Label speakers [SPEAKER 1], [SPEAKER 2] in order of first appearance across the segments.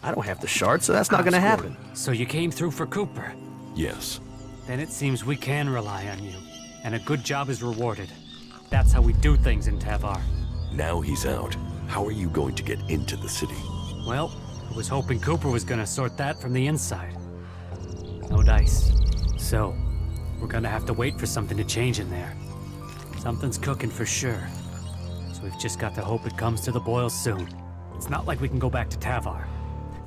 [SPEAKER 1] I don't have the shard, so that's not gonna happen.
[SPEAKER 2] So you came through for Cooper.
[SPEAKER 3] Yes.
[SPEAKER 2] Then it seems we can rely on you. And a good job is rewarded. That's how we do things in Tavar.
[SPEAKER 3] Now he's out. How are you going to get into the city?
[SPEAKER 2] Well, I was hoping Cooper was gonna sort that from the inside. No dice. So, we're gonna have to wait for something to change in there. Something's cooking for sure. So we've just got to hope it comes to the boil soon. It's not like we can go back to Tavar.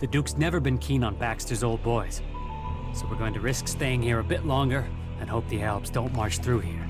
[SPEAKER 2] The Duke's never been keen on Baxter's old boys. So we're going to risk staying here a bit longer and hope the Alps don't march through here.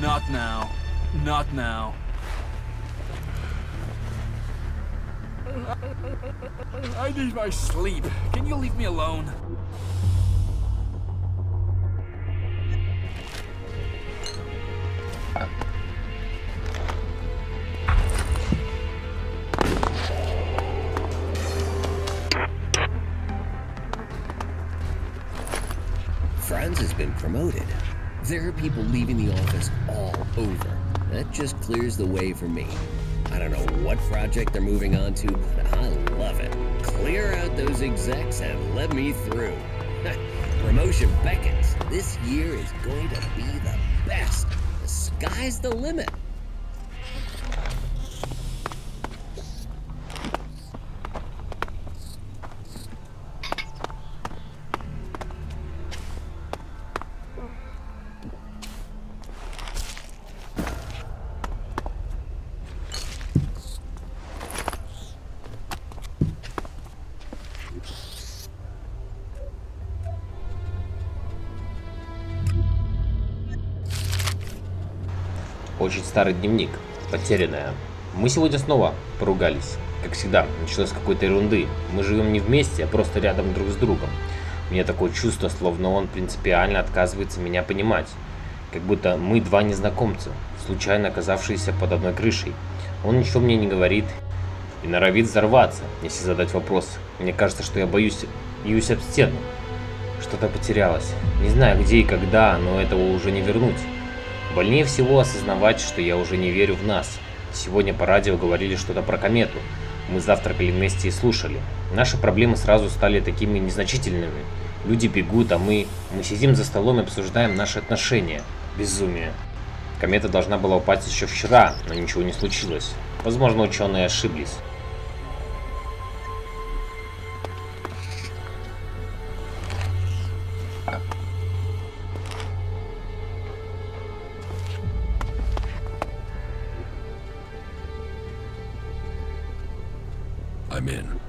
[SPEAKER 4] Not now. Not now. I need my sleep. Can you leave me alone?
[SPEAKER 5] Franz has been promoted. There are people leaving the office all over. That just clears the way for me. I don't know what project they're moving on to, but I love it. Clear out those execs and let me through. Promotion beckons. This year is going to be the best. The sky's the limit.
[SPEAKER 6] Очень старый дневник, потерянная. Мы сегодня снова поругались. Как всегда, началось с какой-то ерунды. Мы живем не вместе, а просто рядом друг с другом. У меня такое чувство, словно он принципиально отказывается меня понимать. Как будто мы два незнакомца, случайно оказавшиеся под одной крышей. Он ничего мне не говорит и норовит взорваться, если задать вопрос. Мне кажется, что я бьюсь об стену. Что-то потерялось. Не знаю где и когда, но этого уже не вернуть. Больнее всего осознавать, что я уже не верю в нас. Сегодня по радио говорили что-то про комету. Мы завтракали вместе и слушали. Наши проблемы сразу стали такими незначительными. Люди бегут, а мы сидим за столом и обсуждаем наши отношения. Безумие. Комета должна была упасть еще вчера, но ничего не случилось. Возможно, ученые ошиблись.
[SPEAKER 3] I'm in.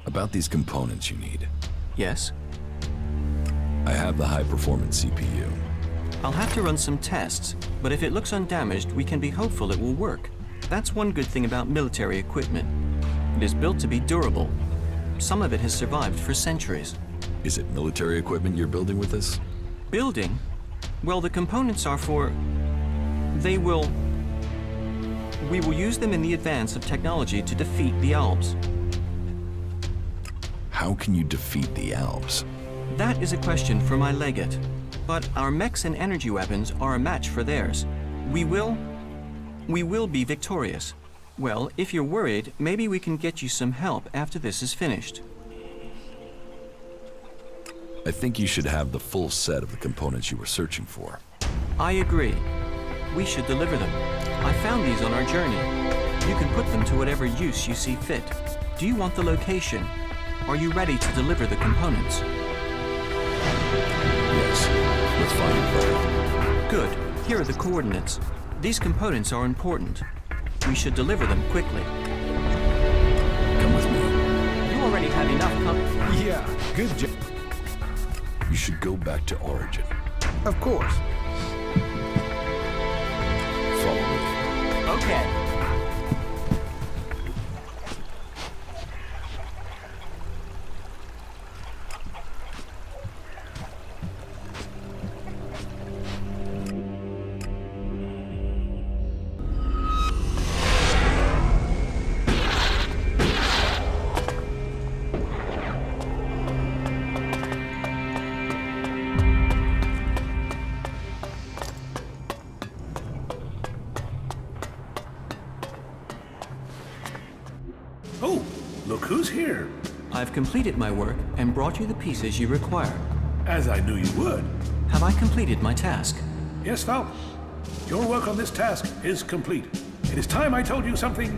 [SPEAKER 3] About these components you need.
[SPEAKER 1] Yes?
[SPEAKER 3] I have the high-performance CPU.
[SPEAKER 1] I'll have to run some tests, but if it looks undamaged, we can be hopeful it will work. That's one good thing about military equipment. It is built to be durable. Some of it has survived for centuries.
[SPEAKER 3] Is it military equipment you're building with this?
[SPEAKER 1] Building? Well, the components are for... We will use them in the advance of technology to defeat the Alps.
[SPEAKER 3] How can you defeat the Alps?
[SPEAKER 1] That is a question for my legate. But our mechs and energy weapons are a match for theirs. We will be victorious. Well, if you're worried, maybe we can get you some help after this is finished.
[SPEAKER 3] I think you should have the full set of the components you were searching for.
[SPEAKER 1] I agree. We should deliver them. I found these on our journey. You can put them to whatever use you see fit. Do you want the location? Are you ready to deliver the components?
[SPEAKER 3] Yes, let's find it first.
[SPEAKER 1] Good. Here are the coordinates. These components are important. We should deliver them quickly.
[SPEAKER 3] Come with me.
[SPEAKER 1] You already have enough
[SPEAKER 4] Yeah, good job.
[SPEAKER 3] You should go back to Origin.
[SPEAKER 4] Of course.
[SPEAKER 3] Follow me.
[SPEAKER 1] Okay.
[SPEAKER 7] Oh, look who's here.
[SPEAKER 1] I've completed my work and brought you the pieces you require.
[SPEAKER 7] As I knew you would.
[SPEAKER 1] Have I completed my task?
[SPEAKER 7] Yes, Falk. Your work on this task is complete. It is time I told you something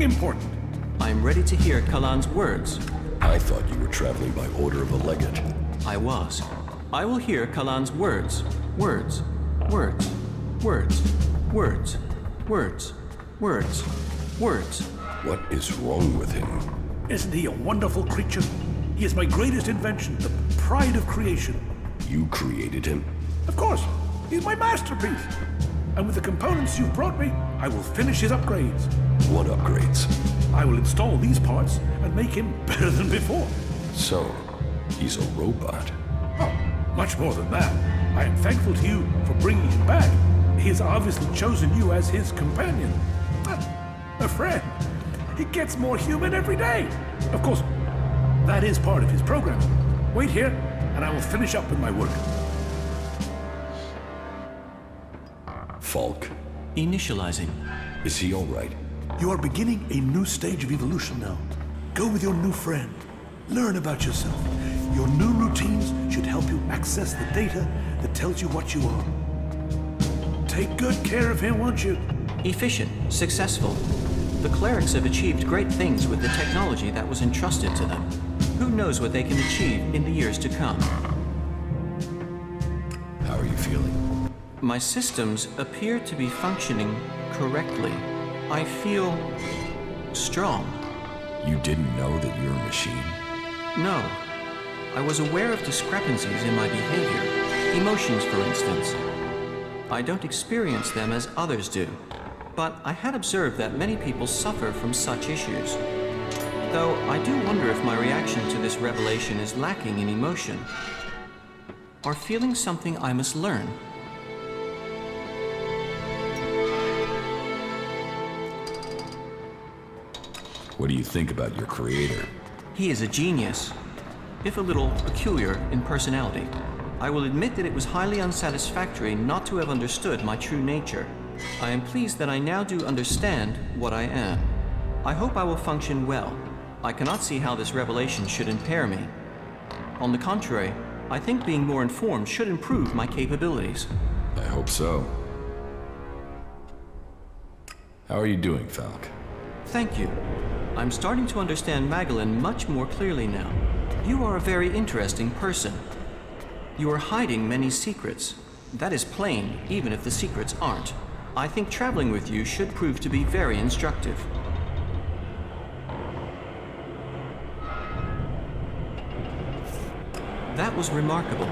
[SPEAKER 7] important.
[SPEAKER 1] I'm ready to hear Kalan's words.
[SPEAKER 3] I thought you were traveling by order of a legate.
[SPEAKER 1] I was. I will hear Kalan's words. Words. Words. Words. Words. Words. Words. Words.
[SPEAKER 3] What is wrong with him?
[SPEAKER 7] Isn't he a wonderful creature? He is my greatest invention, the pride of creation.
[SPEAKER 3] You created him?
[SPEAKER 7] Of course, he's my masterpiece. And with the components you've brought me, I will finish his upgrades.
[SPEAKER 3] What upgrades?
[SPEAKER 7] I will install these parts and make him better than before.
[SPEAKER 3] So, he's a robot.
[SPEAKER 7] Oh, much more than that. I am thankful to you for bringing him back. He has obviously chosen you as his companion. A friend. He gets more human every day. Of course, that is part of his program. Wait here, and I will finish up with my work.
[SPEAKER 3] Falk,
[SPEAKER 1] Initializing.
[SPEAKER 3] is he all right?
[SPEAKER 7] You are beginning a new stage of evolution now. Go with your new friend. Learn about yourself. Your new routines should help you access the data that tells you what you are. Take good care of him, won't you?
[SPEAKER 1] Efficient. Successful. The clerics have achieved great things with the technology that was entrusted to them. Who knows what they can achieve in the years to come?
[SPEAKER 3] How are you feeling?
[SPEAKER 1] My systems appear to be functioning correctly. I feel strong.
[SPEAKER 3] You didn't know that you're a machine?
[SPEAKER 1] No. I was aware of discrepancies in my behavior. Emotions, for instance. I don't experience them as others do. But I had observed that many people suffer from such issues. Though I do wonder if my reaction to this revelation is lacking in emotion. Or feeling something I must learn.
[SPEAKER 3] What do you think about your creator?
[SPEAKER 1] He is a genius, if a little peculiar in personality. I will admit that it was highly unsatisfactory not to have understood my true nature. I am pleased that I now do understand what I am. I hope I will function well. I cannot see how this revelation should impair me. On the contrary, I think being more informed should improve my capabilities.
[SPEAKER 3] I hope so. How are you doing, Falk?
[SPEAKER 1] Thank you. I'm starting to understand Magdalene much more clearly now. You are a very interesting person. You are hiding many secrets. That is plain, even if the secrets aren't. I think traveling with you should prove to be very instructive. That was remarkable.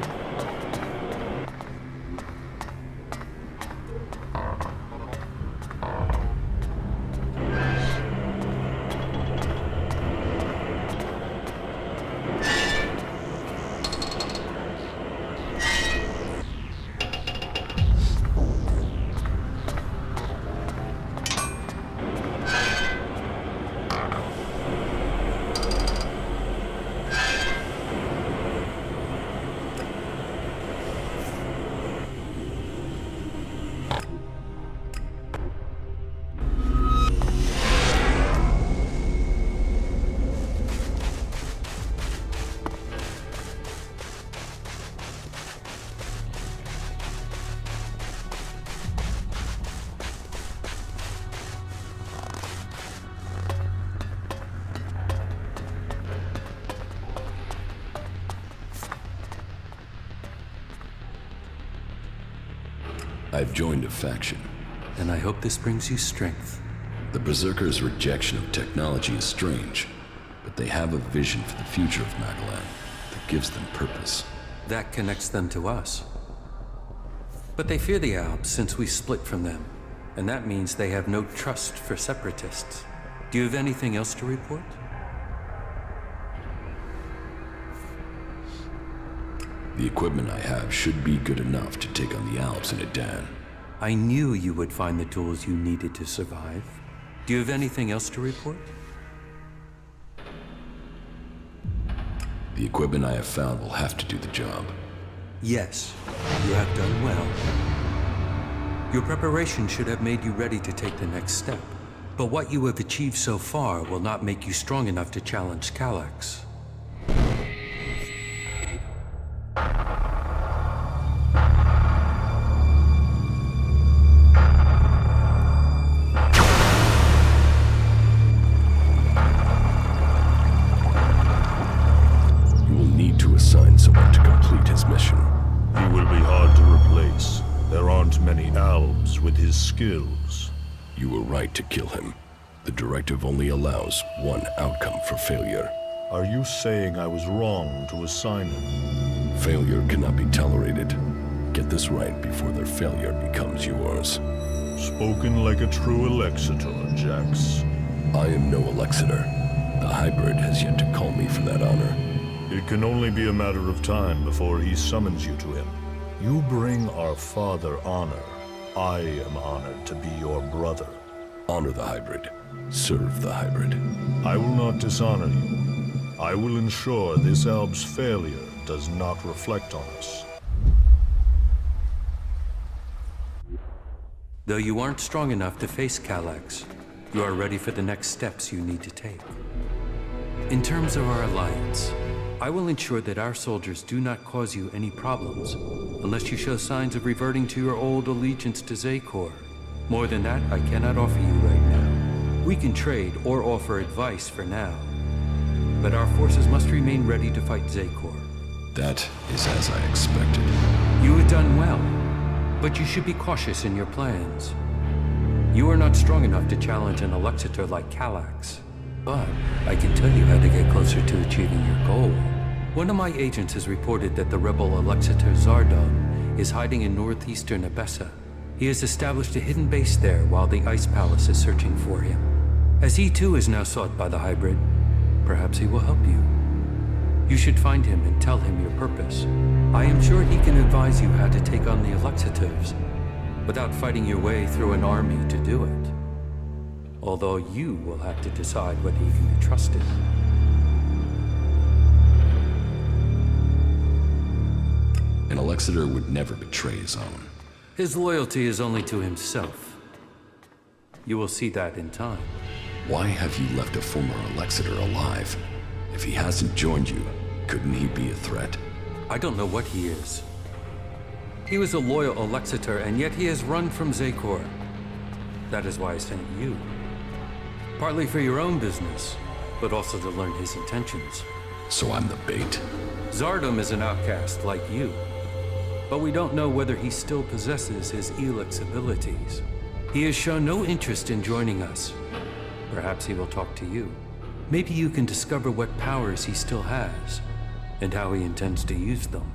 [SPEAKER 3] I've joined a faction.
[SPEAKER 8] And I hope this brings you strength.
[SPEAKER 3] The Berserkers' rejection of technology is strange, but they have a vision for the future of Nagaland that gives them purpose.
[SPEAKER 8] That connects them to us. But they fear the Alps since we split from them, and that means they have no trust for separatists. Do you have anything else to report?
[SPEAKER 3] The equipment I have should be good enough to take on the Alps in Adan.
[SPEAKER 8] I knew you would find the tools you needed to survive. Do you have anything else to report?
[SPEAKER 3] The equipment I have found will have to do the job.
[SPEAKER 8] Yes, you have done well. Your preparation should have made you ready to take the next step. But what you have achieved so far will not make you strong enough to challenge Calax.
[SPEAKER 3] You will need to assign someone to complete his mission.
[SPEAKER 9] He will be hard to replace. There aren't many Albs with his skills.
[SPEAKER 3] You were right to kill him. The directive only allows one outcome for failure.
[SPEAKER 9] Are you saying I was wrong to assign him?
[SPEAKER 3] Failure cannot be tolerated. Get this right before their failure becomes yours.
[SPEAKER 9] Spoken like a true Elexitor, Jax.
[SPEAKER 3] I am no Elexitor. The hybrid has yet to call me for that honor.
[SPEAKER 9] It can only be a matter of time before he summons you to him. You bring our father honor. I am honored to be your brother.
[SPEAKER 3] Honor the hybrid. Serve the hybrid.
[SPEAKER 9] I will not dishonor you. I will ensure this Alb's failure does not reflect on us.
[SPEAKER 8] Though you aren't strong enough to face Calax, you are ready for the next steps you need to take. In terms of our alliance, I will ensure that our soldiers do not cause you any problems, unless you show signs of reverting to your old allegiance to Zakor. More than that, I cannot offer you right now. We can trade or offer advice for now, but our forces must remain ready to fight Zakor.
[SPEAKER 3] That is as I expected.
[SPEAKER 8] You have done well, but you should be cautious in your plans. You are not strong enough to challenge an Elexitor like Calax, but I can tell you how to get closer to achieving your goal. One of my agents has reported that the rebel Elexitor Zardom is hiding in northeastern Abessa. He has established a hidden base there while the Ice Palace is searching for him. As he too is now sought by the hybrid, perhaps he will help you. You should find him and tell him your purpose. I am sure he can advise you how to take on the Alexitors without fighting your way through an army to do it. Although you will have to decide whether he can be trusted.
[SPEAKER 3] An Elexitor would never betray his own.
[SPEAKER 8] His loyalty is only to himself. You will see that in time.
[SPEAKER 3] Why have you left a former Elexitor alive? If he hasn't joined you, couldn't he be a threat?
[SPEAKER 8] I don't know what he is. He was a loyal Elexitor, and yet he has run from Zakor. That is why I sent you. Partly for your own business, but also to learn his intentions.
[SPEAKER 3] So I'm the bait?
[SPEAKER 8] Zardom is an outcast like you, but we don't know whether he still possesses his ELEX abilities. He has shown no interest in joining us. Perhaps he will talk to you. Maybe you can discover what powers he still has, and how he intends to use them.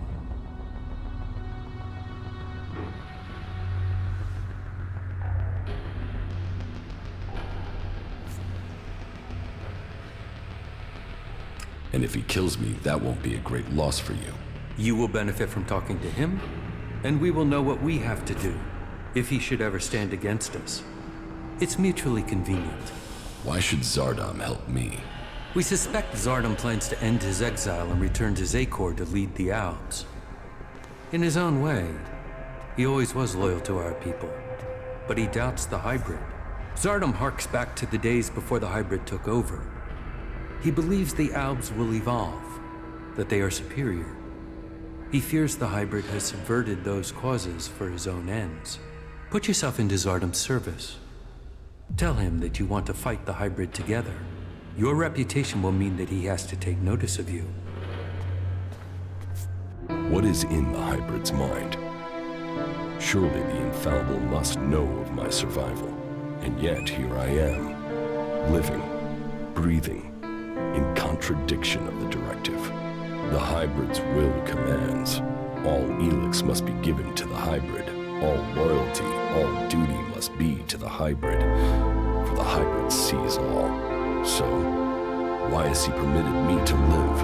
[SPEAKER 3] And if he kills me, that won't be a great loss for you.
[SPEAKER 8] You will benefit from talking to him, and we will know what we have to do, if he should ever stand against us. It's mutually convenient.
[SPEAKER 3] Why should Zardom help me?
[SPEAKER 8] We suspect Zardom plans to end his exile and return to Zakor to lead the Alps. In his own way, he always was loyal to our people, but he doubts the hybrid. Zardom harks back to the days before the hybrid took over. He believes the Alps will evolve, that they are superior. He fears the hybrid has subverted those causes for his own ends. Put yourself into Zardom's service. Tell him that you want to fight the hybrid together. Your reputation will mean that he has to take notice of you.
[SPEAKER 3] What is in the hybrid's mind? Surely the infallible must know of my survival. And yet here I am, living, breathing, in contradiction of the directive. The hybrid's will commands. All ELEX must be given to the hybrid. All loyalty, all duty must be to the hybrid. For the hybrid sees all. So, why has he permitted me to live?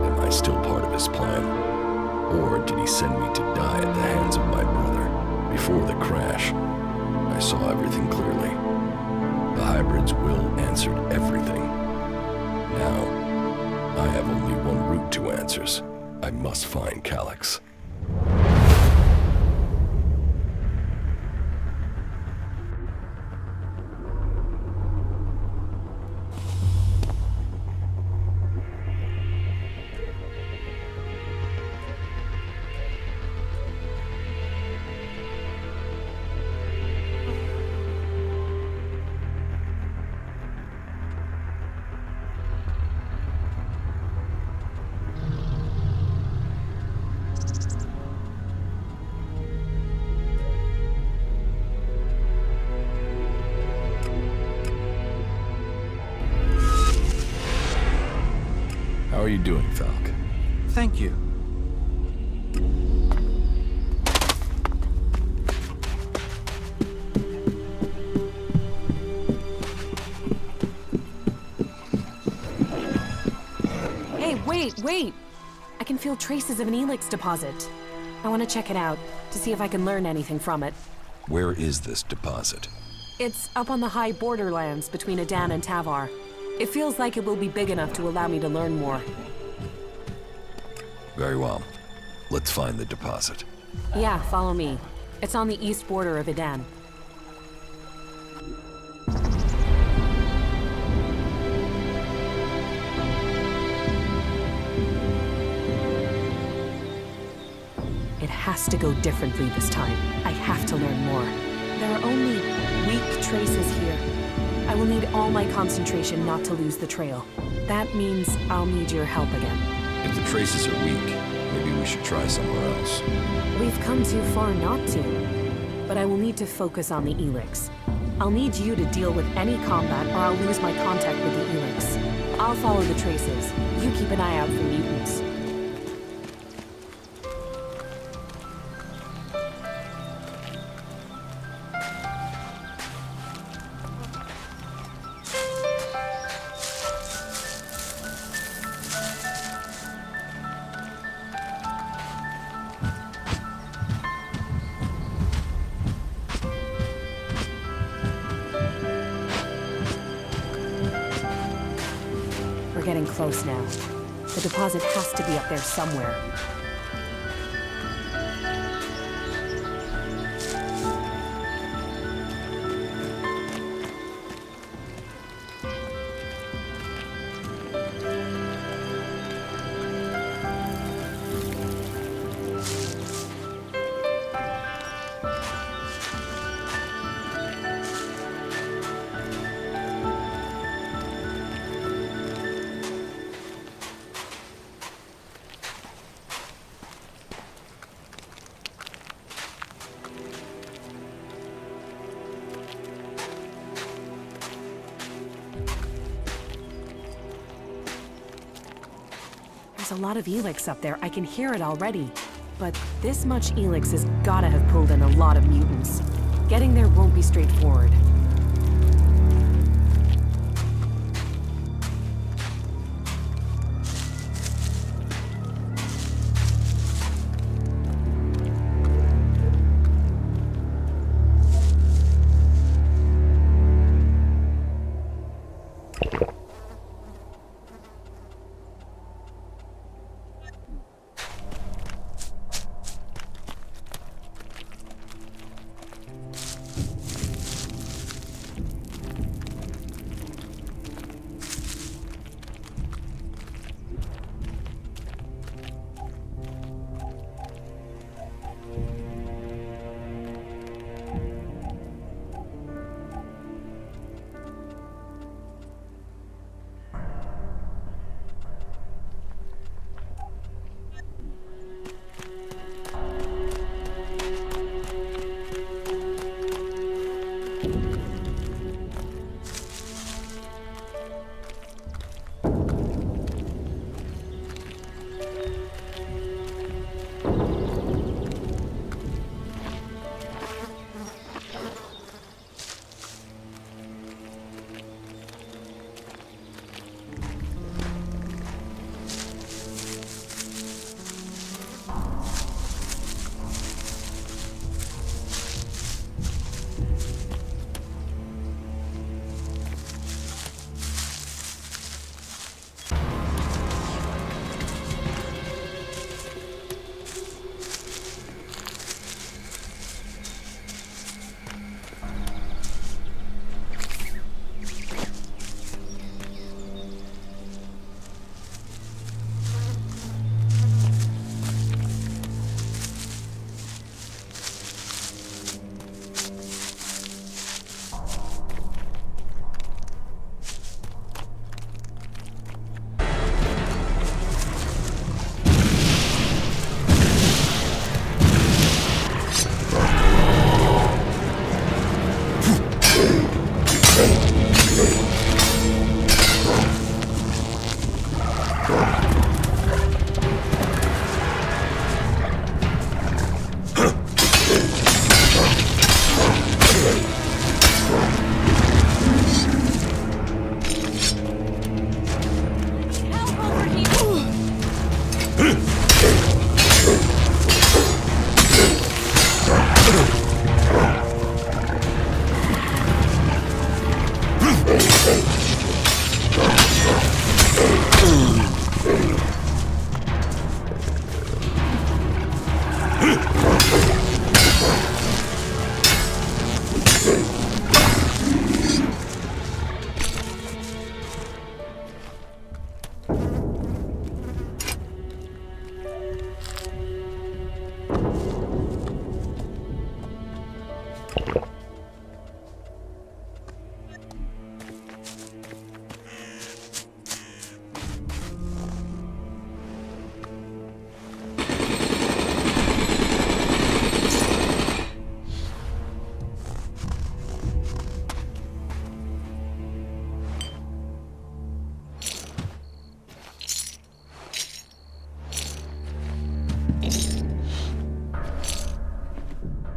[SPEAKER 3] Am I still part of his plan? Or did he send me to die at the hands of my brother? Before the crash, I saw everything clearly. The hybrid's will answered everything. Now, I have only one route to answers. I must find Calyx. How are you doing, Falk?
[SPEAKER 1] Thank you.
[SPEAKER 10] Hey, wait! I can feel traces of an ELEX deposit. I want to check it out, to see if I can learn anything from it.
[SPEAKER 3] Where is this deposit?
[SPEAKER 10] It's up on the high borderlands between Adan and Tavar. It feels like it will be big enough to allow me to learn more.
[SPEAKER 3] Very well. Let's find the deposit.
[SPEAKER 10] Yeah, follow me. It's on the east border of Adan. It has to go differently this time. I have to learn more. There are only weak traces here. I will need all my concentration not to lose the trail. That means I'll need your help again.
[SPEAKER 3] If the traces are weak, maybe we should try somewhere else.
[SPEAKER 10] We've come too far not to. But I will need to focus on the ELEX. I'll need you to deal with any combat or I'll lose my contact with the ELEX. I'll follow the traces. You keep an eye out for mutants. We're getting close now. The deposit has to be up there somewhere. There's a lot of ELEX up there. I can hear it already. But this much ELEX has gotta have pulled in a lot of mutants. Getting there won't be straightforward.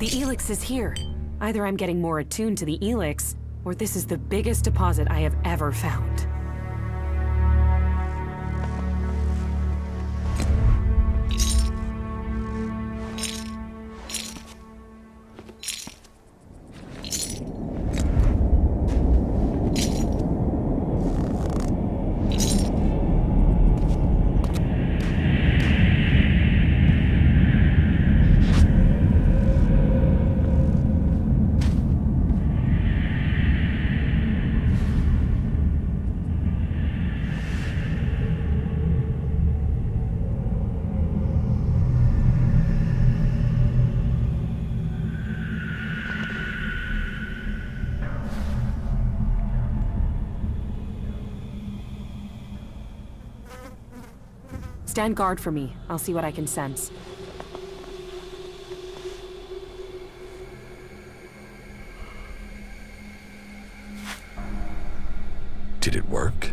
[SPEAKER 10] The ELEX is here. Either I'm getting more attuned to the ELEX, or this is the biggest deposit I have ever found. Stand guard for me. I'll see what I can sense.
[SPEAKER 3] Did it work?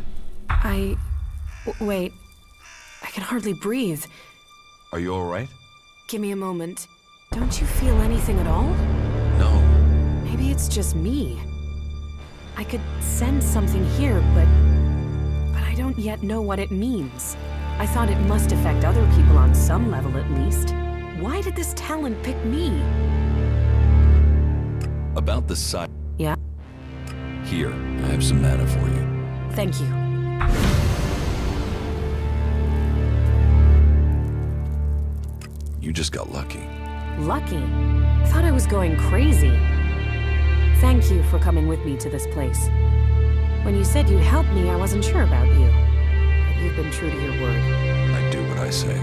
[SPEAKER 10] Wait. I can hardly breathe.
[SPEAKER 11] Are you alright?
[SPEAKER 10] Give me a moment. Don't you feel anything at all?
[SPEAKER 3] No.
[SPEAKER 10] Maybe it's just me. I could sense something here, but I don't yet know what it means. I thought it must affect other people on some level at least. Why did this talent pick me?
[SPEAKER 11] About the side.
[SPEAKER 10] Yeah?
[SPEAKER 3] Here, I have some mana for you.
[SPEAKER 10] Thank you.
[SPEAKER 3] You just got lucky.
[SPEAKER 10] Lucky? I thought I was going crazy. Thank you for coming with me to this place. When you said you'd help me, I wasn't sure about you. But you've been true to your word.
[SPEAKER 3] I do what I say.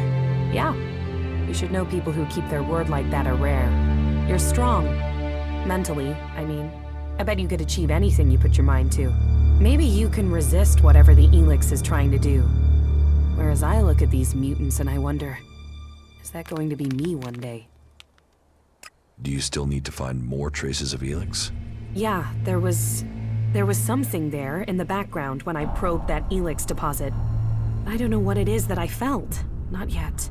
[SPEAKER 10] Yeah. You should know people who keep their word like that are rare. You're strong. Mentally, I mean. I bet you could achieve anything you put your mind to. Maybe you can resist whatever the ELEX is trying to do. Whereas I look at these mutants and I wonder, is that going to be me one day?
[SPEAKER 3] Do you still need to find more traces of ELEX?
[SPEAKER 10] Yeah, there was something there in the background when I probed that ELEX deposit. I don't know what it is that I felt. Not yet.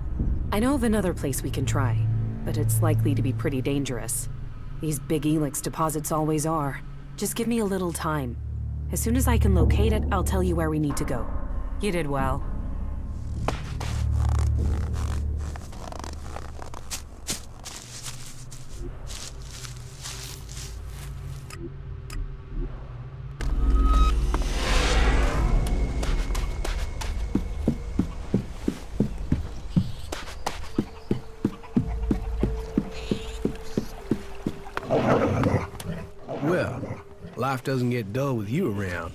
[SPEAKER 10] I know of another place we can try, but it's likely to be pretty dangerous. These big ELEX deposits always are. Just give me a little time. As soon as I can locate it, I'll tell you where we need to go. You did well.
[SPEAKER 12] Well, life doesn't get dull with you around.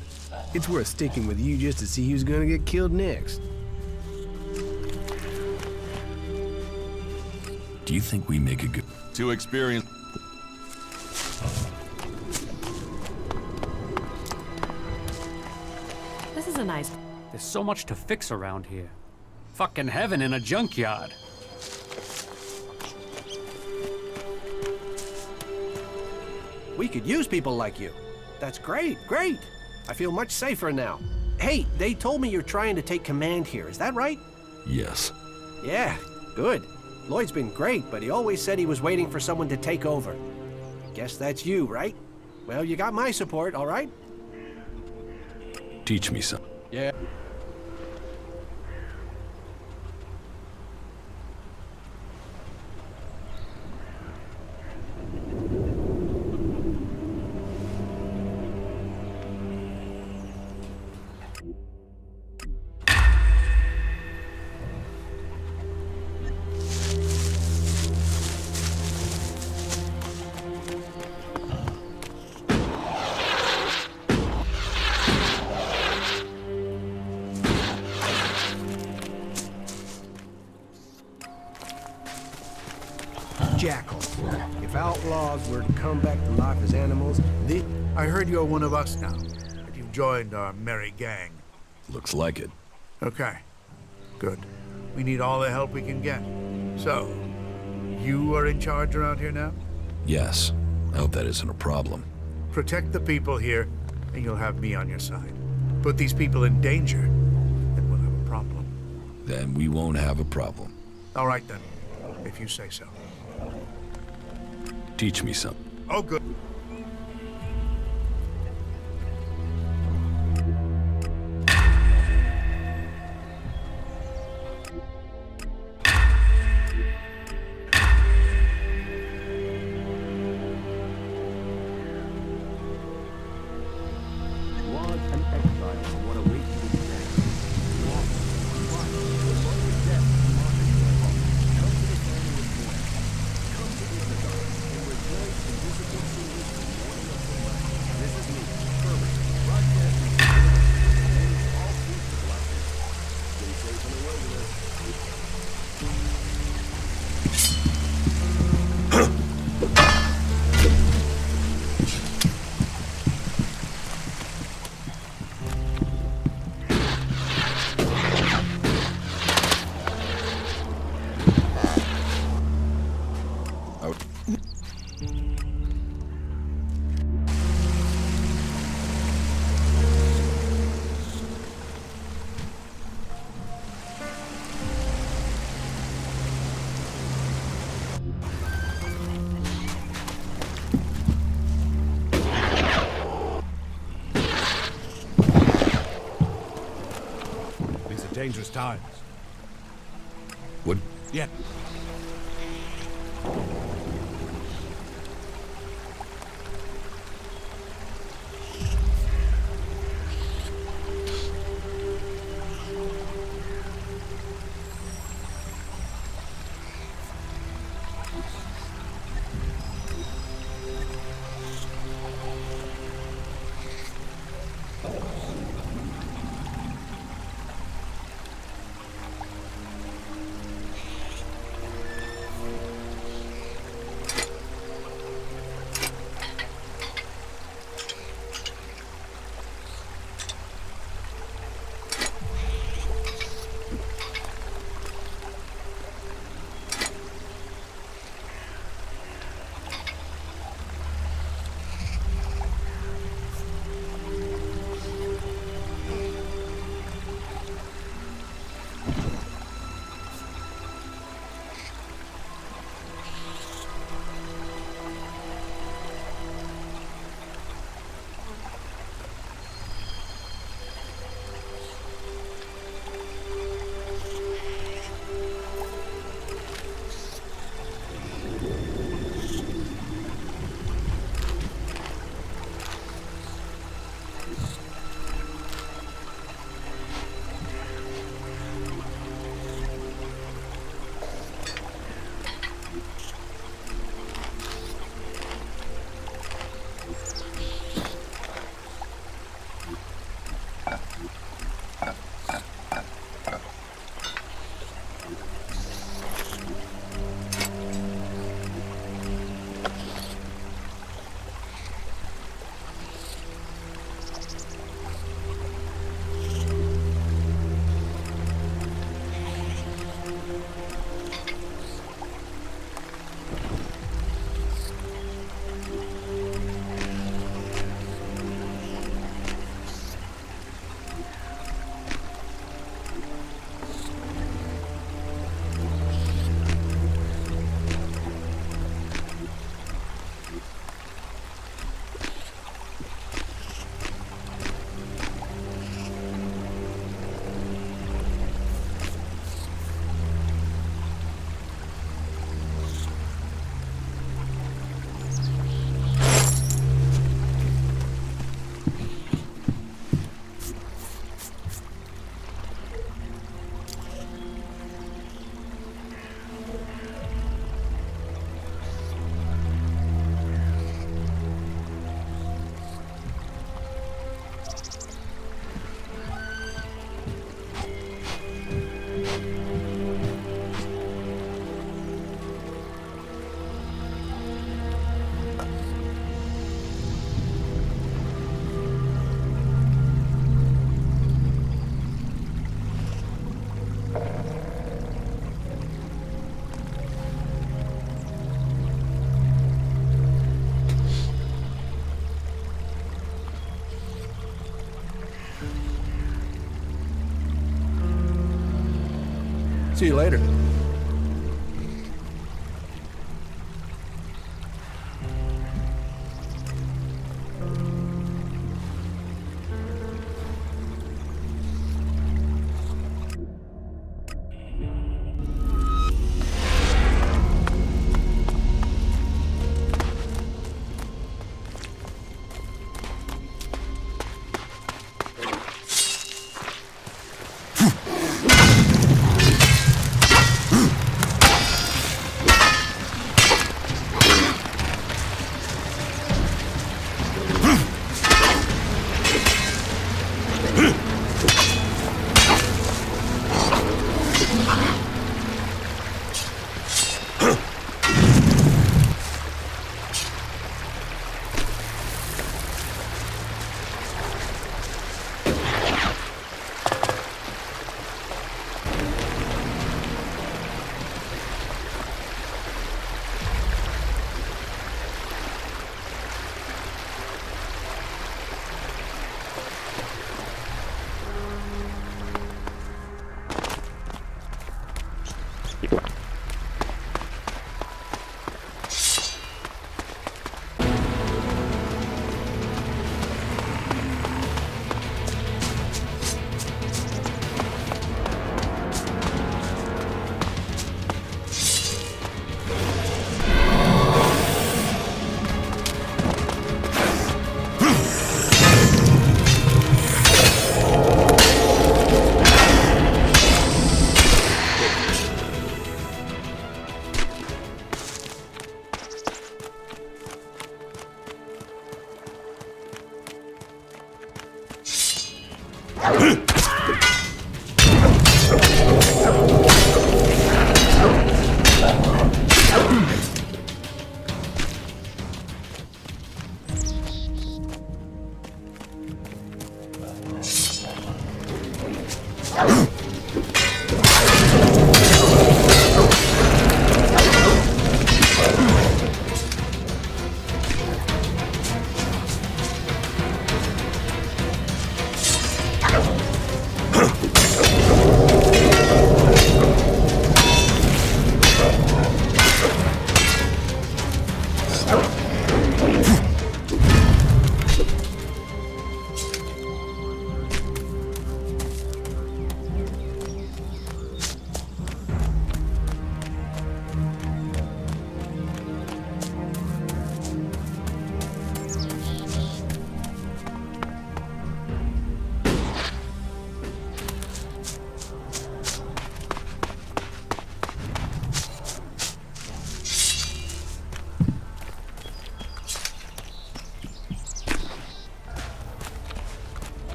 [SPEAKER 12] It's worth sticking with you just to see who's gonna get killed next.
[SPEAKER 3] Do you think we make a good...
[SPEAKER 11] Too experienced.
[SPEAKER 10] This is a nice...
[SPEAKER 2] There's so much to fix around here. Fucking heaven in a junkyard.
[SPEAKER 12] We could use people like you. That's great, great. I feel much safer now. Hey, they told me you're trying to take command here, is that right?
[SPEAKER 3] Yes.
[SPEAKER 12] Yeah, good. Lloyd's been great, but he always said he was waiting for someone to take over. Guess that's you, right? Well, you got my support, all right?
[SPEAKER 3] Teach me some.
[SPEAKER 12] Yeah. Jackal. If outlaws were to come back to life as animals, this...
[SPEAKER 13] I heard you're one of us now, that you've joined our merry gang.
[SPEAKER 3] Looks like it.
[SPEAKER 13] Okay, good. We need all the help we can get. So, you are in charge around here now?
[SPEAKER 3] Yes. I hope that isn't a problem.
[SPEAKER 13] Protect the people here, and you'll have me on your side. Put these people in danger, and we'll have a problem.
[SPEAKER 3] Then we won't have a problem.
[SPEAKER 13] All right then, if you say so.
[SPEAKER 3] Teach me something.
[SPEAKER 13] Oh, good.
[SPEAKER 14] Dangerous times.
[SPEAKER 3] What?
[SPEAKER 14] Yeah.
[SPEAKER 12] See you later.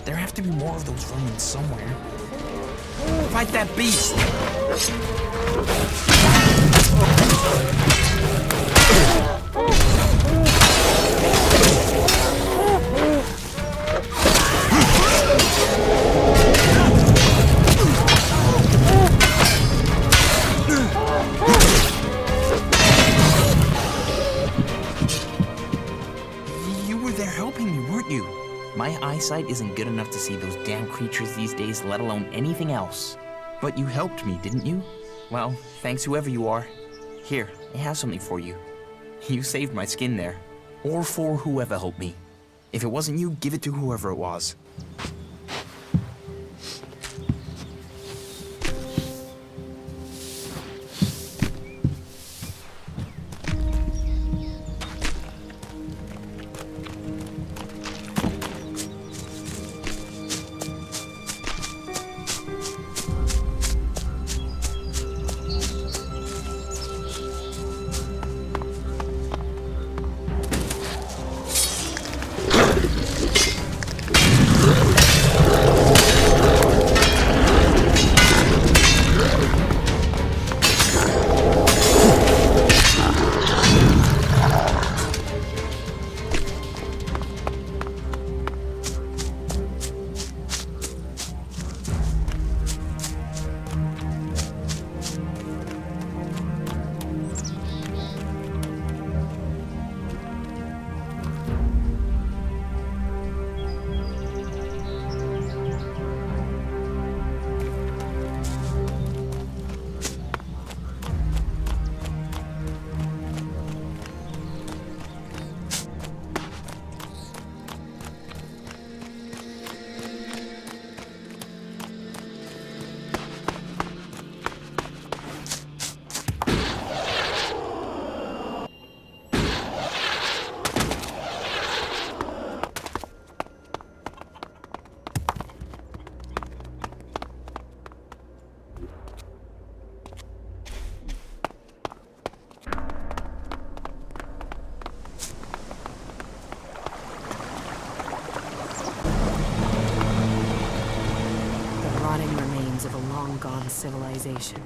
[SPEAKER 14] There have to be more of those vermin somewhere. Fight that beast! You were there helping me, weren't you? My eyesight isn't good enough to see those damn creatures these days, let alone anything else. But you helped me, didn't you? Well, thanks whoever you are. Here, I have something for you. You saved my skin there. Or for whoever helped me. If it wasn't you, give it to whoever it was. Of a long-gone civilization.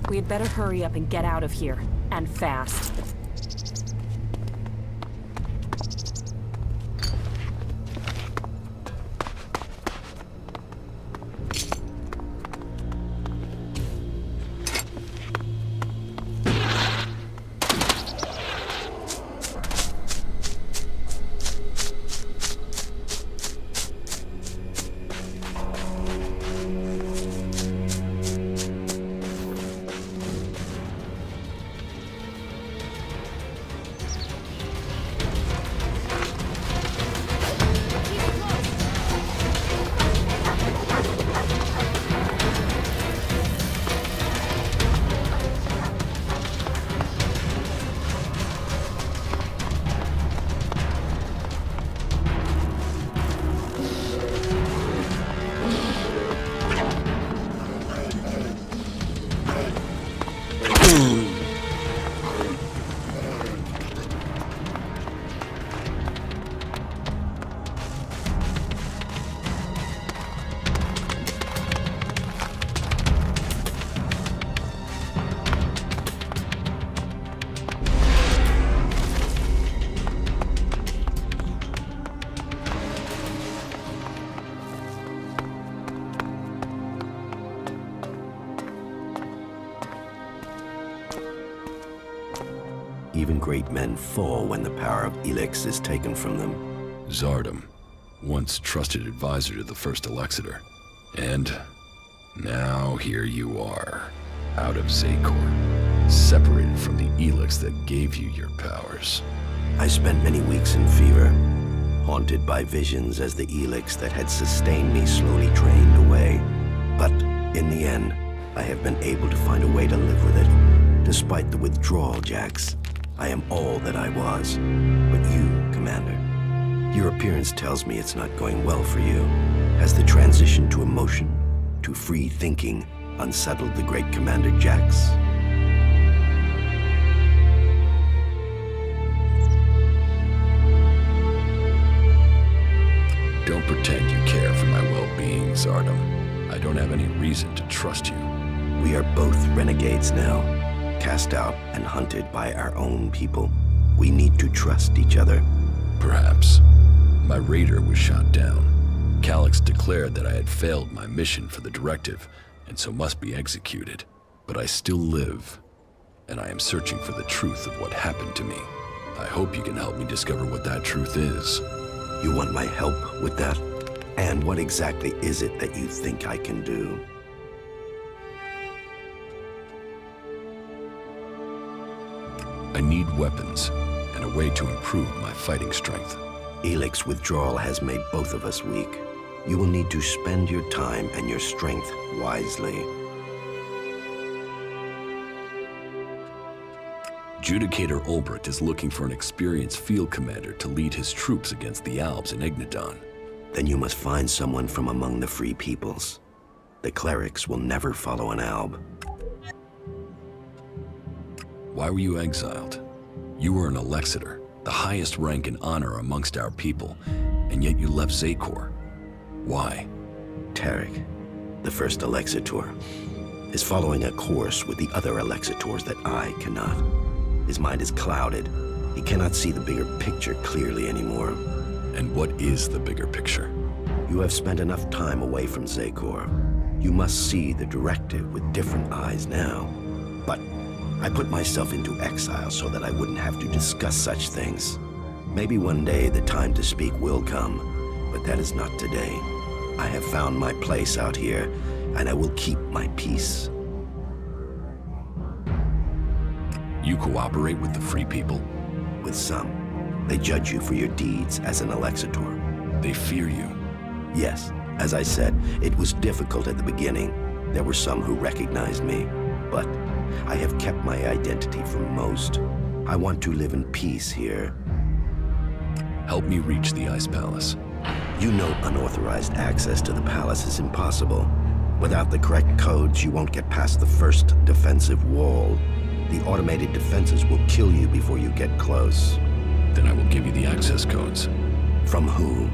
[SPEAKER 10] We had better hurry up and get out of here. And fast.
[SPEAKER 15] Even great men fall when the power of ELEX is taken from them.
[SPEAKER 3] Zardom, once trusted advisor to the first Alexator. And now here you are, out of Zakor, separated from the ELEX that gave you your powers.
[SPEAKER 15] I spent many weeks in fever, haunted by visions as the ELEX that had sustained me slowly drained away. But in the end, I have been able to find a way to live with it. Despite the withdrawal, Jax, I am all that I was. But you, Commander, your appearance tells me it's not going well for you. Has the transition to emotion, to free thinking, unsettled the great Commander Jax?
[SPEAKER 3] Don't pretend you care for my well-being, Zardom. I don't have any reason to trust you.
[SPEAKER 15] We are both renegades now, cast out and hunted by our own people. We need to trust each other.
[SPEAKER 3] Perhaps. My raider was shot down. Calyx declared that I had failed my mission for the directive, and so must be executed. But I still live, and I am searching for the truth of what happened to me. I hope you can help me discover what that truth is.
[SPEAKER 15] You want my help with that? And what exactly is it that you think I can do?
[SPEAKER 3] I need weapons, and a way to improve my fighting strength.
[SPEAKER 15] ELEX withdrawal has made both of us weak. You will need to spend your time and your strength wisely.
[SPEAKER 3] Judicator Ulbricht is looking for an experienced field commander to lead his troops against the Albs in Ignadon.
[SPEAKER 15] Then you must find someone from among the free peoples. The clerics will never follow an Alb.
[SPEAKER 3] Why were you exiled? You were an Alexator, the highest rank and honor amongst our people, and yet you left Zakor. Why?
[SPEAKER 15] Tarek, the first Alexator, is following a course with the other Alexators that I cannot. His mind is clouded. He cannot see the bigger picture clearly anymore.
[SPEAKER 3] And what is the bigger picture?
[SPEAKER 15] You have spent enough time away from Zakor. You must see the directive with different eyes now. But I put myself into exile so that I wouldn't have to discuss such things. Maybe one day the time to speak will come, but that is not today. I have found my place out here, and I will keep my peace.
[SPEAKER 3] You cooperate with the free people?
[SPEAKER 15] With some. They judge you for your deeds as an Alexator.
[SPEAKER 3] They fear you?
[SPEAKER 15] Yes. As I said, it was difficult at the beginning. There were some who recognized me, but I have kept my identity from most. I want to live in peace here.
[SPEAKER 3] Help me reach the Ice Palace.
[SPEAKER 15] You know unauthorized access to the palace is impossible. Without the correct codes, you won't get past the first defensive wall. The automated defenses will kill you before you get close.
[SPEAKER 3] Then I will give you the access codes.
[SPEAKER 15] From who?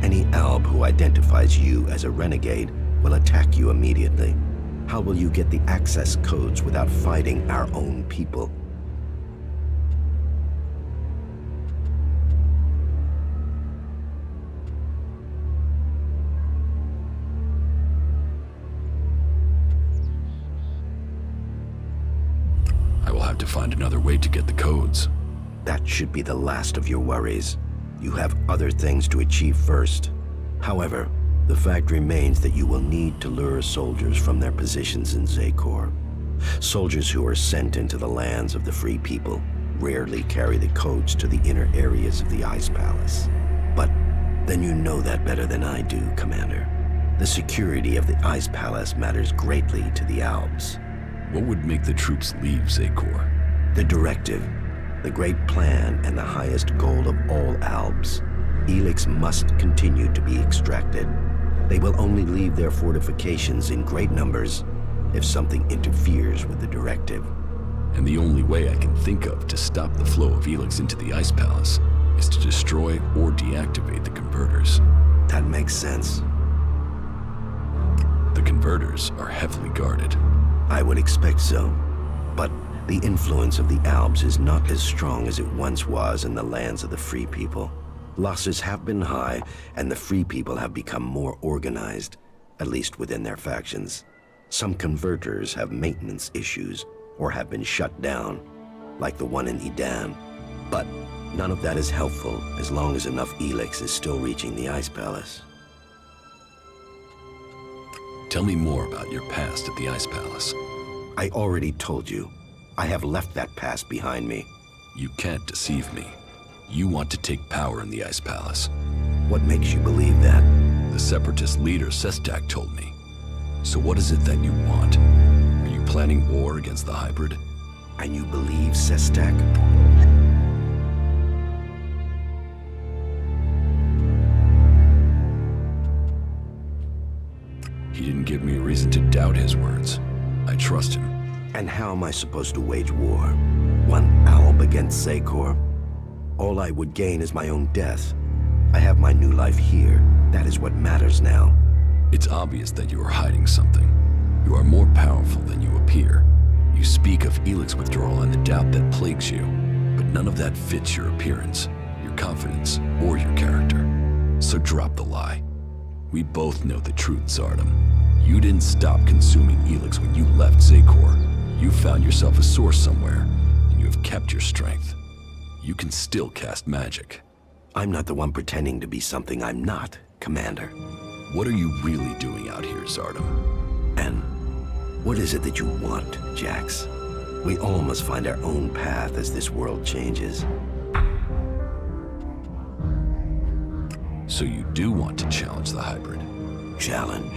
[SPEAKER 15] Any Alb who identifies you as a renegade will attack you immediately. How will you get the access codes without fighting our own people?
[SPEAKER 3] I will have to find another way to get the codes.
[SPEAKER 15] That should be the last of your worries. You have other things to achieve first. However, the fact remains that you will need to lure soldiers from their positions in Zakor. Soldiers who are sent into the lands of the Free People rarely carry the codes to the inner areas of the Ice Palace. But then you know that better than I do, Commander. The security of the Ice Palace matters greatly to the Albs.
[SPEAKER 3] What would make the troops leave Zakor?
[SPEAKER 15] The directive, the great plan, and the highest goal of all Albs. ELEX must continue to be extracted. They will only leave their fortifications in great numbers if something interferes with the directive.
[SPEAKER 3] And the only way I can think of to stop the flow of ELEX into the Ice Palace is to destroy or deactivate the converters.
[SPEAKER 15] That makes sense.
[SPEAKER 3] The converters are heavily guarded.
[SPEAKER 15] I would expect so. But the influence of the Albs is not as strong as it once was in the lands of the Free People. Losses have been high, and the Free People have become more organized, at least within their factions. Some converters have maintenance issues, or have been shut down, like the one in Edan. But none of that is helpful as long as enough ELEX is still reaching the Ice Palace.
[SPEAKER 3] Tell me more about your past at the Ice Palace.
[SPEAKER 15] I already told you. I have left that past behind me.
[SPEAKER 3] You can't deceive me. You want to take power in the Ice Palace.
[SPEAKER 15] What makes you believe that?
[SPEAKER 3] The Separatist leader, Sestak, told me. So what is it that you want? Are you planning war against the hybrid?
[SPEAKER 15] And you believe Sestak?
[SPEAKER 3] He didn't give me a reason to doubt his words. I trust him.
[SPEAKER 15] And how am I supposed to wage war? One Alb against Zakor? All I would gain is my own death. I have my new life here. That is what matters now.
[SPEAKER 3] It's obvious that you are hiding something. You are more powerful than you appear. You speak of ELEX withdrawal and the doubt that plagues you, but none of that fits your appearance, your confidence, or your character. So drop the lie. We both know the truth, Zardom. You didn't stop consuming ELEX when you left Zakor. You found yourself a source somewhere, and you have kept your strength. You can still cast magic.
[SPEAKER 15] I'm not the one pretending to be something I'm not, Commander.
[SPEAKER 3] What are you really doing out here, Zardom?
[SPEAKER 15] And what is it that you want, Jax? We all must find our own path as this world changes.
[SPEAKER 3] So you do want to challenge the hybrid?
[SPEAKER 15] Challenge?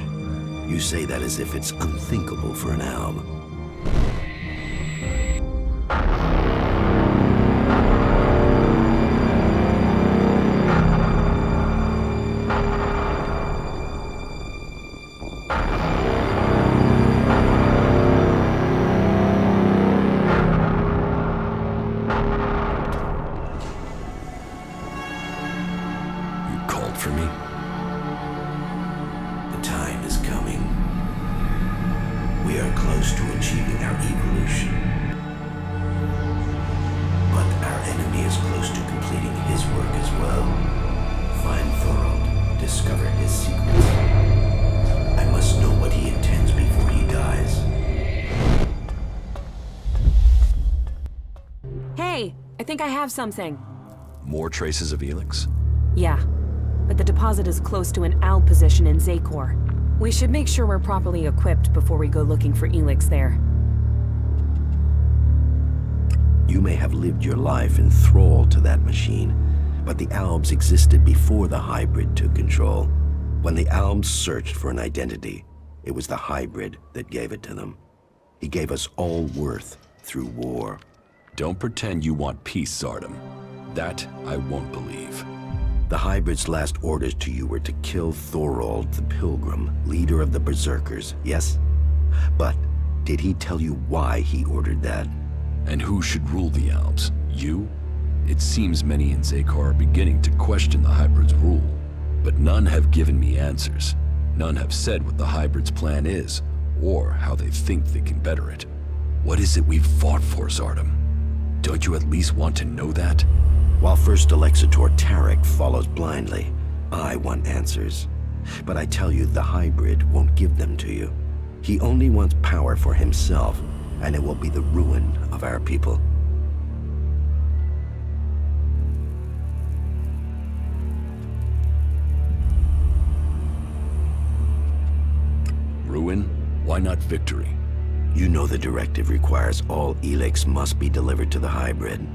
[SPEAKER 15] You say that as if it's unthinkable for an Alb.
[SPEAKER 3] For me?
[SPEAKER 15] The time is coming. We are close to achieving our evolution. But our enemy is close to completing his work as well. Find Thorold, discover his secrets. I must know what he intends before he dies.
[SPEAKER 10] Hey, I think I have something.
[SPEAKER 3] More traces of ELEX?
[SPEAKER 10] Yeah. But the deposit is close to an Alb position in Zakor. We should make sure we're properly equipped before we go looking for ELEX there.
[SPEAKER 15] You may have lived your life in thrall to that machine, but the Albs existed before the hybrid took control. When the Albs searched for an identity, it was the hybrid that gave it to them. He gave us all worth through war.
[SPEAKER 3] Don't pretend you want peace, Zardom. That I won't believe.
[SPEAKER 15] The hybrid's last orders to you were to kill Thorold the Pilgrim, leader of the Berserkers, yes? But did he tell you why he ordered that?
[SPEAKER 3] And who should rule the Albs? You? It seems many in Zakor are beginning to question the hybrid's rule, but none have given me answers. None have said what the hybrid's plan is, or how they think they can better it. What is it we've fought for, Zardom? Don't you at least want to know that?
[SPEAKER 15] While First Alexitor Tarek follows blindly, I want answers. But I tell you, the hybrid won't give them to you. He only wants power for himself, and it will be the ruin of our people.
[SPEAKER 3] Ruin? Why not victory?
[SPEAKER 15] You know the directive requires all ELEX must be delivered to the hybrid.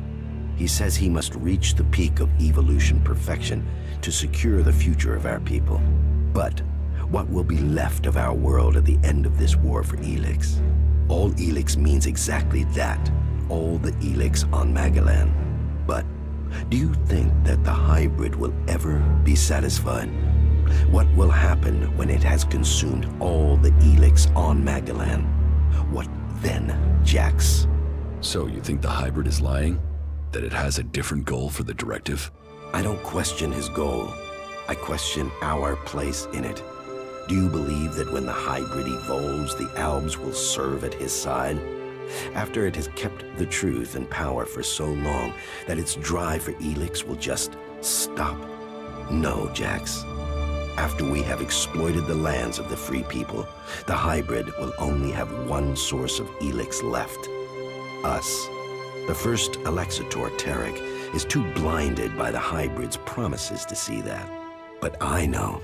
[SPEAKER 15] He says he must reach the peak of evolution perfection to secure the future of our people. But what will be left of our world at the end of this war for ELEX? All ELEX means exactly that. All the ELEX on Magalan. But do you think that the hybrid will ever be satisfied? What will happen when it has consumed all the ELEX on Magalan? What then, Jax?
[SPEAKER 3] So you think the hybrid is lying? That it has a different goal for the directive?
[SPEAKER 15] I don't question his goal. I question our place in it. Do you believe that when the hybrid evolves, the Albs will serve at his side? After it has kept the truth and power for so long that its drive for ELEX will just stop? No, Jax. After we have exploited the lands of the free people, the hybrid will only have one source of ELEX left. Us. The First Alexitor Tarek is too blinded by the hybrid's promises to see that. But I know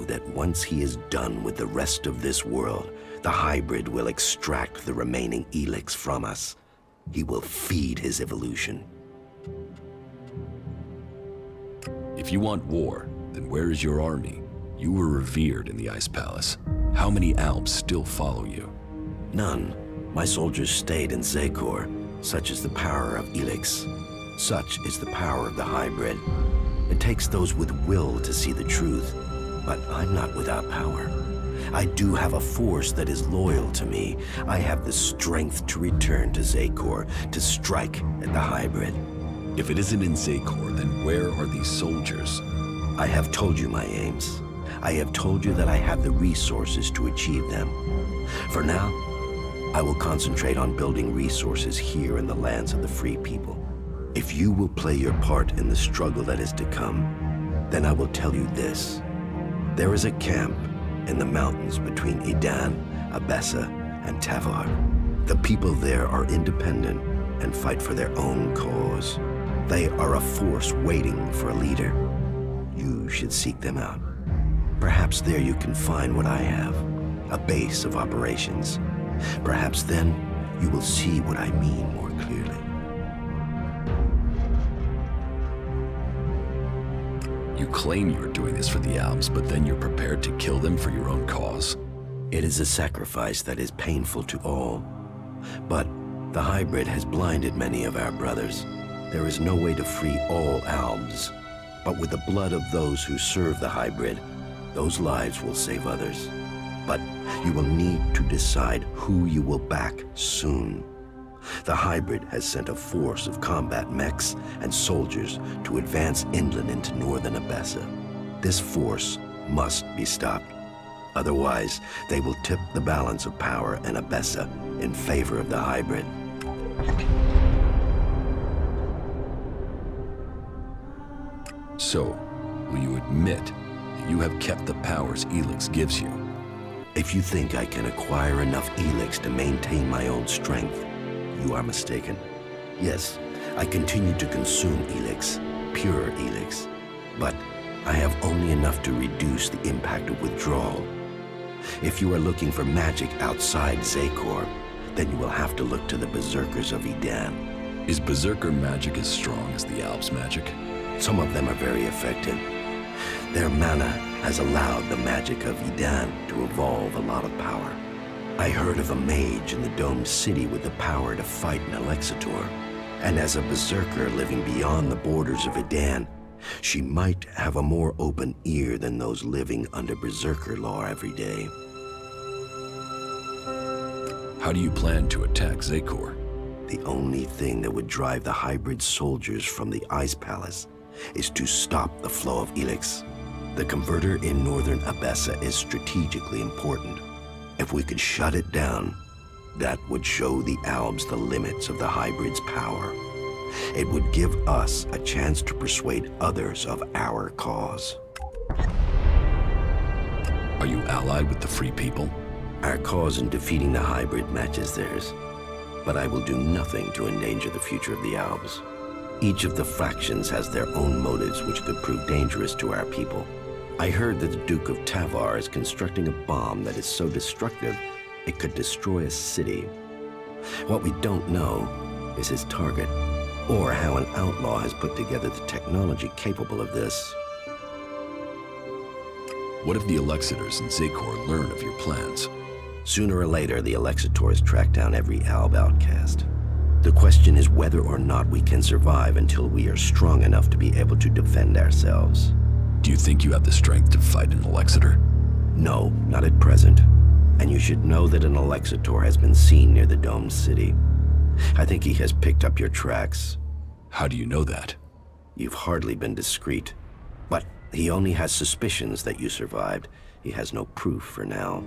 [SPEAKER 15] that once he is done with the rest of this world, the hybrid will extract the remaining ELEX from us. He will feed his evolution.
[SPEAKER 3] If you want war, then where is your army? You were revered in the Ice Palace. How many Alps still follow you?
[SPEAKER 15] None. My soldiers stayed in Zekor. Such is the power of ELEX. Such is the power of the hybrid. It takes those with will to see the truth, but I'm not without power. I do have a force that is loyal to me. I have the strength to return to Zekor, to strike at the hybrid.
[SPEAKER 3] If it isn't in Zekor, then where are these soldiers?
[SPEAKER 15] I have told you my aims. I have told you that I have the resources to achieve them. For now, I will concentrate on building resources here in the lands of the free people. If you will play your part in the struggle that is to come, then I will tell you this. There is a camp in the mountains between Idan, Abessa, and Tavar. The people there are independent and fight for their own cause. They are a force waiting for a leader. You should seek them out. Perhaps there you can find what I have, a base of operations. Perhaps then you will see what I mean more clearly.
[SPEAKER 3] You claim you are doing this for the Alps, but then you're prepared to kill them for your own cause.
[SPEAKER 15] It is a sacrifice that is painful to all. But the hybrid has blinded many of our brothers. There is no way to free all Albs. But with the blood of those who serve the hybrid, those lives will save others. But you will need to decide who you will back soon. The hybrid has sent a force of combat mechs and soldiers to advance inland into northern Abessa. This force must be stopped. Otherwise, they will tip the balance of power in Abessa in favor of the hybrid.
[SPEAKER 3] So, will you admit that you have kept the powers ELEX gives you?
[SPEAKER 15] If you think I can acquire enough ELEX to maintain my own strength, you are mistaken. Yes, I continue to consume ELEX, pure ELEX, but I have only enough to reduce the impact of withdrawal. If you are looking for magic outside Zekor, then you will have to look to the Berserkers of Idan.
[SPEAKER 3] Is Berserker magic as strong as the Alps magic?
[SPEAKER 15] Some of them are very effective. Their mana has allowed the magic of Idan to evolve a lot of power. I heard of a mage in the domed city with the power to fight an Alexitor. And as a berserker living beyond the borders of Idan, she might have a more open ear than those living under berserker law every day.
[SPEAKER 3] How do you plan to attack Zekor?
[SPEAKER 15] The only thing that would drive the hybrid soldiers from the Ice Palace is to stop the flow of ELEX. The converter in northern Abessa is strategically important. If we could shut it down, that would show the Albs the limits of the hybrid's power. It would give us a chance to persuade others of our cause.
[SPEAKER 3] Are you allied with the Free People?
[SPEAKER 15] Our cause in defeating the hybrid matches theirs, but I will do nothing to endanger the future of the Albs. Each of the factions has their own motives which could prove dangerous to our people. I heard that the Duke of Tavar is constructing a bomb that is so destructive it could destroy a city. What we don't know is his target, or how an outlaw has put together the technology capable of this.
[SPEAKER 3] What if the Elexitors and Zakor learn of your plans?
[SPEAKER 15] Sooner or later, the Elexitors track down every Alb outcast. The question is whether or not we can survive until we are strong enough to be able to defend ourselves.
[SPEAKER 3] Do you think you have the strength to fight an Elexitor?
[SPEAKER 15] No, not at present. And you should know that an Elexitor has been seen near the domed city. I think he has picked up your tracks.
[SPEAKER 3] How do you know that?
[SPEAKER 15] You've hardly been discreet. But he only has suspicions that you survived. He has no proof for now.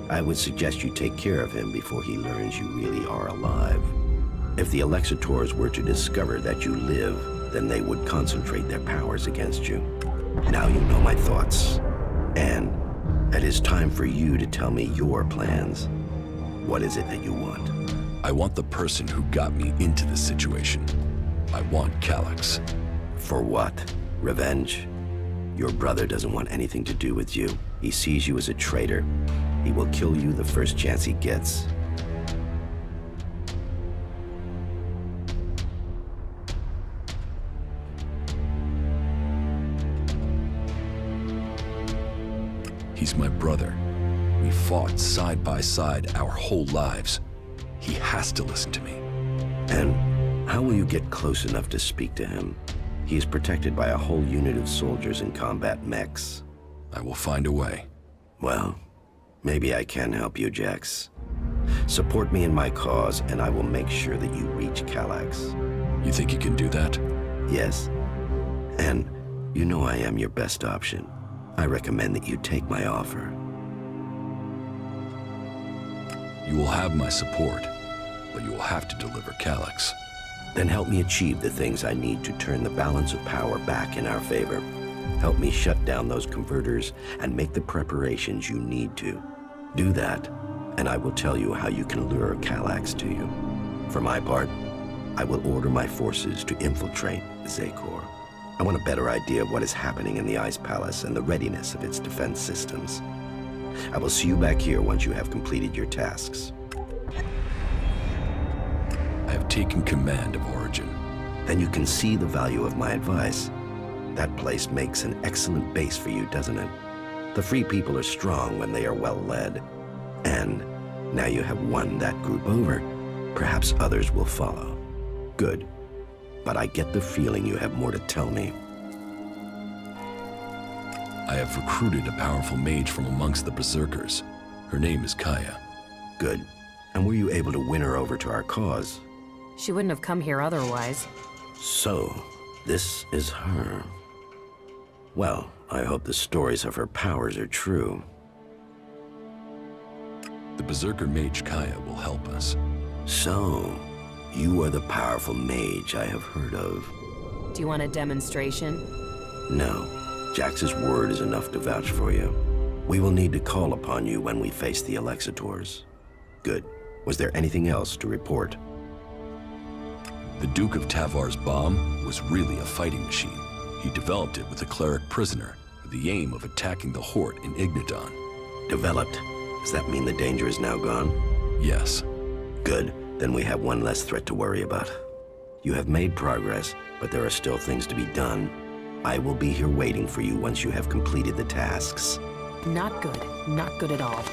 [SPEAKER 15] I would suggest you take care of him before he learns you really are alive. If the Elexitors were to discover that you live, then they would concentrate their powers against you. Now you know my thoughts. And it is time for you to tell me your plans. What is it that you want?
[SPEAKER 3] I want the person who got me into this situation. I want Calyx.
[SPEAKER 15] For what? Revenge? Your brother doesn't want anything to do with you. He sees you as a traitor. He will kill you the first chance he gets.
[SPEAKER 3] He's my brother. We fought side by side our whole lives. He has to listen to me.
[SPEAKER 15] And how will you get close enough to speak to him? He is protected by a whole unit of soldiers in combat mechs.
[SPEAKER 3] I will find a way.
[SPEAKER 15] Well, maybe I can help you, Jax. Support me in my cause, and I will make sure that you reach Calyx.
[SPEAKER 3] You think you can do that?
[SPEAKER 15] Yes. And you know I am your best option. I recommend that you take my offer.
[SPEAKER 3] You will have my support, but you will have to deliver Calyx.
[SPEAKER 15] Then help me achieve the things I need to turn the balance of power back in our favor. Help me shut down those converters and make the preparations you need to. Do that, and I will tell you how you can lure Calyx to you. For my part, I will order my forces to infiltrate Zakor. I want a better idea of what is happening in the Ice Palace and the readiness of its defense systems. I will see you back here once you have completed your tasks.
[SPEAKER 3] I have taken command of Origin.
[SPEAKER 15] Then you can see the value of my advice. That place makes an excellent base for you, doesn't it? The Free People are strong when they are well led. And now you have won that group over, perhaps others will follow. Good. But I get the feeling you have more to tell me.
[SPEAKER 3] I have recruited a powerful mage from amongst the Berserkers. Her name is Kaya.
[SPEAKER 15] Good. And were you able to win her over to our cause?
[SPEAKER 10] She wouldn't have come here otherwise.
[SPEAKER 15] So, this is her. Well, I hope the stories of her powers are true.
[SPEAKER 3] The Berserker mage Kaya will help us.
[SPEAKER 15] So, you are the powerful mage I have heard of.
[SPEAKER 10] Do you want a demonstration?
[SPEAKER 15] No. Jax's word is enough to vouch for you. We will need to call upon you when we face the Elexitors. Good. Was there anything else to report?
[SPEAKER 3] The Duke of Tavar's bomb was really a fighting machine. He developed it with a cleric prisoner with the aim of attacking the Horde in Ignadon.
[SPEAKER 15] Developed? Does that mean the danger is now gone?
[SPEAKER 3] Yes.
[SPEAKER 15] Good. Then we have one less threat to worry about. You have made progress, but there are still things to be done. I will be here waiting for you once you have completed the tasks.
[SPEAKER 10] Not good. Not good at all.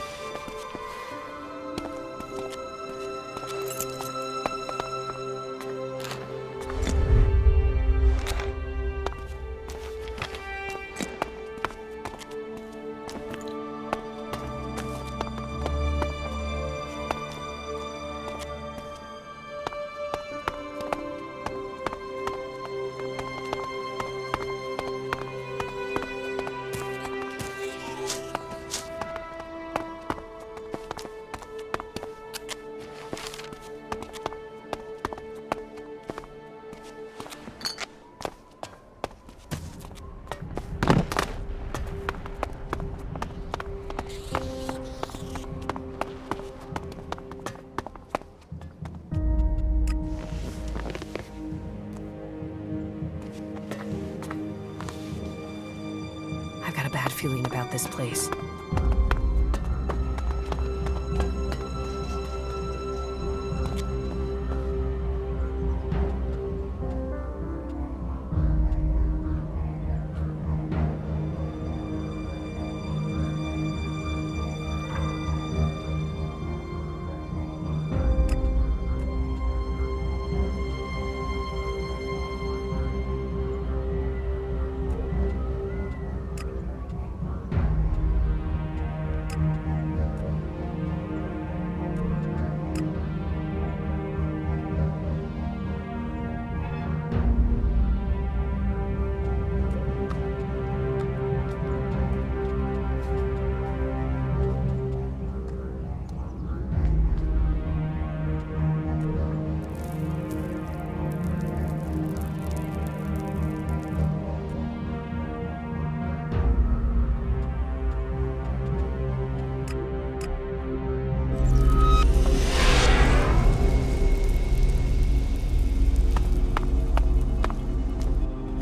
[SPEAKER 10] feeling about this place.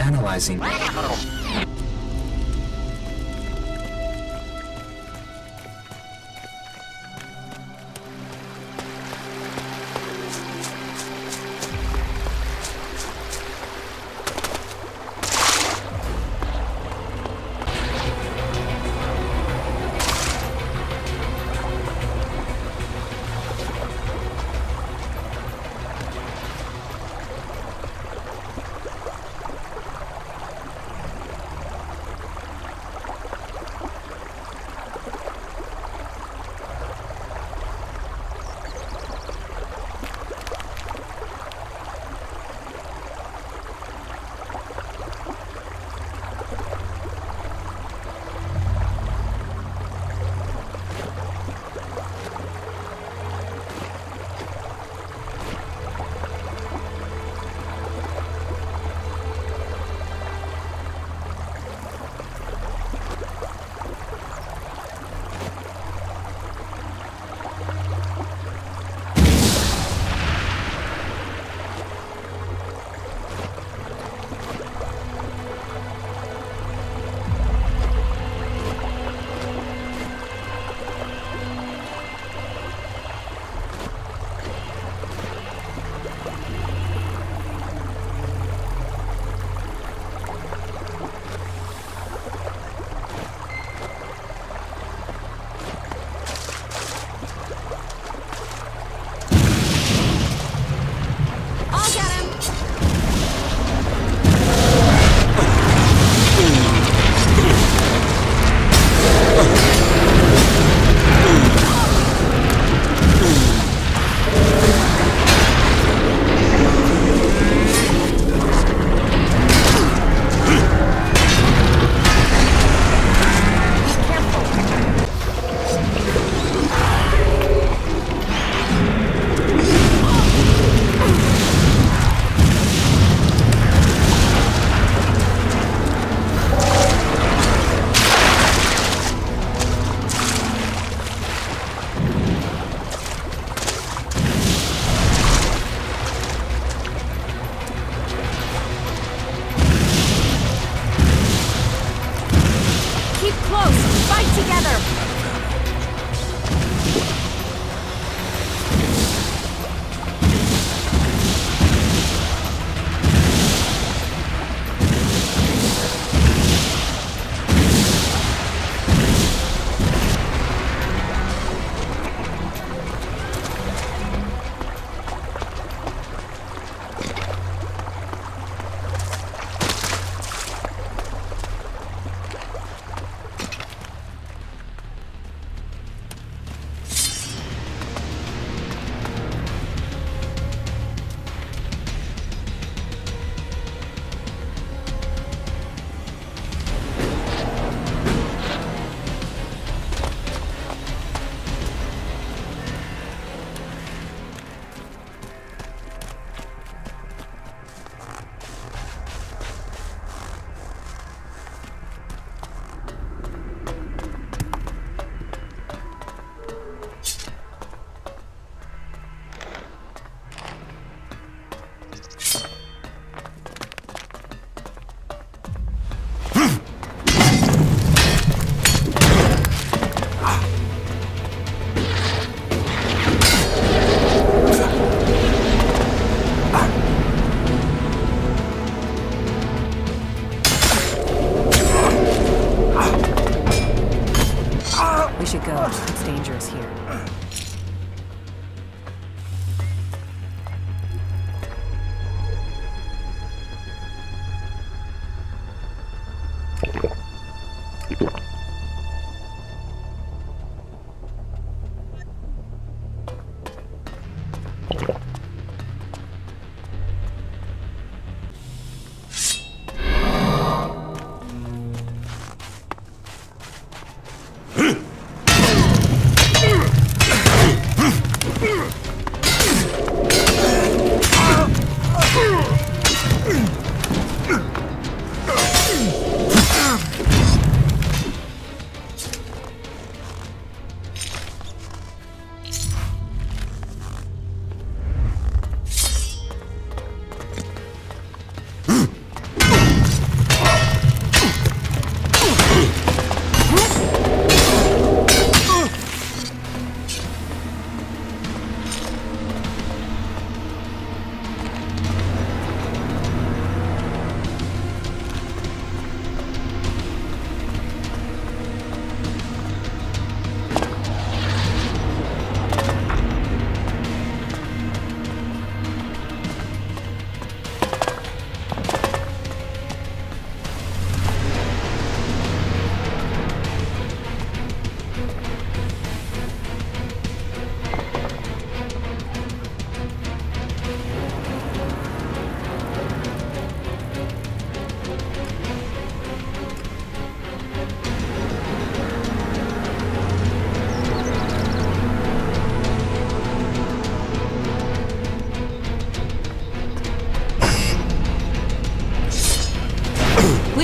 [SPEAKER 14] Analyzing.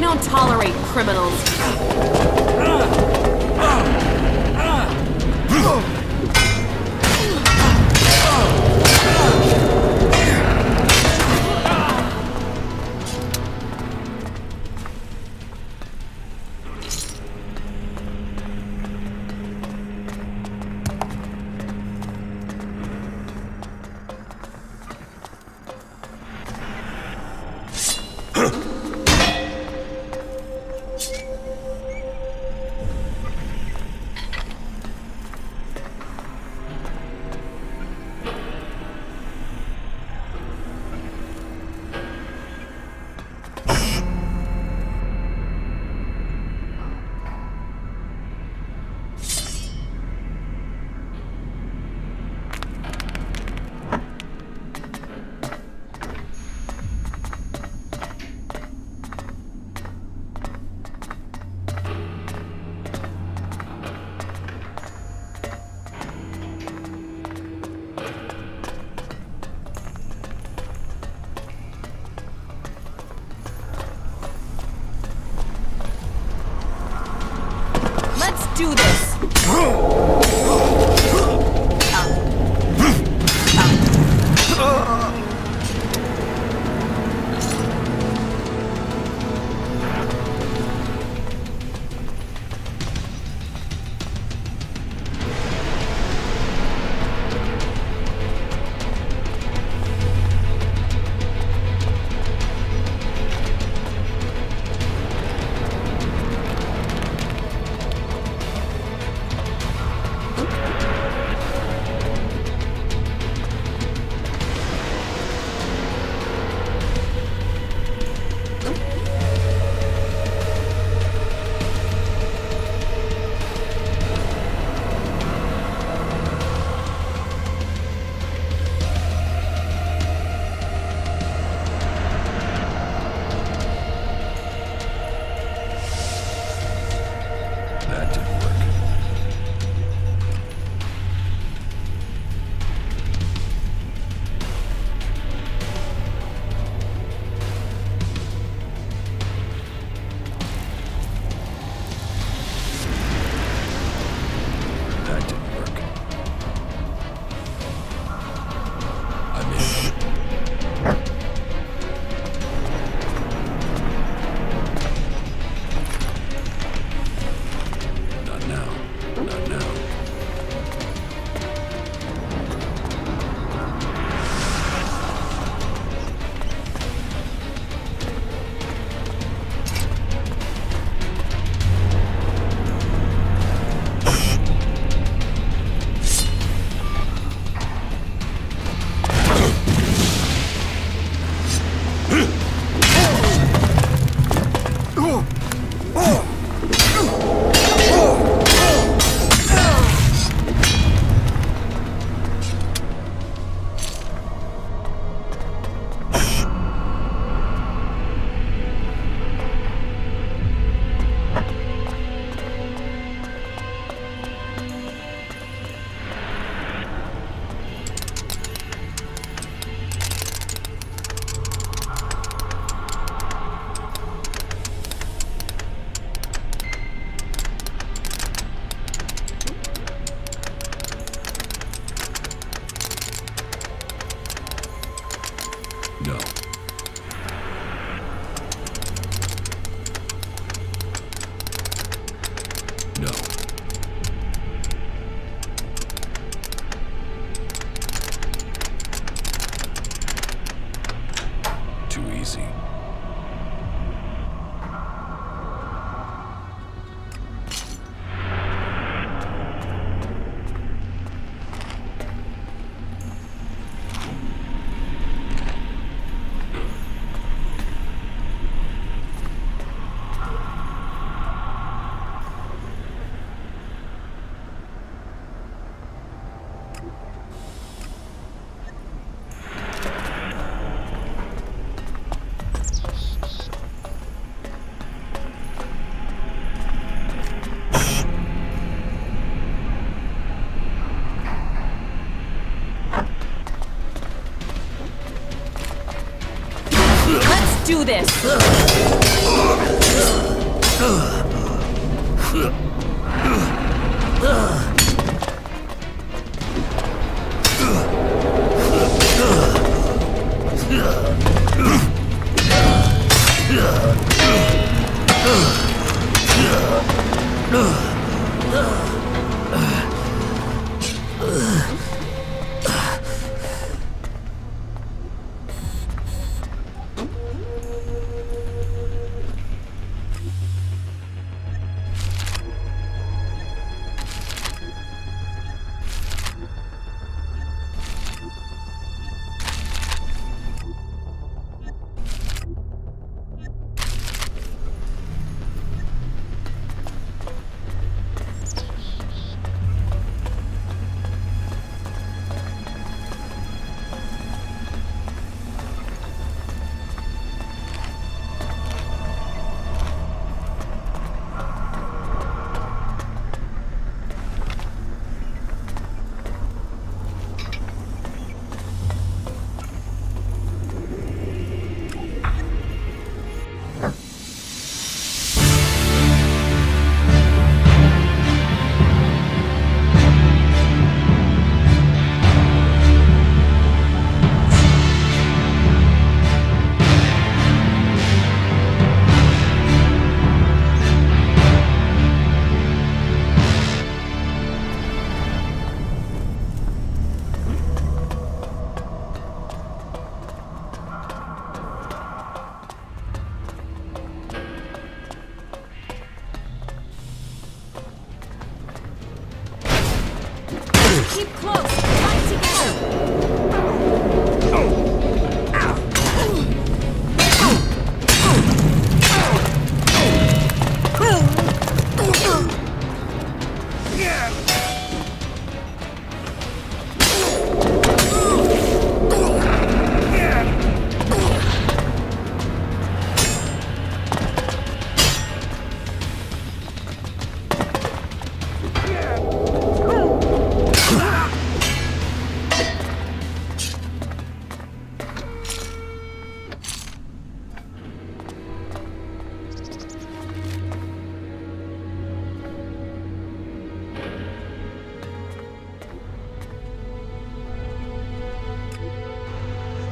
[SPEAKER 10] We don't tolerate criminals. Do this! do this!
[SPEAKER 16] Keep close. Fight together.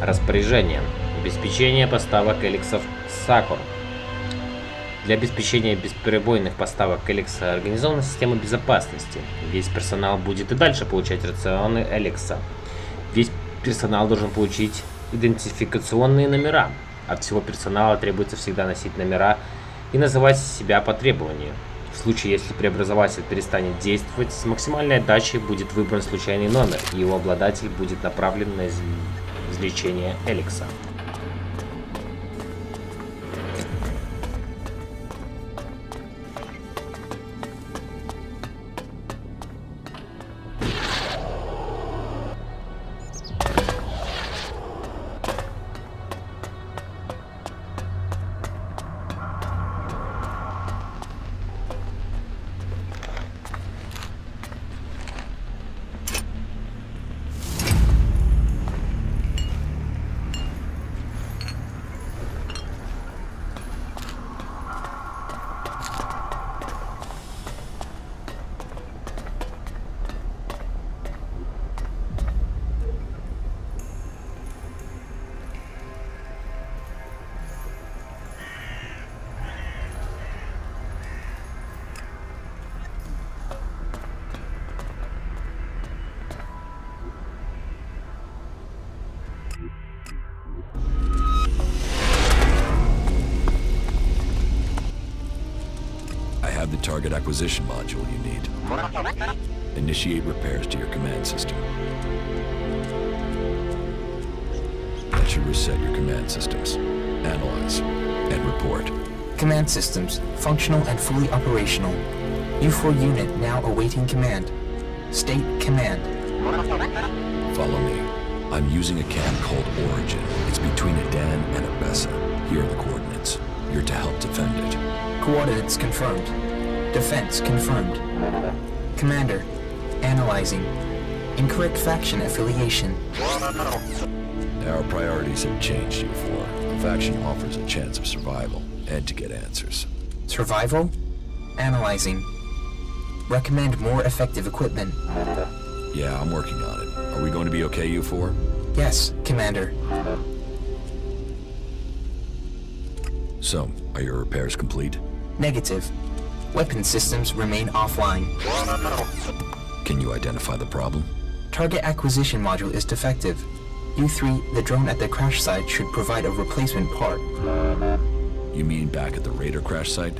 [SPEAKER 6] Распоряжение. Обеспечение поставок эликсов Сакур. Для обеспечения бесперебойных поставок элекса организована система безопасности. Весь персонал будет и дальше получать рационы элекса. Весь персонал должен получить идентификационные номера. От всего персонала требуется всегда носить номера и называть себя по требованию. В случае, если преобразователь перестанет действовать, с максимальной отдачей будет выбран случайный номер, и его обладатель будет направлен на извлечение элекса.
[SPEAKER 11] The target acquisition module you need. Initiate repairs to your command system. That should reset your command systems. Analyze and report.
[SPEAKER 14] Command systems, functional and fully operational. U4 unit now awaiting command. State command.
[SPEAKER 11] Follow me. I'm using a camp called Origin. It's between Adan and Abessa. Here are the coordinates. You're to help defend it.
[SPEAKER 14] Coordinates confirmed. Defense confirmed. Commander, analyzing. Incorrect faction affiliation.
[SPEAKER 11] Our priorities have changed, U4. The faction offers a chance of survival. and to get answers.
[SPEAKER 14] Survival? Analyzing. Recommend more effective equipment.
[SPEAKER 11] Yeah, I'm working on it. Are we going to be okay, you four?
[SPEAKER 14] Yes, Commander.
[SPEAKER 11] So, are your repairs complete?
[SPEAKER 14] Negative. Weapon systems remain offline.
[SPEAKER 11] Can you identify the problem?
[SPEAKER 14] Target acquisition module is defective. U3, the drone at the crash site, should provide a replacement part.
[SPEAKER 11] You mean back at the Raider crash site?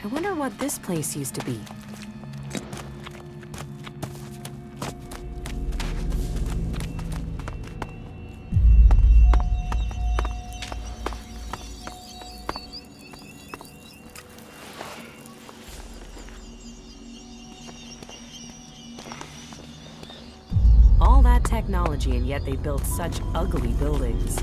[SPEAKER 10] I wonder what this place used to be. All that technology, and yet they built such ugly buildings.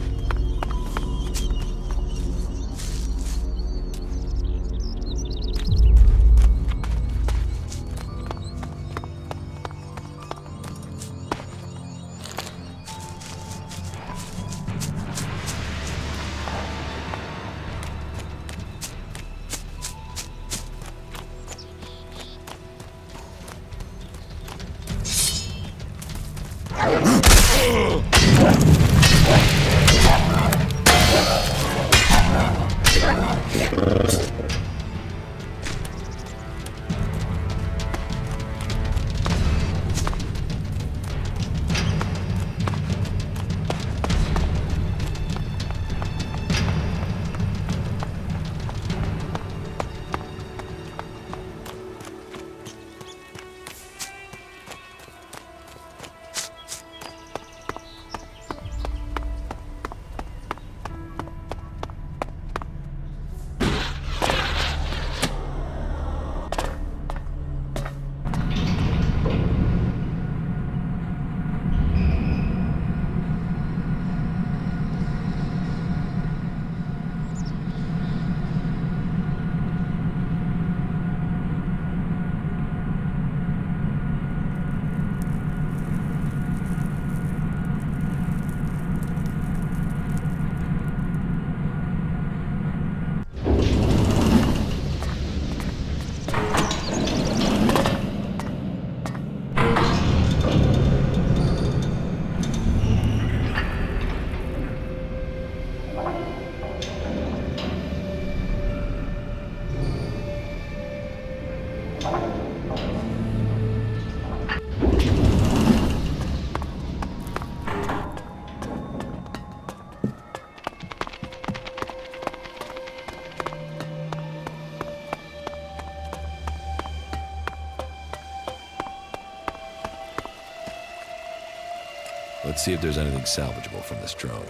[SPEAKER 11] Let's see if there's anything salvageable from this drone.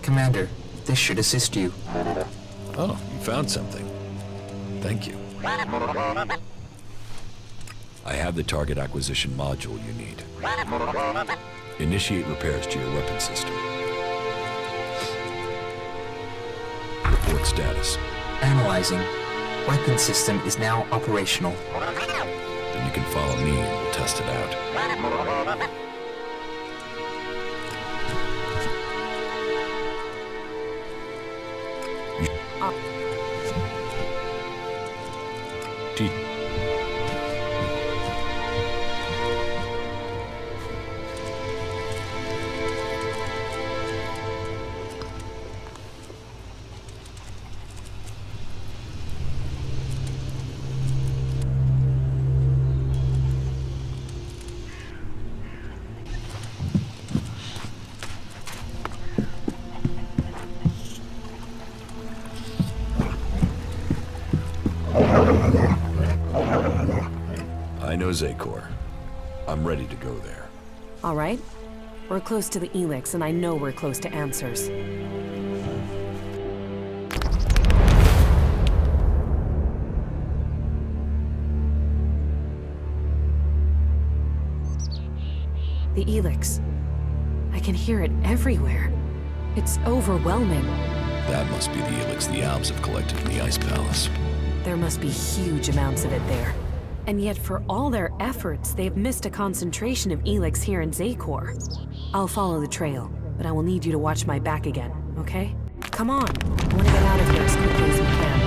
[SPEAKER 14] Commander, this should assist you.
[SPEAKER 11] Oh, you found something. Thank you. I have the target acquisition module you need. Initiate repairs to your weapon system. Report status.
[SPEAKER 14] Analyzing. Weapon system is now operational.
[SPEAKER 11] Then you can follow me and we'll test it out. know Zakor. I'm ready to go there.
[SPEAKER 10] All right. We're close to the ELEX, and I know we're close to answers. The ELEX. I can hear it everywhere. It's overwhelming.
[SPEAKER 11] That must be the ELEX the Alps have collected in the Ice Palace.
[SPEAKER 10] There must be huge amounts of it there. And yet for all their efforts, they've missed a concentration of ELEX here in Zakor. I'll follow the trail, but I will need you to watch my back again, okay? Come on, I want to get out of here as quickly as we can.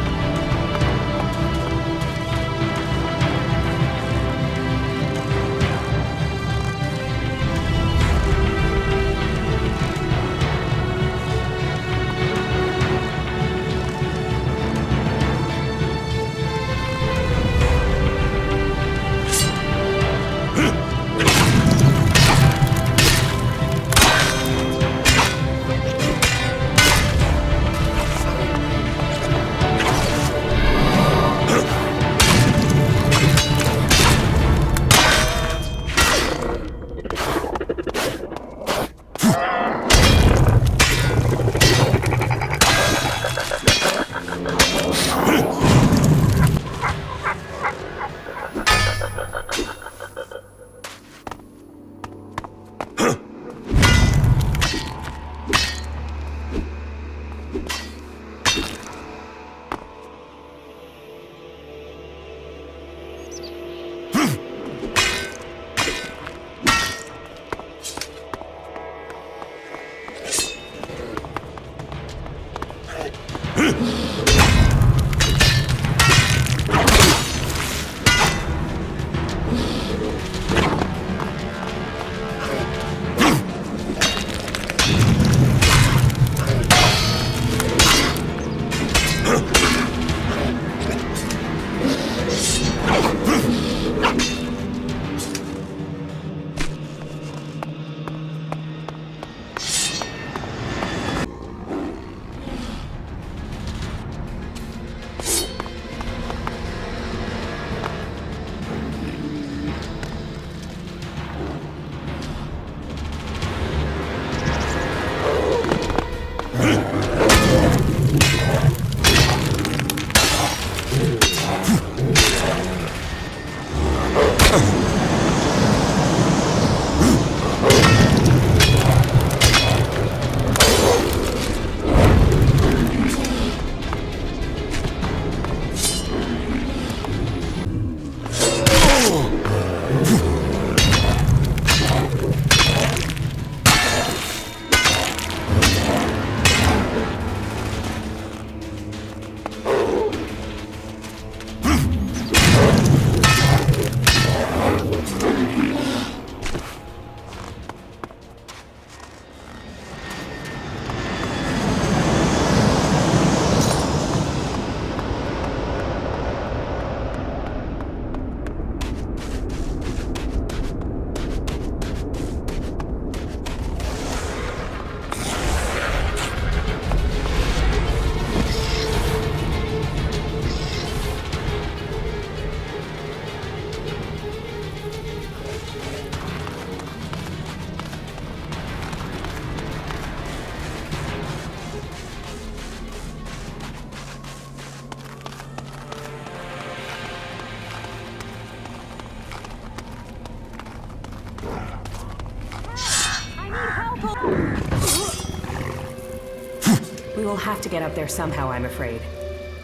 [SPEAKER 10] We will have to get up there somehow, I'm afraid.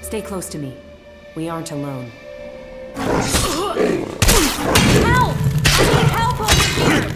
[SPEAKER 10] Stay close to me. We aren't alone.
[SPEAKER 16] Help! I need help over here!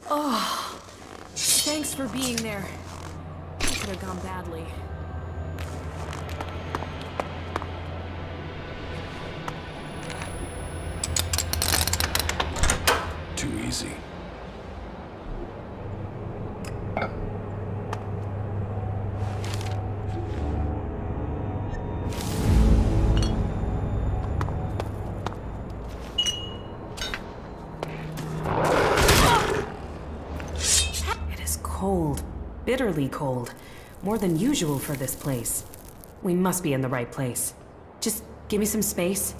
[SPEAKER 10] Oh, thanks for being there. It could have gone badly.
[SPEAKER 11] Too easy.
[SPEAKER 10] Cold. Bitterly cold. More than usual for this place. We must be in the right place. Just give me some space.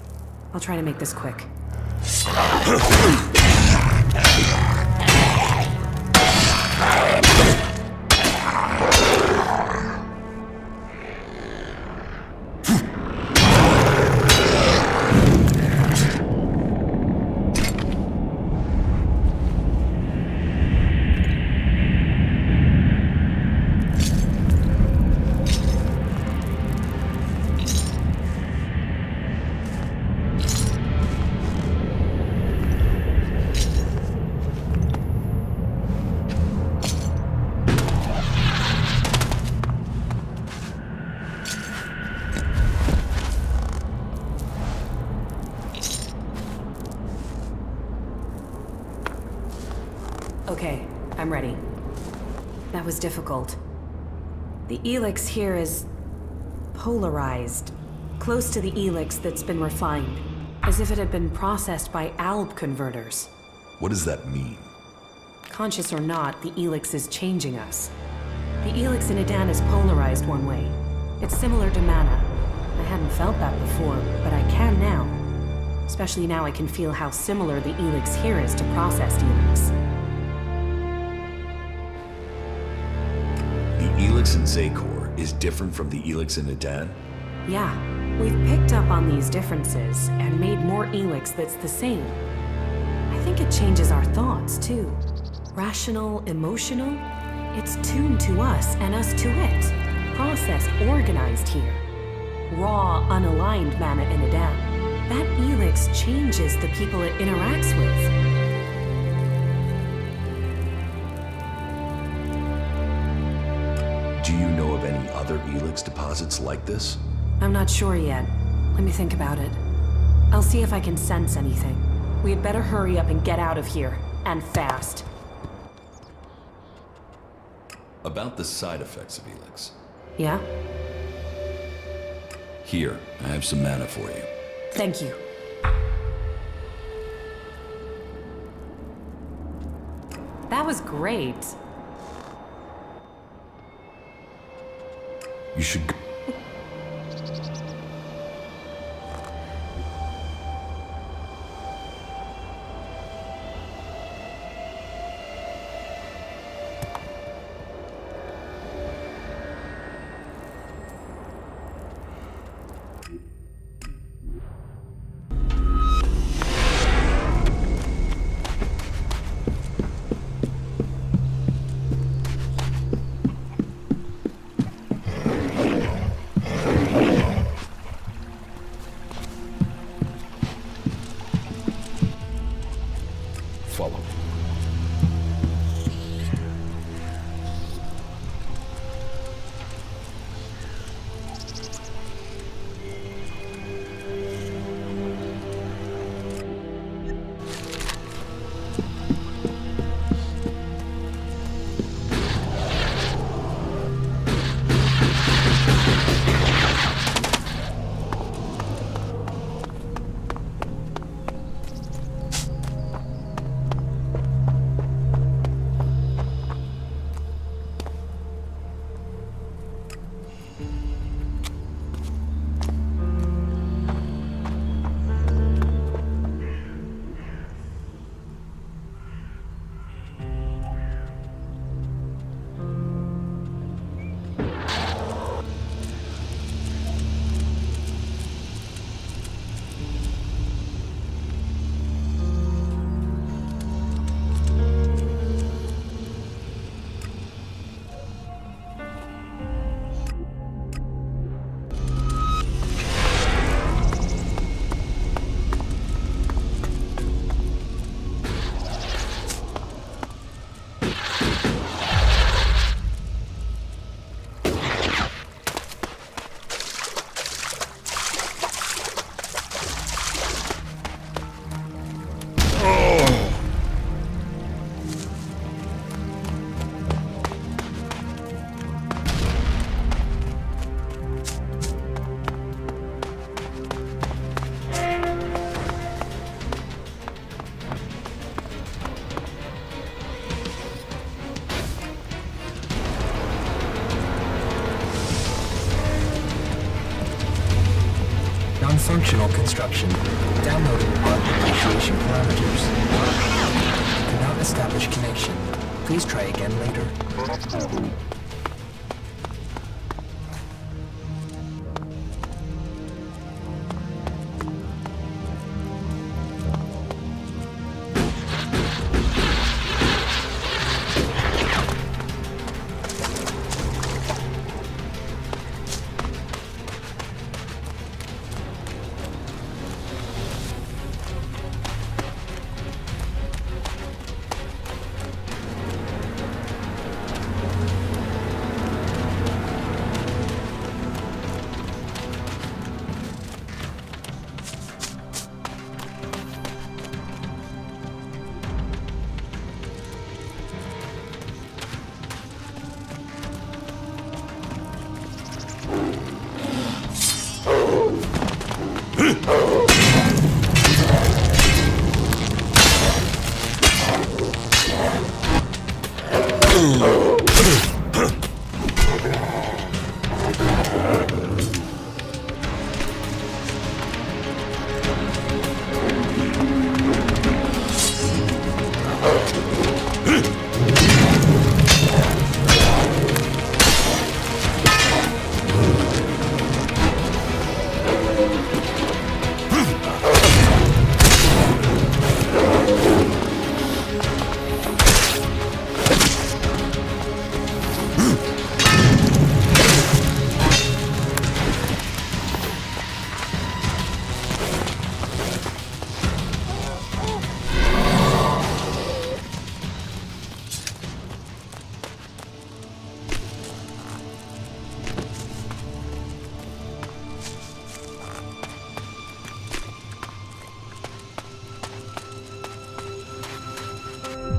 [SPEAKER 10] I'll try to make this quick. Okay, I'm ready. That was difficult. The ELEX here is polarized, close to the ELEX that's been refined, as if it had been processed by ALB converters.
[SPEAKER 11] What does that mean?
[SPEAKER 10] Conscious or not, the ELEX is changing us. The ELEX in Adan is polarized one way. It's similar to mana. I hadn't felt that before, but I can now. Especially now I can feel how similar the ELEX here is to processed ELEX.
[SPEAKER 11] The ELEX in Zakor is different from the ELEX in Adan?
[SPEAKER 10] Yeah, we've picked up on these differences and made more ELEX that's the same. I think it changes our thoughts, too. Rational, emotional? It's tuned to us and us to it. Processed, organized here. Raw, unaligned mana in Adan. That ELEX changes the people it interacts with.
[SPEAKER 11] Do you know of any other ELEX deposits like this?
[SPEAKER 10] I'm not sure yet. Let me think about it. I'll see if I can sense anything. We had better hurry up and get out of here. And fast.
[SPEAKER 11] About the side effects of ELEX.
[SPEAKER 10] Yeah?
[SPEAKER 11] Here, I have some mana for you.
[SPEAKER 10] Thank you. That was great.
[SPEAKER 11] You should... Follow.
[SPEAKER 14] Functional construction. Downloading bug depreciation parameters. Cannot establish connection. Please try again later.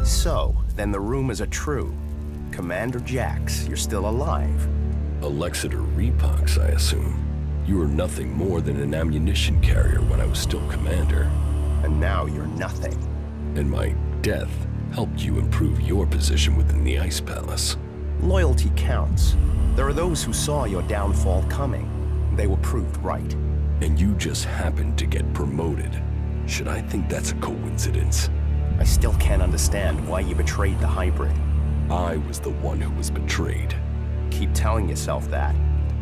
[SPEAKER 17] So, then the rumors are true. Commander Jax, you're still alive.
[SPEAKER 3] Alexeter Repox, I assume. You were nothing more than an ammunition carrier when I was still commander.
[SPEAKER 17] And now you're nothing.
[SPEAKER 3] And my death helped you improve your position within the Ice Palace.
[SPEAKER 17] Loyalty counts. There are those who saw your downfall coming. They were proved right.
[SPEAKER 3] And you just happened to get promoted. Should I think that's a coincidence?
[SPEAKER 17] I still can't understand why you betrayed the hybrid.
[SPEAKER 3] I was the one who was betrayed.
[SPEAKER 17] Keep telling yourself that.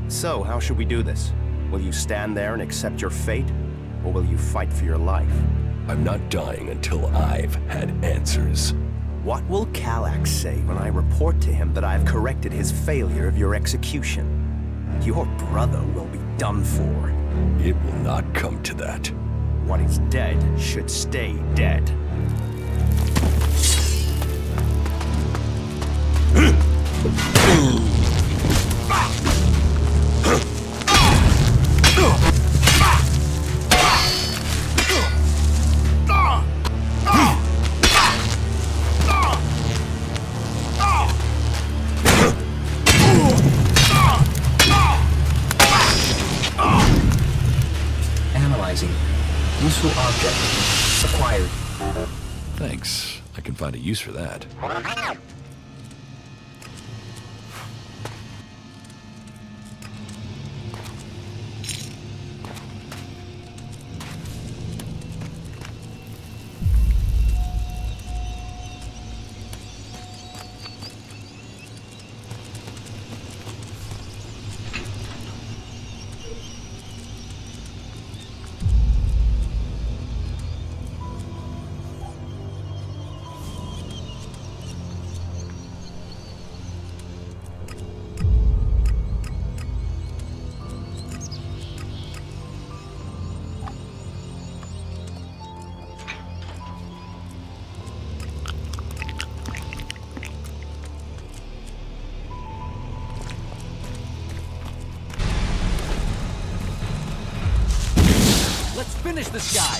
[SPEAKER 17] So, how should we do this? Will you stand there and accept your fate? Or will you fight for your life?
[SPEAKER 3] I'm not dying until I've had answers.
[SPEAKER 17] What will Kallax say when I report to him that I've corrected his failure of your execution? Your brother will be done for.
[SPEAKER 3] It will not come to that.
[SPEAKER 17] What is dead should stay dead.
[SPEAKER 14] Analyzing. Useful object. Acquired.
[SPEAKER 11] Thanks. I can find a use for that.
[SPEAKER 18] Let's finish this guy!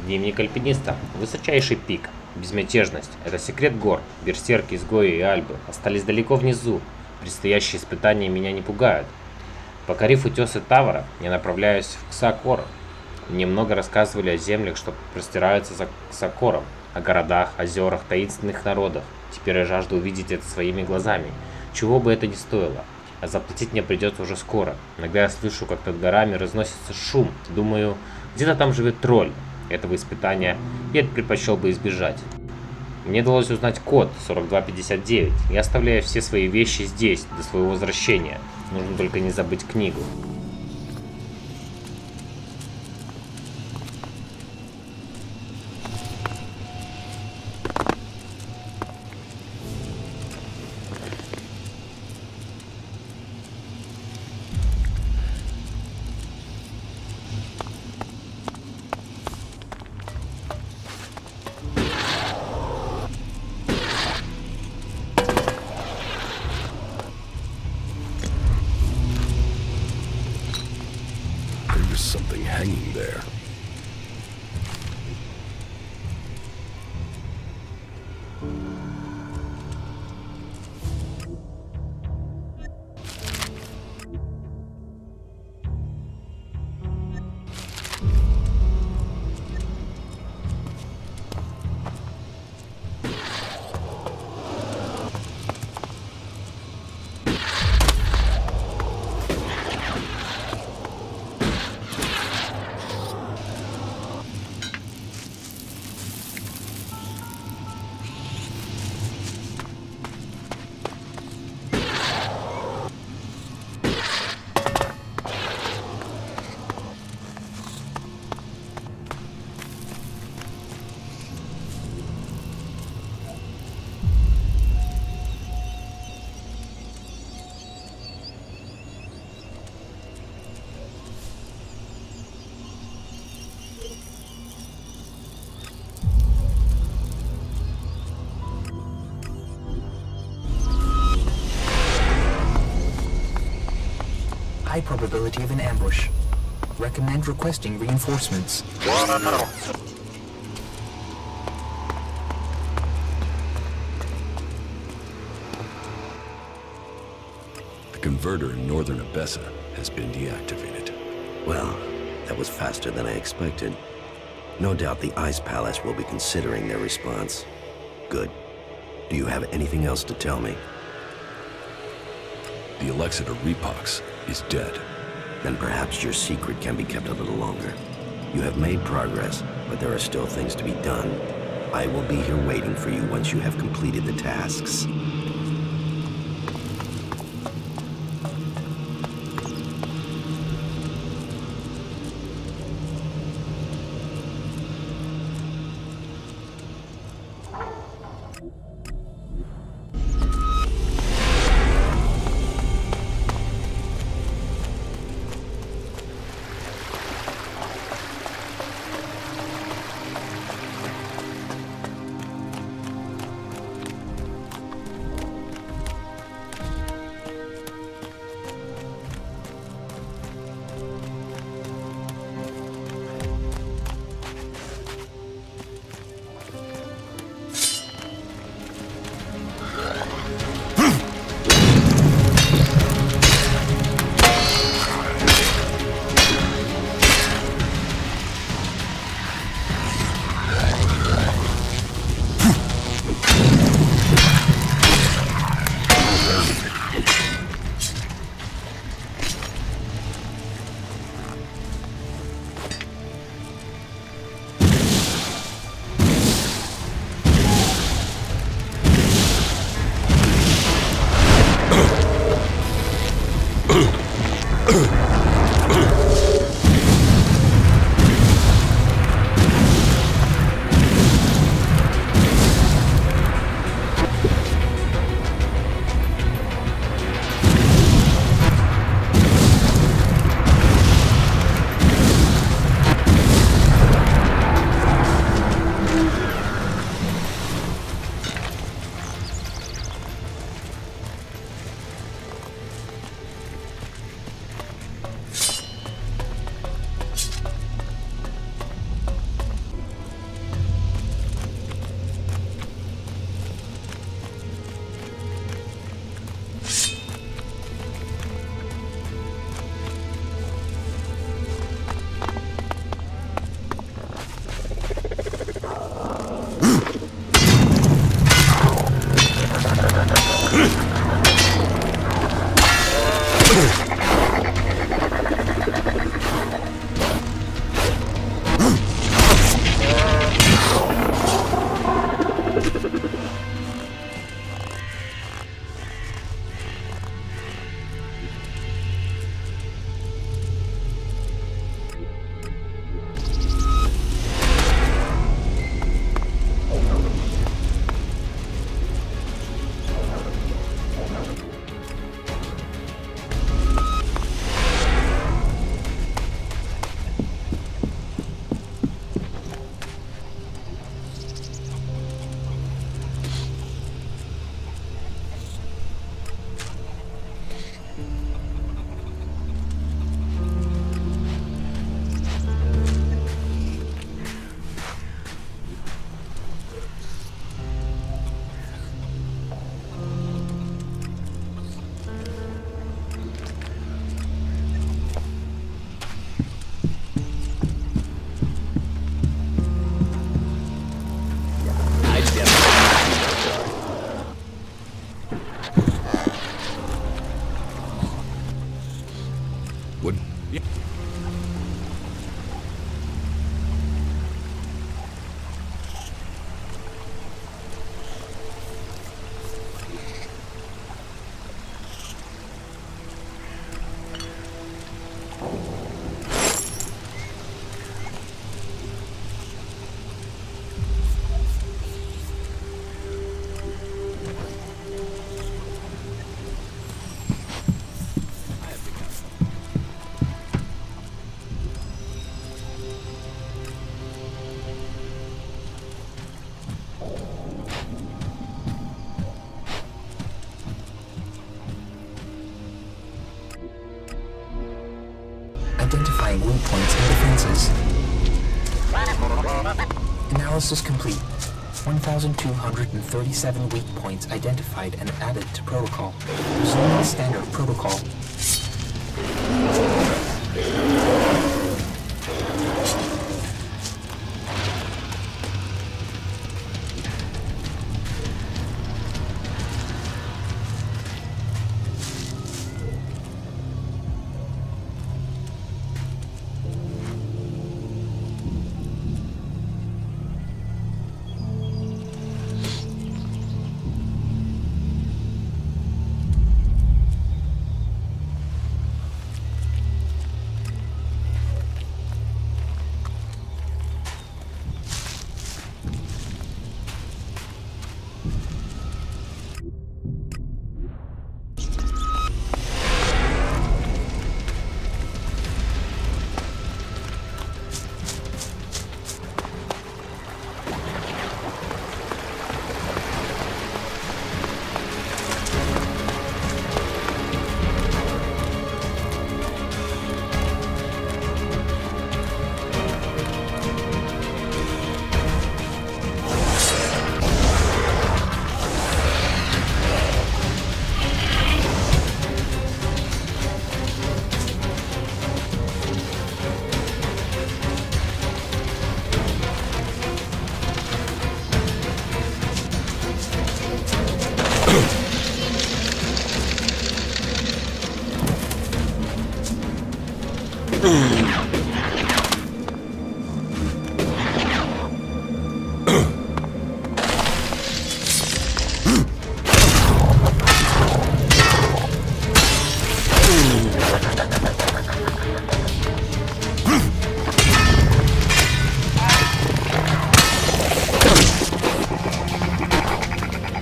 [SPEAKER 6] Дневник альпиниста. Высочайший пик. Безмятежность. Это секрет гор. Берсерки, изгои и альбы остались далеко внизу. Предстоящие испытания меня не пугают. Покорив утесы Тавра, я направляюсь в Ксакор. Мне много рассказывали о землях, что простираются за Ксакором, о городах, озерах, таинственных народах. Теперь я жажду увидеть это своими глазами, чего бы это ни стоило. А заплатить мне придется уже скоро. Иногда я слышу, как над горами разносится шум. Думаю, где-то там живет тролль. Этого испытания я предпочел бы избежать. Мне удалось узнать код 4259. Я оставляю все свои вещи здесь, до своего возвращения. Нужно только не забыть книгу.
[SPEAKER 3] Something hanging there.
[SPEAKER 14] High probability of an ambush. Recommend requesting reinforcements.
[SPEAKER 11] The converter in northern Abessa has been deactivated.
[SPEAKER 15] Well, that was faster than I expected. No doubt the Ice Palace will be considering their response. Good. Do you have anything else to tell me?
[SPEAKER 11] The Elexiter Repox is dead.
[SPEAKER 15] Then perhaps your secret can be kept a little longer. You have made progress, but there are still things to be done. I will be here waiting for you once you have completed the tasks.
[SPEAKER 11] What?
[SPEAKER 14] Identifying weak points and defenses. Analysis complete. 1,237 weak points identified and added to protocol. Resuming standard protocol.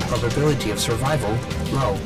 [SPEAKER 14] Probability of survival low.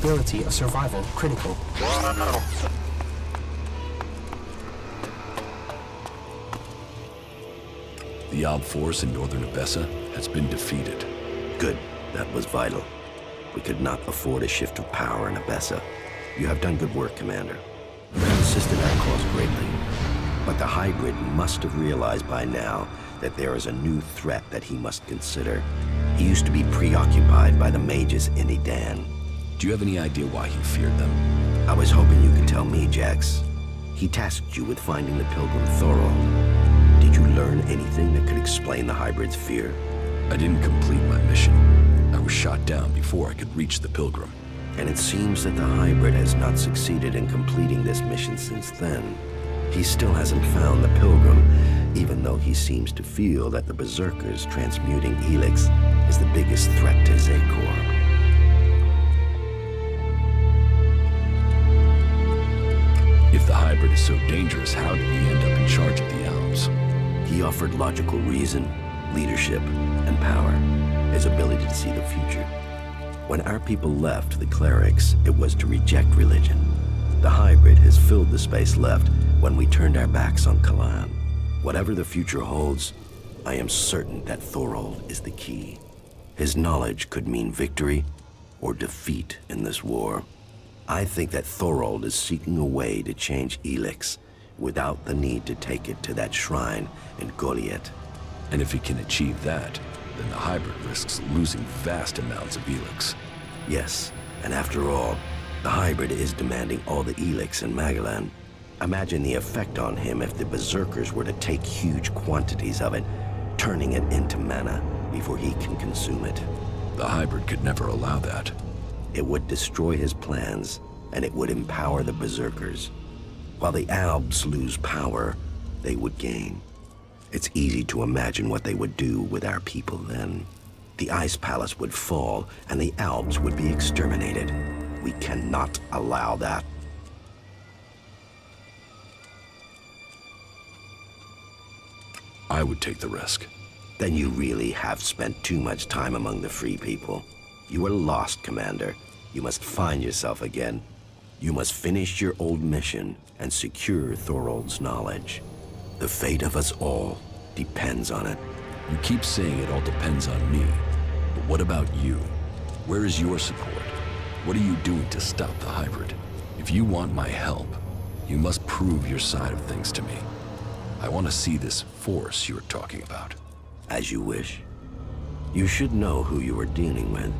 [SPEAKER 12] Probability of survival critical.
[SPEAKER 11] The Ob force in northern Abessa has been defeated.
[SPEAKER 15] Good. That was vital. We could not afford a shift of power in Abessa. You have done good work, Commander. You have assisted our cause greatly. But the hybrid must have realized by now that there is a new threat that he must consider. He used to be preoccupied by the mages in Edan.
[SPEAKER 11] Do you have any idea why he feared them?
[SPEAKER 15] I was hoping you could tell me, Jax. He tasked you with finding the pilgrim Thorold. Did you learn anything that could explain the hybrid's fear?
[SPEAKER 11] I didn't complete my mission. I was shot down before I could reach the pilgrim.
[SPEAKER 15] And it seems that the hybrid has not succeeded in completing this mission since then. He still hasn't found the pilgrim, even though he seems to feel that the berserkers transmuting ELEX is the biggest threat to Zakor.
[SPEAKER 11] If the hybrid is so dangerous, how did he end up in charge of the elves?
[SPEAKER 15] He offered logical reason, leadership, and power, his ability to see the future. When our people left the clerics, it was to reject religion. The hybrid has filled the space left when we turned our backs on Kalan. Whatever the future holds, I am certain that Thorold is the key. His knowledge could mean victory or defeat in this war. I think that Thorold is seeking a way to change ELEX without the need to take it to that shrine in Goliath.
[SPEAKER 11] And if he can achieve that, then the hybrid risks losing vast amounts of ELEX.
[SPEAKER 15] Yes, and after all, the hybrid is demanding all the ELEX in Magalan. Imagine the effect on him if the berserkers were to take huge quantities of it, turning it into mana before he can consume it.
[SPEAKER 11] The hybrid could never allow that.
[SPEAKER 15] It would destroy his plans, and it would empower the berserkers. While the Alps lose power, they would gain. It's easy to imagine what they would do with our people then. The Ice Palace would fall, and the Alps would be exterminated. We cannot allow that.
[SPEAKER 11] I would take the risk.
[SPEAKER 15] Then you really have spent too much time among the free people. You are lost, Commander. You must find yourself again. You must finish your old mission and secure Thorold's knowledge. The fate of us all depends on it.
[SPEAKER 11] You keep saying it all depends on me. But what about you? Where is your support? What are you doing to stop the hybrid? If you want my help, you must prove your side of things to me. I want to see this force you're talking about.
[SPEAKER 15] As you wish. You should know who you are dealing with.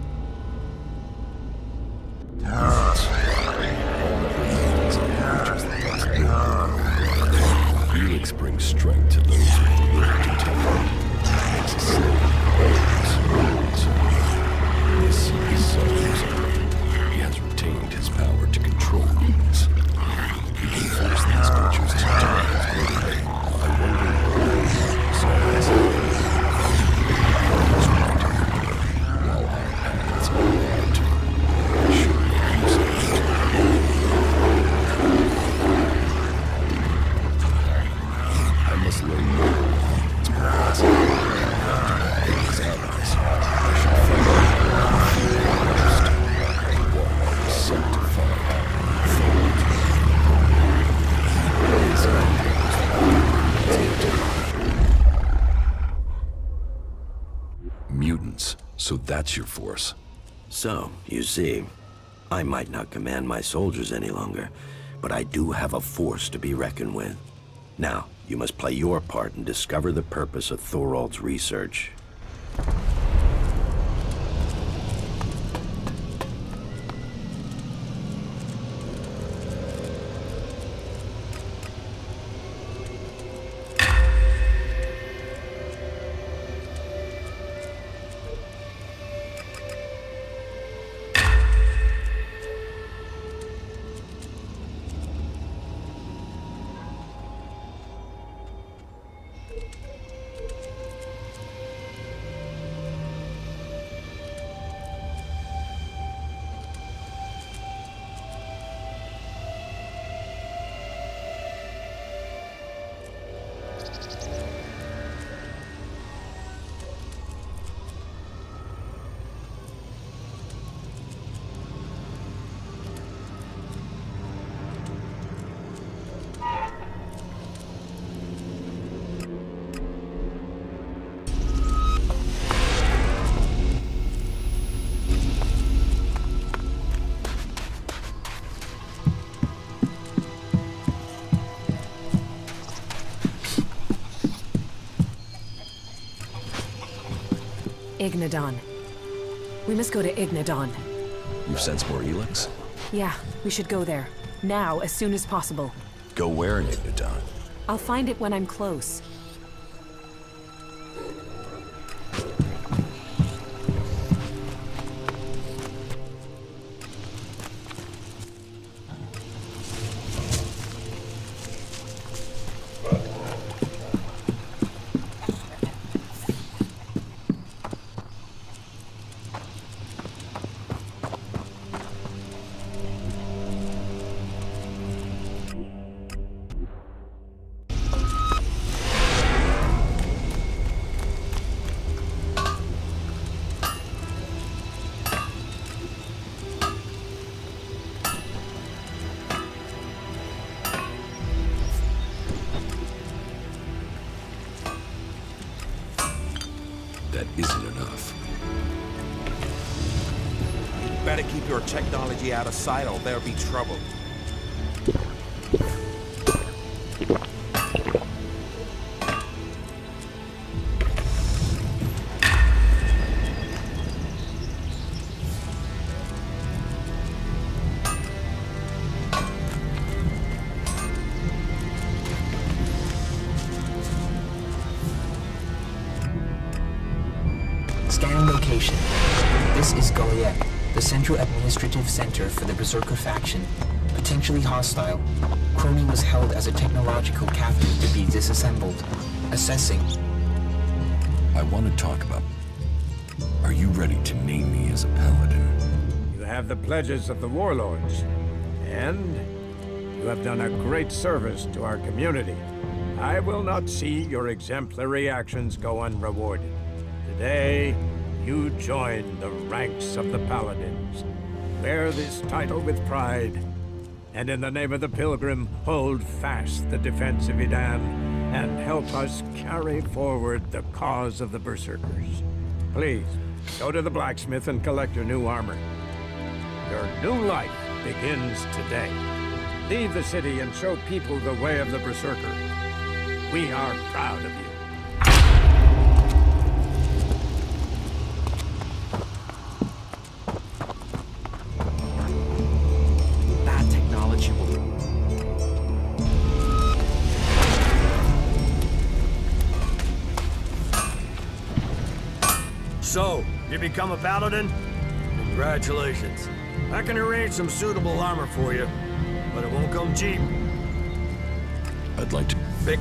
[SPEAKER 3] ELEX brings strength to those with the will to take. Makes a slave. This is Saul's. He has retained his power to control mutants. He can force these creatures to die as willingly. I wonder why Saul has while our paths are aligned. Should we use it? I must learn more about its plans. His allies. I should find out first. One is sent to find mutants, so that's your force.
[SPEAKER 15] So, you see, I might not command my soldiers any longer, but I do have a force to be reckoned with. Now, you must play your part and discover the purpose of Thorold's research.
[SPEAKER 10] Ignadon. We must go to Ignadon.
[SPEAKER 11] You sense more ELEX?
[SPEAKER 10] Yeah, we should go there. Now, as soon as possible.
[SPEAKER 11] Go where in Ignadon?
[SPEAKER 10] I'll find it when I'm close.
[SPEAKER 11] That isn't enough.
[SPEAKER 18] Better keep your technology out of sight or there'll be trouble.
[SPEAKER 14] Scanning location. This is Goliath, the central administrative center for the Berserker faction. Potentially hostile. Crony was held as a technological captive to be disassembled. Assessing.
[SPEAKER 11] I want to talk about... Are you ready to name me as a paladin?
[SPEAKER 19] You have the pledges of the warlords, and you have done a great service to our community. I will not see your exemplary actions go unrewarded. Today, you join the ranks of the Paladins. Wear this title with pride, and in the name of the Pilgrim, hold fast the defense of Idan, and help us carry forward the cause of the Berserkers. Please, go to the blacksmith and collect your new armor. Your new life begins today. Leave the city and show people the way of the Berserker. We are proud of you.
[SPEAKER 14] That technology will...
[SPEAKER 20] So, you become a paladin? Congratulations. I can arrange some suitable armor for you, but it won't come cheap.
[SPEAKER 11] I'd like to...
[SPEAKER 20] Vic.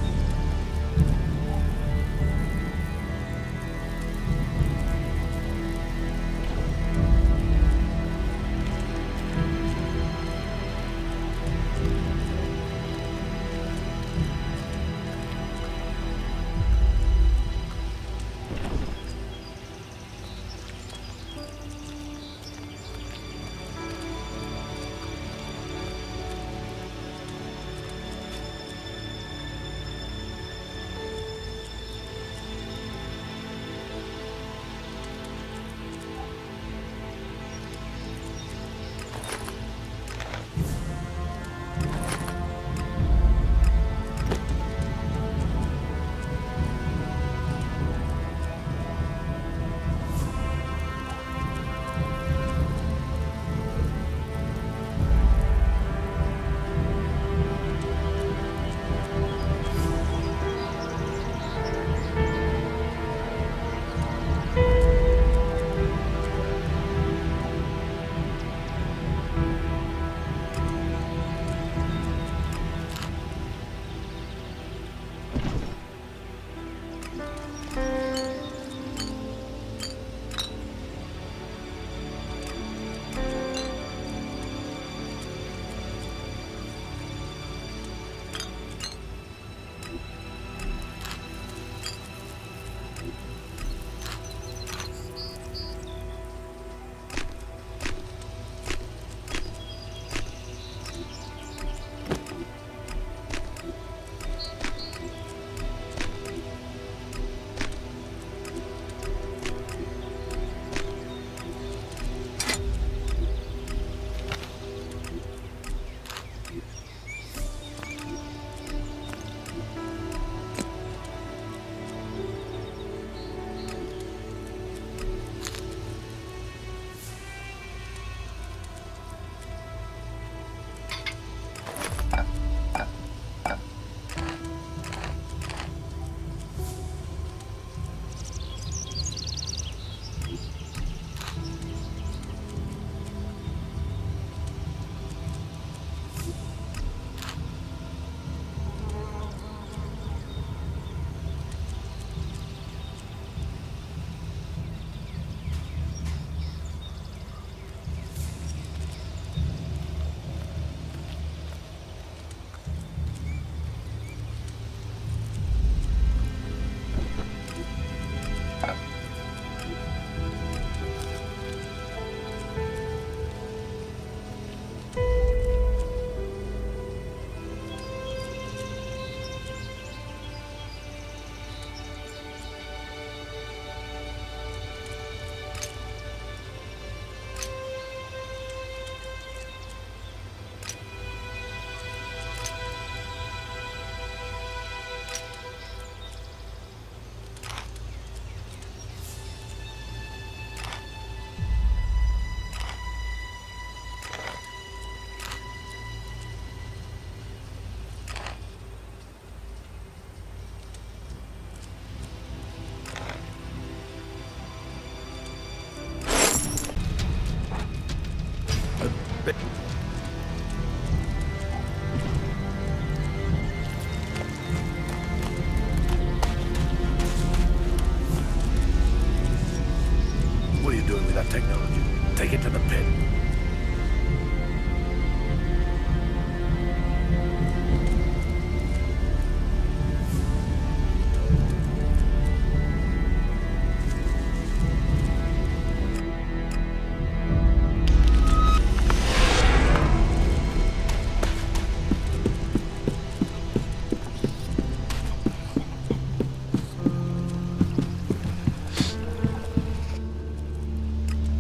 [SPEAKER 7] technology. Take it to the pit.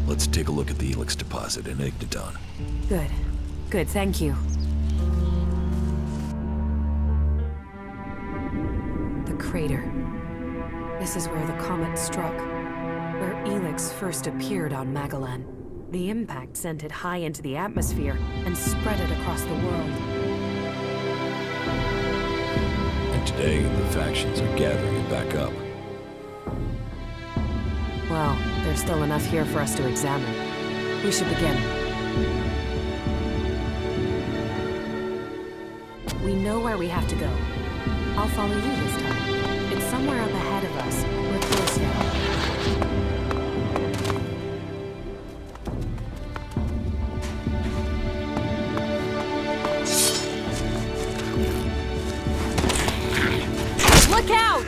[SPEAKER 11] Let's take a look at the ELEX deposit in Igniton.
[SPEAKER 10] Good. Good, thank you. The crater. This is where the comet struck, where ELEX first appeared on Magellan. The impact sent it high into the atmosphere and spread it across the world.
[SPEAKER 11] And today, the factions are gathering it back up.
[SPEAKER 10] Well, there's still enough here for us to examine. We should begin. We know where we have to go. I'll follow you this time. It's somewhere up ahead of us. We're close now. Look out!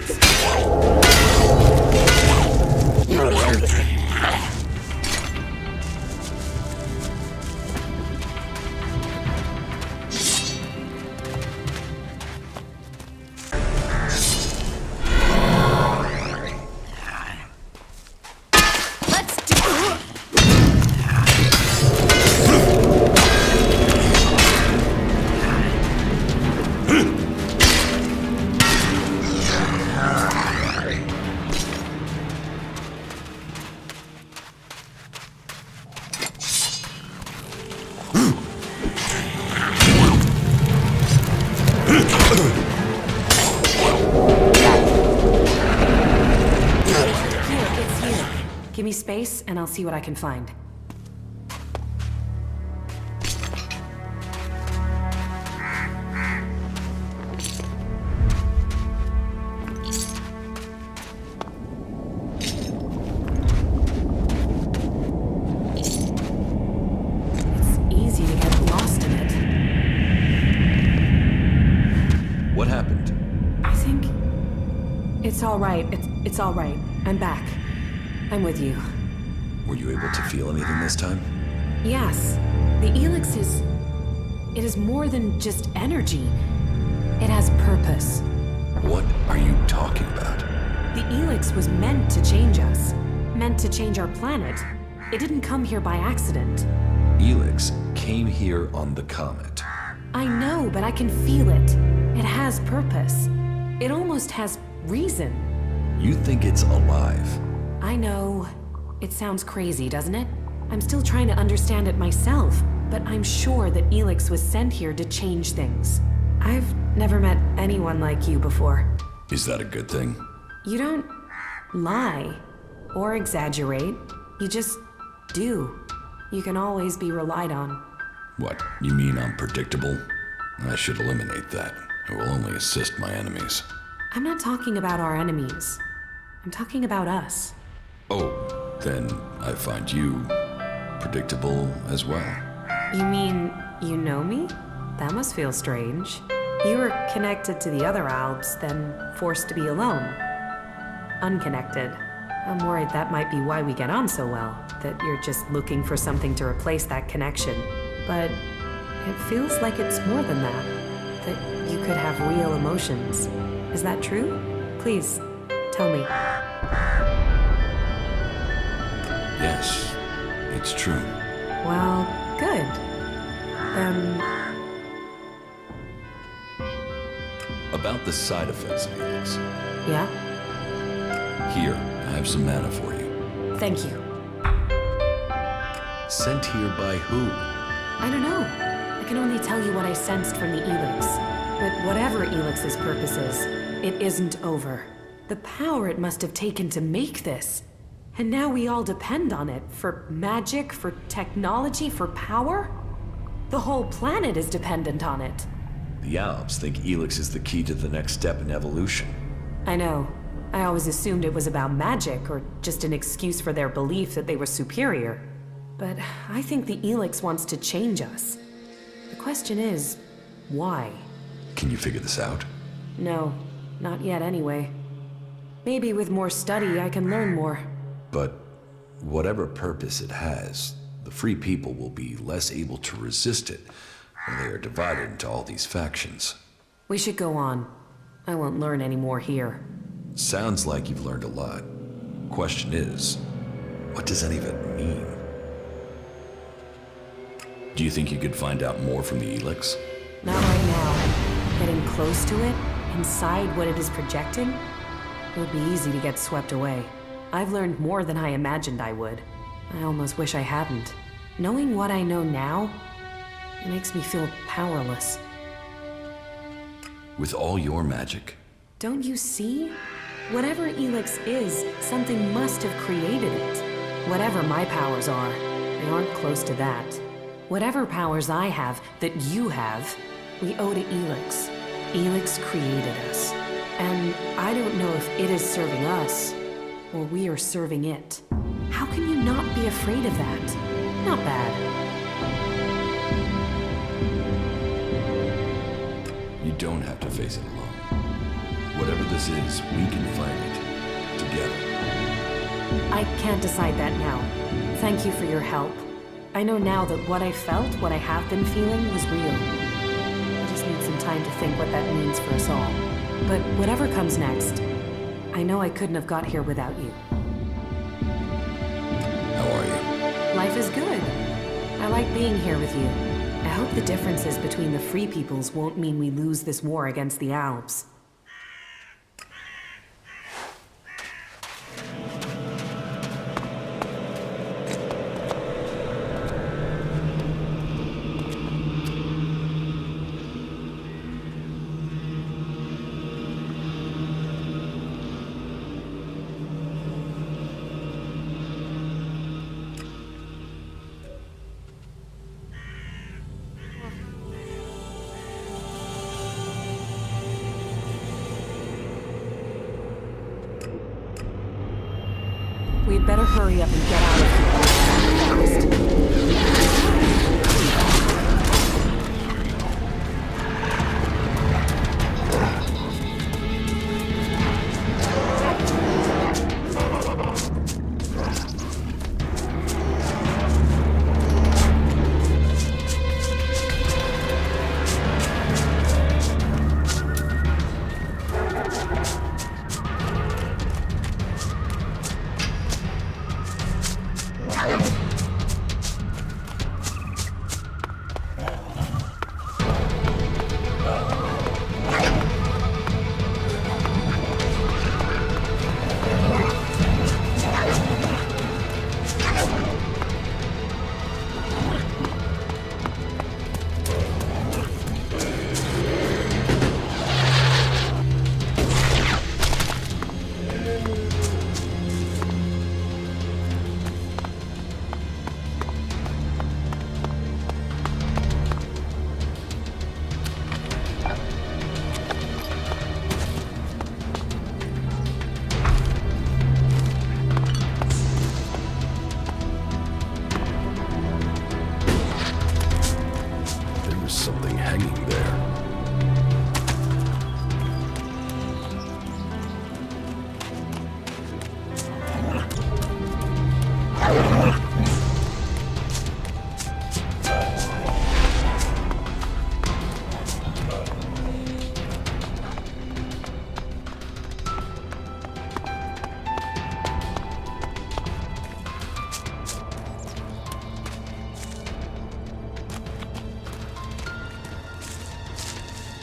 [SPEAKER 10] Give me space, and I'll see what I can find. It's easy to get lost in it.
[SPEAKER 11] What happened?
[SPEAKER 10] I think... It's all right. It's all right. I'm back. I'm with you.
[SPEAKER 11] Were you able to feel anything this time?
[SPEAKER 10] Yes. The ELEX is... It is more than just energy. It has purpose.
[SPEAKER 11] What are you talking about?
[SPEAKER 10] The ELEX was meant to change us. Meant to change our planet. It didn't come here by accident.
[SPEAKER 11] ELEX came here on the comet.
[SPEAKER 10] I know, but I can feel it. It has purpose. It almost has reason.
[SPEAKER 11] You think it's alive?
[SPEAKER 10] I know. It sounds crazy, doesn't it? I'm still trying to understand it myself, but I'm sure that ELEX was sent here to change things. I've never met anyone like you before.
[SPEAKER 11] Is that a good thing?
[SPEAKER 10] You don't lie or exaggerate. You just do. You can always be relied on.
[SPEAKER 11] What, you mean I'm predictable? I should eliminate that. It will only assist my enemies.
[SPEAKER 10] I'm not talking about our enemies. I'm talking about us.
[SPEAKER 11] Oh, then I find you predictable as well.
[SPEAKER 10] You mean you know me? That must feel strange. You were connected to the other Alps, then forced to be alone. Unconnected. I'm worried that might be why we get on so well, that you're just looking for something to replace that connection. But it feels like it's more than that you could have real emotions. Is that true? Please, tell me.
[SPEAKER 11] Yes, it's true.
[SPEAKER 10] Well, good.
[SPEAKER 11] About the side effects of ELEX.
[SPEAKER 10] Yeah?
[SPEAKER 11] Here, I have some mana for you.
[SPEAKER 10] Thank you.
[SPEAKER 11] Sent here by who?
[SPEAKER 10] I don't know. I can only tell you what I sensed from the ELEX. But whatever ELEX's purpose is, it isn't over. The power it must have taken to make this. And now we all depend on it for magic, for technology, for power? The whole planet is dependent on it.
[SPEAKER 11] The Alps think ELEX is the key to the next step in evolution.
[SPEAKER 10] I know. I always assumed it was about magic, or just an excuse for their belief that they were superior. But I think the ELEX wants to change us. The question is, why?
[SPEAKER 11] Can you figure this out?
[SPEAKER 10] No, not yet anyway. Maybe with more study I can learn more.
[SPEAKER 11] But whatever purpose it has, the free people will be less able to resist it when they are divided into all these factions.
[SPEAKER 10] We should go on. I won't learn any more here.
[SPEAKER 11] Sounds like you've learned a lot. Question is, what does that even mean? Do you think you could find out more from the ELEX?
[SPEAKER 10] Not right now. Getting close to it, inside what it is projecting, it would be easy to get swept away. I've learned more than I imagined I would. I almost wish I hadn't. Knowing what I know now, it makes me feel powerless.
[SPEAKER 11] With all your magic?
[SPEAKER 10] Don't you see? Whatever ELEX is, something must have created it. Whatever my powers are, they aren't close to that. Whatever powers I have, that you have, we owe to ELEX. ELEX created us. And I don't know if it is serving us, or we are serving it. How can you not be afraid of that? Not bad.
[SPEAKER 11] You don't have to face it alone. Whatever this is, we can fight it together.
[SPEAKER 10] I can't decide that now. Thank you for your help. I know now that what I felt, what I have been feeling, was real. I just need some time to think what that means for us all. But whatever comes next, I know I couldn't have got here without you.
[SPEAKER 11] How are you?
[SPEAKER 10] Life is good. I like being here with you. I hope the differences between the free peoples won't mean we lose this war against the Alps. We'd better hurry up and get out of here fast.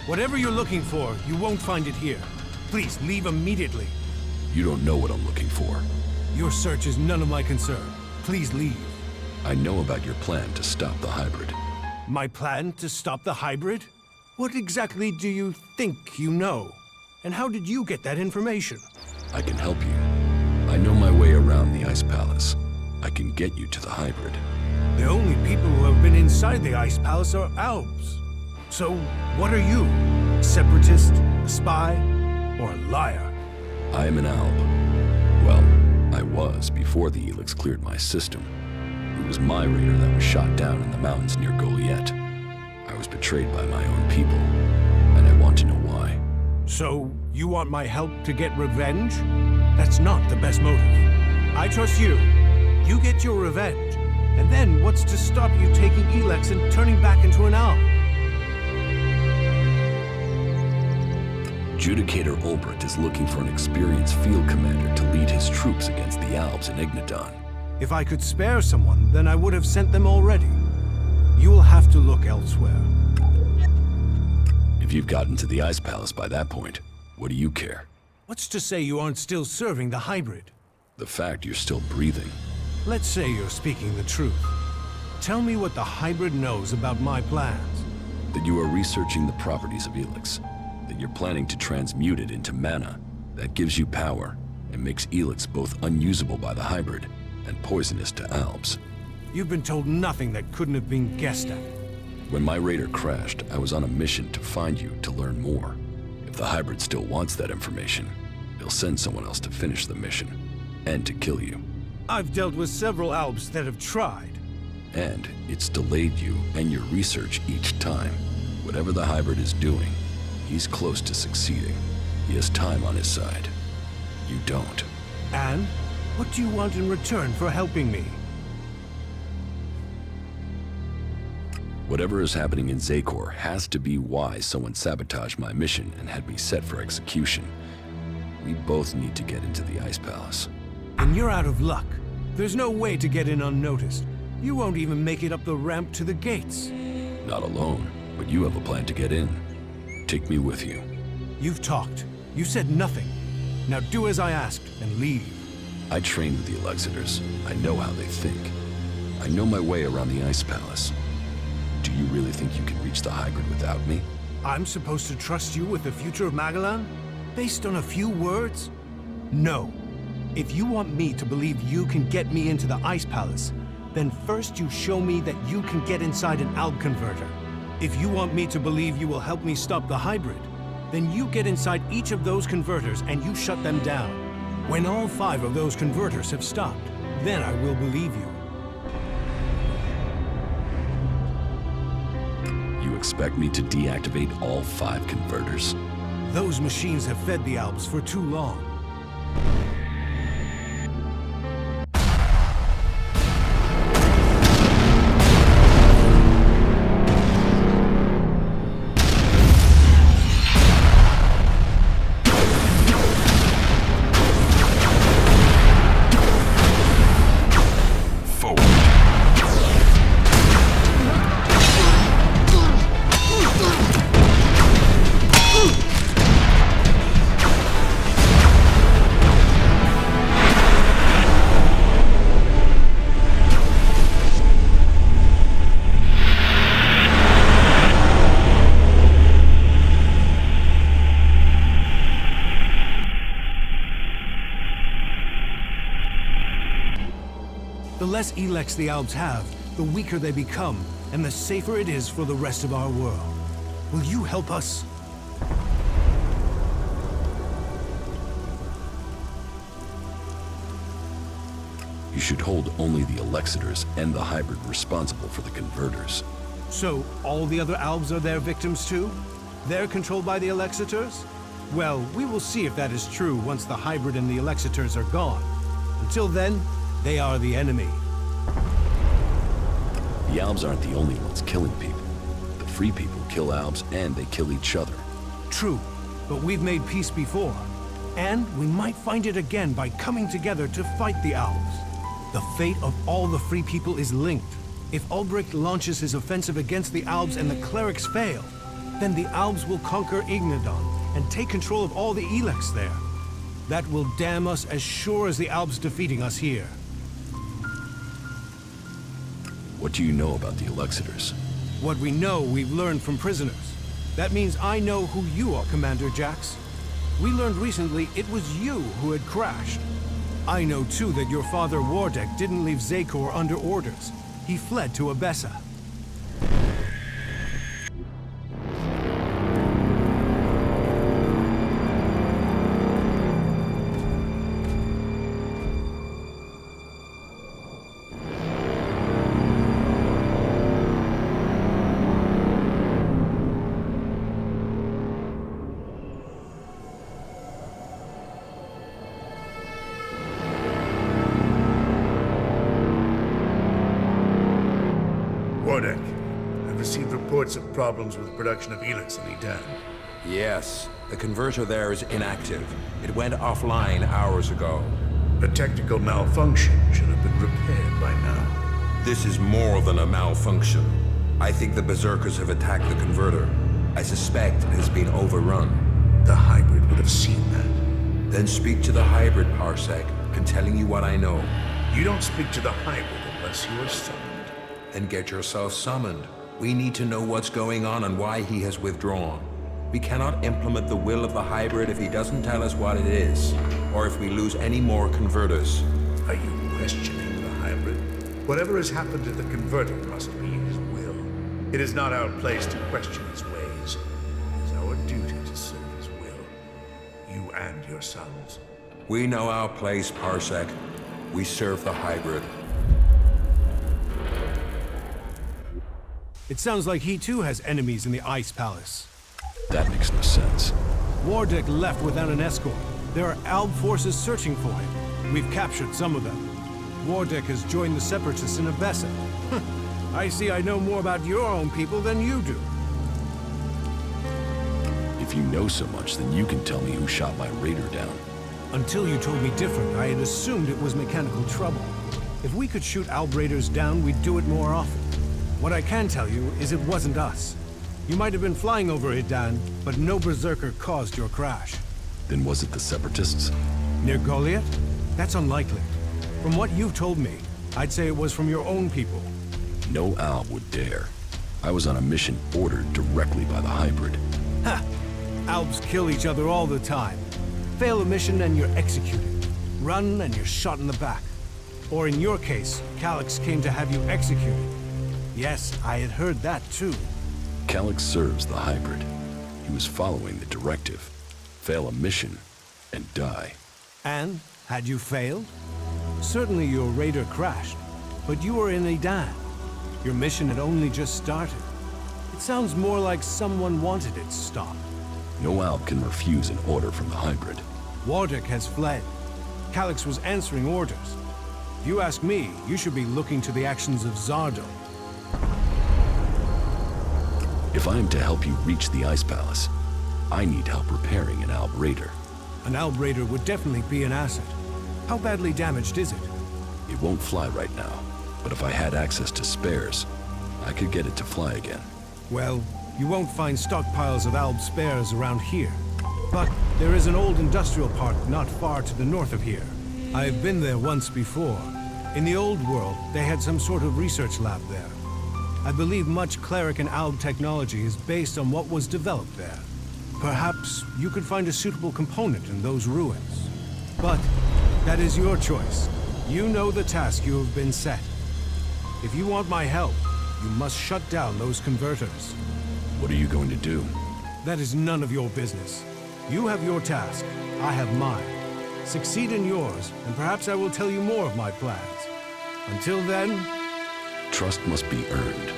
[SPEAKER 7] Whatever you're looking for, you won't find it here. Please, leave immediately.
[SPEAKER 11] You don't know what I'm looking for.
[SPEAKER 7] Your search is none of my concern. Please leave.
[SPEAKER 11] I know about your plan to stop the hybrid.
[SPEAKER 7] My plan to stop the hybrid? What exactly do you think you know? And how did you get that information?
[SPEAKER 11] I can help you. I know my way around the Ice Palace. I can get you to the hybrid.
[SPEAKER 7] The only people who have been inside the Ice Palace are Alps. So, what are you? A separatist? A spy? Or a liar?
[SPEAKER 11] I am an Alb. Well, I was before the ELEX cleared my system. It was my raider that was shot down in the mountains near Goliath. I was betrayed by my own people, and I want to know why.
[SPEAKER 19] So, you want my help to get revenge? That's not the best motive. I trust you. You get your revenge. And then what's to stop you taking ELEX and turning back into an Alb?
[SPEAKER 11] Judicator Ulbricht is looking for an experienced field commander to lead his troops against the Albs in Ignadon.
[SPEAKER 19] If I could spare someone, then I would have sent them already. You will have to look elsewhere.
[SPEAKER 11] If you've gotten to the Ice Palace by that point, what do you care?
[SPEAKER 19] What's to say you aren't still serving the hybrid?
[SPEAKER 11] The fact you're still breathing.
[SPEAKER 19] Let's say you're speaking the truth. Tell me what the hybrid knows about my plans.
[SPEAKER 11] That you are researching the properties of ELEX. That you're planning to transmute it into mana. That gives you power, and makes ELEX both unusable by the hybrid and poisonous to Albs.
[SPEAKER 19] You've been told nothing that couldn't have been guessed at.
[SPEAKER 11] When my raider crashed, I was on a mission to find you to learn more. If the hybrid still wants that information, he'll send someone else to finish the mission, and to kill you.
[SPEAKER 19] I've dealt with several Albs that have tried.
[SPEAKER 11] And it's delayed you and your research each time. Whatever the hybrid is doing, he's close to succeeding. He has time on his side. You don't.
[SPEAKER 19] And? What do you want in return for helping me?
[SPEAKER 11] Whatever is happening in Zakor has to be why someone sabotaged my mission and had me set for execution. We both need to get into the Ice Palace.
[SPEAKER 19] And you're out of luck. There's no way to get in unnoticed. You won't even make it up the ramp to the gates.
[SPEAKER 11] Not alone, but you have a plan to get in. Take me with you.
[SPEAKER 19] You've talked. You said nothing. Now do as I asked and leave.
[SPEAKER 11] I trained with the Elexitors. I know how they think. I know my way around the Ice Palace. Do you really think you can reach the hybrid without me?
[SPEAKER 19] I'm supposed to trust you with the future of Magellan? Based on a few words? No. If you want me to believe you can get me into the Ice Palace, then first you show me that you can get inside an Alb converter. If you want me to believe you will help me stop the hybrid, then you get inside each of those converters and you shut them down. When all 5 of those converters have stopped, then I will believe you.
[SPEAKER 11] You expect me to deactivate all 5 converters?
[SPEAKER 19] Those machines have fed the Albs for too long. The less ELEX the Albs have, the weaker they become, and the safer it is for the rest of our world. Will you help us?
[SPEAKER 11] You should hold only the Elexitors and the hybrid responsible for the converters.
[SPEAKER 19] So, all the other Albs are their victims too? They're controlled by the Elexitors? Well, we will see if that is true once the hybrid and the Elexitors are gone. Until then, they are the enemy.
[SPEAKER 11] The Albs aren't the only ones killing people. The free people kill Albs and they kill each other.
[SPEAKER 19] True, but we've made peace before. And we might find it again by coming together to fight the Albs. The fate of all the free people is linked. If Ulbricht launches his offensive against the Albs and the clerics fail, then the Albs will conquer Ignadon and take control of all the ELEX there. That will damn us as sure as the Albs defeating us here.
[SPEAKER 11] What do you know about the Elexitors?
[SPEAKER 19] What we know, we've learned from prisoners. That means I know who you are, Commander Jax. We learned recently it was you who had crashed. I know too that your father Wardek didn't leave Zakor under orders. He fled to Abessa.
[SPEAKER 13] Wardek, I've received reports of problems with production of ELEX in Edan.
[SPEAKER 18] Yes, the converter there is inactive. It went offline hours ago.
[SPEAKER 13] A technical malfunction should have been repaired by now.
[SPEAKER 18] This is more than a malfunction. I think the Berserkers have attacked the converter. I suspect it has been overrun.
[SPEAKER 13] The hybrid would have seen that.
[SPEAKER 18] Then speak to the hybrid, Parsec. I'm telling you what I know.
[SPEAKER 13] You don't speak to the hybrid unless you are summoned.
[SPEAKER 18] Then get yourself summoned. We need to know what's going on and why he has withdrawn. We cannot implement the will of the hybrid if he doesn't tell us what it is, or if we lose any more converters.
[SPEAKER 13] Are you questioning the hybrid? Whatever has happened to the converter must be his will. It is not our place to question his ways. It is our duty to serve his will. You and your sons.
[SPEAKER 18] We know our place, Parsec. We serve the hybrid.
[SPEAKER 12] It sounds like he too has enemies in the Ice Palace.
[SPEAKER 11] That makes no sense.
[SPEAKER 12] Wardek left without an escort. There are Alb forces searching for him. We've captured some of them. Wardek has joined the Separatists in Abessa. I see I know more about your own people than you do.
[SPEAKER 11] If you know so much, then you can tell me who shot my raider down.
[SPEAKER 12] Until you told me different, I had assumed it was mechanical trouble. If we could shoot Alb raiders down, we'd do it more often. What I can tell you is it wasn't us. You might have been flying over Edan, but no Berserker caused your crash.
[SPEAKER 11] Then was it the Separatists?
[SPEAKER 12] Near Goliath? That's unlikely. From what you've told me, I'd say it was from your own people.
[SPEAKER 11] No Alb would dare. I was on a mission ordered directly by the hybrid.
[SPEAKER 12] Ha! Albs kill each other all the time. Fail a mission and you're executed. Run and you're shot in the back. Or in your case, Calyx came to have you executed. Yes, I had heard that too.
[SPEAKER 11] Calyx serves the hybrid. He was following the directive. Fail a mission and die.
[SPEAKER 12] And, had you failed? Certainly your raider crashed, but you were in Edan. Your mission had only just started. It sounds more like someone wanted it stopped.
[SPEAKER 11] No Alb can refuse an order from the hybrid.
[SPEAKER 12] Wardek has fled. Calyx was answering orders. If you ask me, you should be looking to the actions of Zardo.
[SPEAKER 11] If I am to help you reach the Ice Palace, I need help repairing an Alb raider.
[SPEAKER 12] An Alb raider would definitely be an asset. How badly damaged is it?
[SPEAKER 11] It won't fly right now, but if I had access to spares, I could get it to fly again.
[SPEAKER 12] Well, you won't find stockpiles of Alb spares around here. But there is an old industrial park not far to the north of here. I have been there once before. In the old world, they had some sort of research lab there. I believe much cleric and Alb technology is based on what was developed there. Perhaps you could find a suitable component in those ruins. But that is your choice. You know the task you have been set. If you want my help, you must shut down those converters.
[SPEAKER 11] What are you going to do?
[SPEAKER 12] That is none of your business. You have your task, I have mine. Succeed in yours, and perhaps I will tell you more of my plans. Until then...
[SPEAKER 11] Trust must be earned.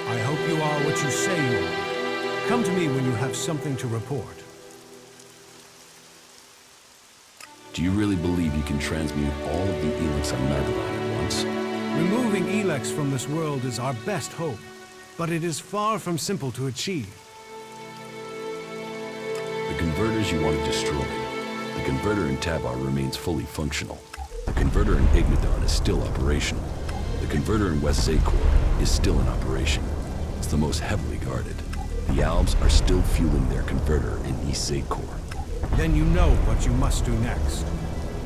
[SPEAKER 12] I hope you are what you say you are. Come to me when you have something to report.
[SPEAKER 11] Do you really believe you can transmute all of the ELEX on Magellan at once?
[SPEAKER 12] Removing ELEX from this world is our best hope, but it is far from simple to achieve.
[SPEAKER 11] The converters you want to destroy. The converter in Tabar remains fully functional. The converter in Ignadon is still operational. The converter in West Zakor is still in operation. It's the most heavily guarded. The Albs are still fueling their converter in East Zakor.
[SPEAKER 12] Then you know what you must do next.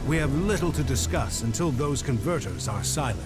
[SPEAKER 12] We have little to discuss until those converters are silent.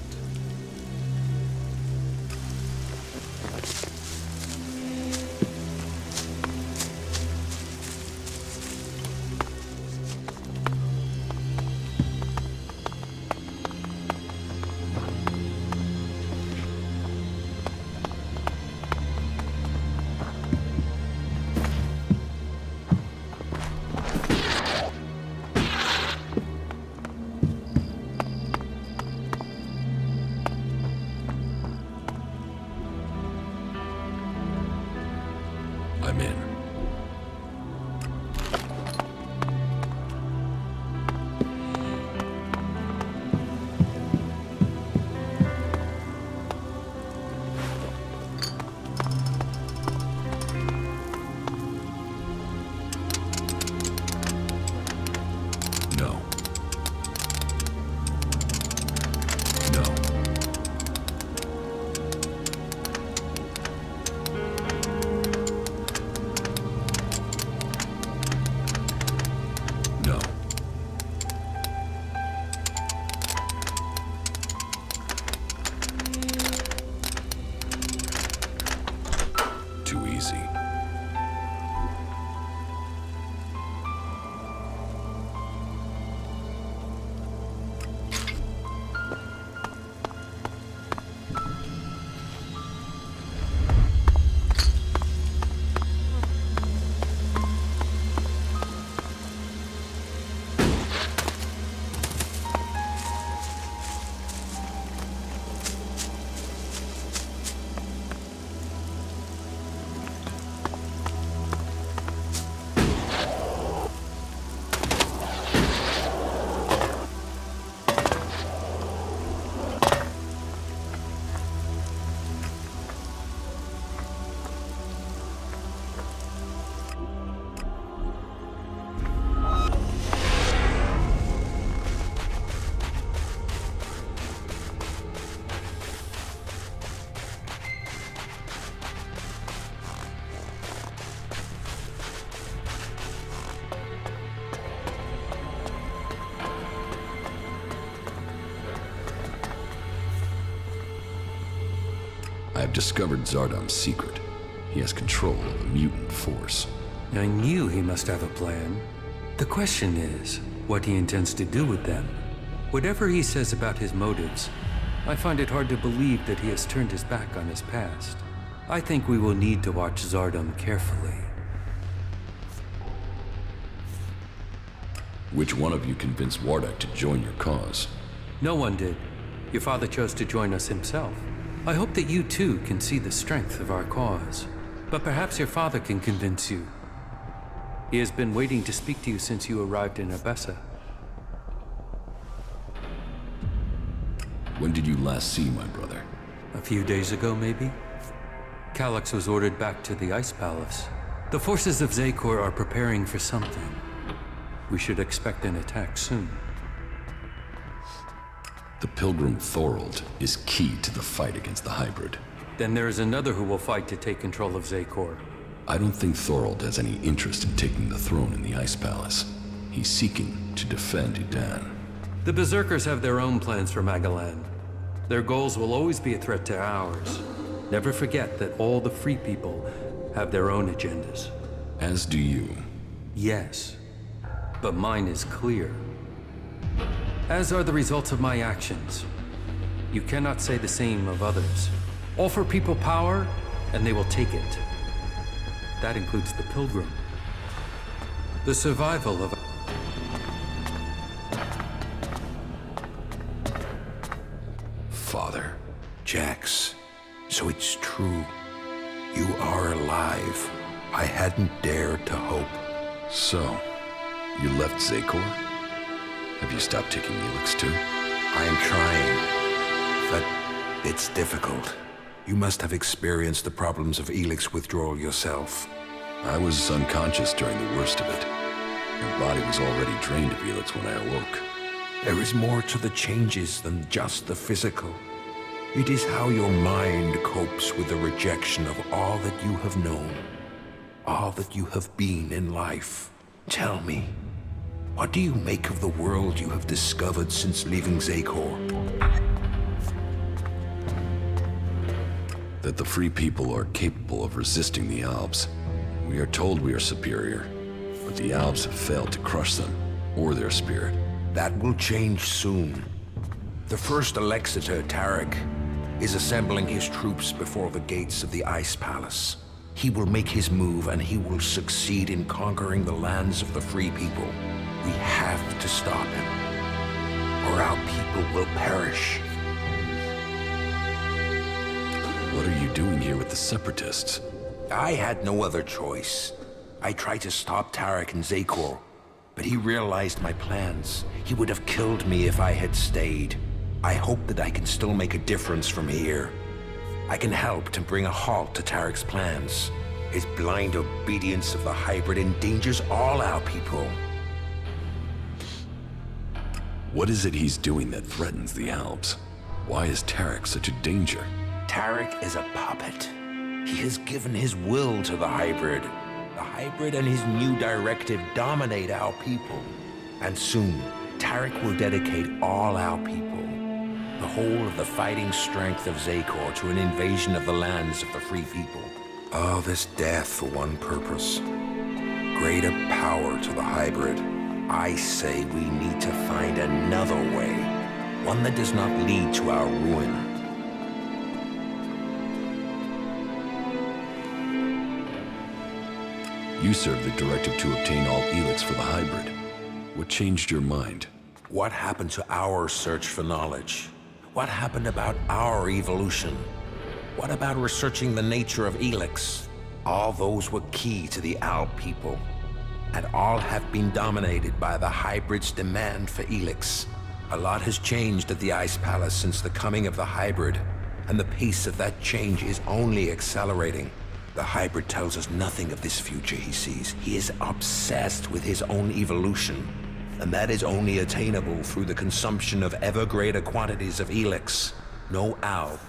[SPEAKER 11] easy. I have discovered Zardam's secret. He has control of a mutant force.
[SPEAKER 8] I knew he must have a plan. The question is, what he intends to do with them. Whatever he says about his motives, I find it hard to believe that he has turned his back on his past. I think we will need to watch Zardam carefully.
[SPEAKER 11] Which one of you convinced Wardak to join your cause?
[SPEAKER 8] No one did. Your father chose to join us himself. I hope that you too can see the strength of our cause. But perhaps your father can convince you. He has been waiting to speak to you since you arrived in Abessa.
[SPEAKER 11] When did you last see my brother?
[SPEAKER 8] A few days ago, maybe? Calyx was ordered back to the Ice Palace. The forces of Zakor are preparing for something. We should expect an attack soon.
[SPEAKER 11] The Pilgrim Thorold is key to the fight against the hybrid.
[SPEAKER 8] Then there is another who will fight to take control of Zakor.
[SPEAKER 11] I don't think Thorold has any interest in taking the throne in the Ice Palace. He's seeking to defend Edan.
[SPEAKER 8] The Berserkers have their own plans for Magaland. Their goals will always be a threat to ours. Never forget that all the free people have their own agendas.
[SPEAKER 11] As do you.
[SPEAKER 8] Yes, but mine is clear. As are the results of my actions. You cannot say the same of others. Offer people power, and they will take it. That includes the Pilgrim. The survival of...
[SPEAKER 11] Father.
[SPEAKER 18] Jax, so it's true. You are alive. I hadn't dared to hope.
[SPEAKER 11] So, you left Zakor? Have you stopped taking ELEX too?
[SPEAKER 18] I am trying, but it's difficult. You must have experienced the problems of ELEX withdrawal yourself.
[SPEAKER 11] I was unconscious during the worst of it. My body was already drained of ELEX when I awoke.
[SPEAKER 18] There is more to the changes than just the physical. It is how your mind copes with the rejection of all that you have known, all that you have been in life. Tell me, what do you make of the world you have discovered since leaving Zakor?
[SPEAKER 11] That the free people are capable of resisting the Alps. We are told we are superior, but the Alps have failed to crush them, or their spirit.
[SPEAKER 18] That will change soon. The first Alexitor, Tarek, is assembling his troops before the gates of the Ice Palace. He will make his move, and he will succeed in conquering the lands of the free people. We have to stop him, or our people will perish.
[SPEAKER 11] What are you doing here with the Separatists?
[SPEAKER 18] I had no other choice. I tried to stop Tarek and Zakor, but he realized my plans. He would have killed me if I had stayed. I hope that I can still make a difference from here. I can help to bring a halt to Tarek's plans. His blind obedience of the hybrid endangers all our people.
[SPEAKER 11] What is it he's doing that threatens the Alps? Why is Tarek such a danger?
[SPEAKER 18] Tarek is a puppet. He has given his will to the hybrid. The hybrid and his new directive dominate our people. And soon, Tarek will dedicate all our people, the whole of the fighting strength of Zakor, to an invasion of the lands of the free people. All this death for one purpose. Greater power to the hybrid. I say we need to find another way. One that does not lead to our ruin.
[SPEAKER 11] You served the directive to obtain all ELEX for the hybrid. What changed your mind?
[SPEAKER 18] What happened to our search for knowledge? What happened about our evolution? What about researching the nature of ELEX? All those were key to the Alb people. And all have been dominated by the hybrid's demand for ELEX. A lot has changed at the Ice Palace since the coming of the hybrid, and the pace of that change is only accelerating. The hybrid tells us nothing of this future he sees. He is obsessed with his own evolution, and that is only attainable through the consumption of ever greater quantities of ELEX. No Alb,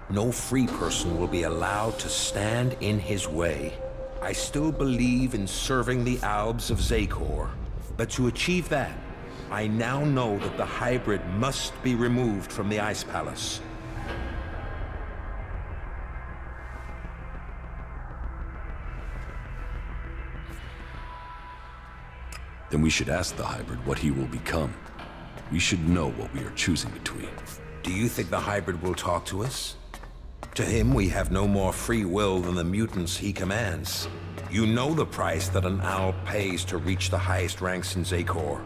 [SPEAKER 18] no free person will be allowed to stand in his way. I still believe in serving the Albs of Zakor, but to achieve that, I now know that the hybrid must be removed from the Ice Palace.
[SPEAKER 11] Then we should ask the hybrid what he will become. We should know what we are choosing between.
[SPEAKER 18] Do you think the hybrid will talk to us? To him, we have no more free will than the mutants he commands. You know the price that an Alb pays to reach the highest ranks in Zakor.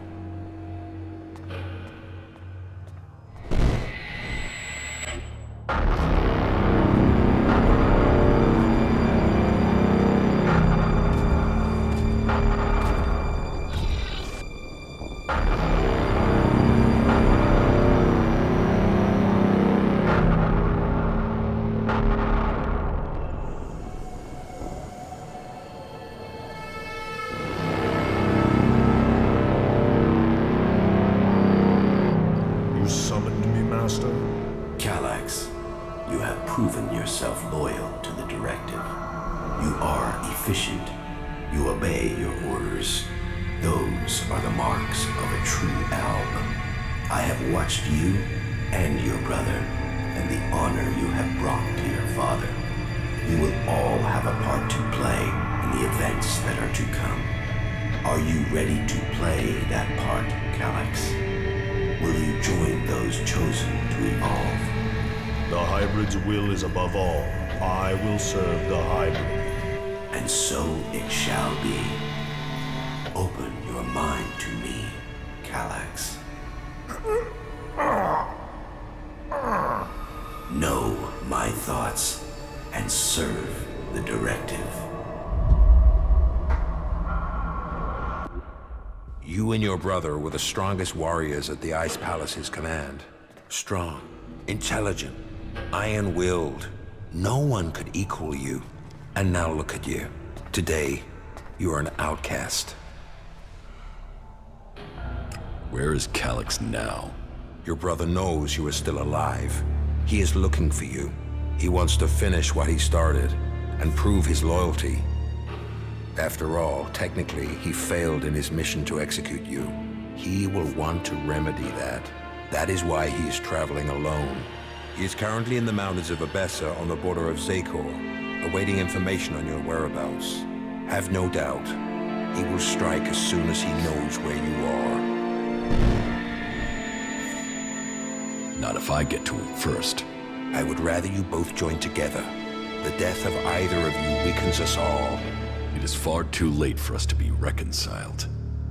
[SPEAKER 9] Will is above all. I will serve the hybrid.
[SPEAKER 15] And so it shall be. Open your mind to me, Kallax. Know my thoughts and serve the directive.
[SPEAKER 18] You and your brother were the strongest warriors at the Ice Palace's command. Strong, intelligent, iron-willed. No one could equal you. And now look at you. Today, you are an outcast.
[SPEAKER 11] Where is Kallax now?
[SPEAKER 18] Your brother knows you are still alive. He is looking for you. He wants to finish what he started and prove his loyalty. After all, technically, he failed in his mission to execute you. He will want to remedy that. That is why he is traveling alone. He is currently in the mountains of Abessa on the border of Zakor, awaiting information on your whereabouts. Have no doubt, he will strike as soon as he knows where you are.
[SPEAKER 11] Not if I get to him first.
[SPEAKER 18] I would rather you both join together. The death of either of you weakens us all.
[SPEAKER 11] It is far too late for us to be reconciled.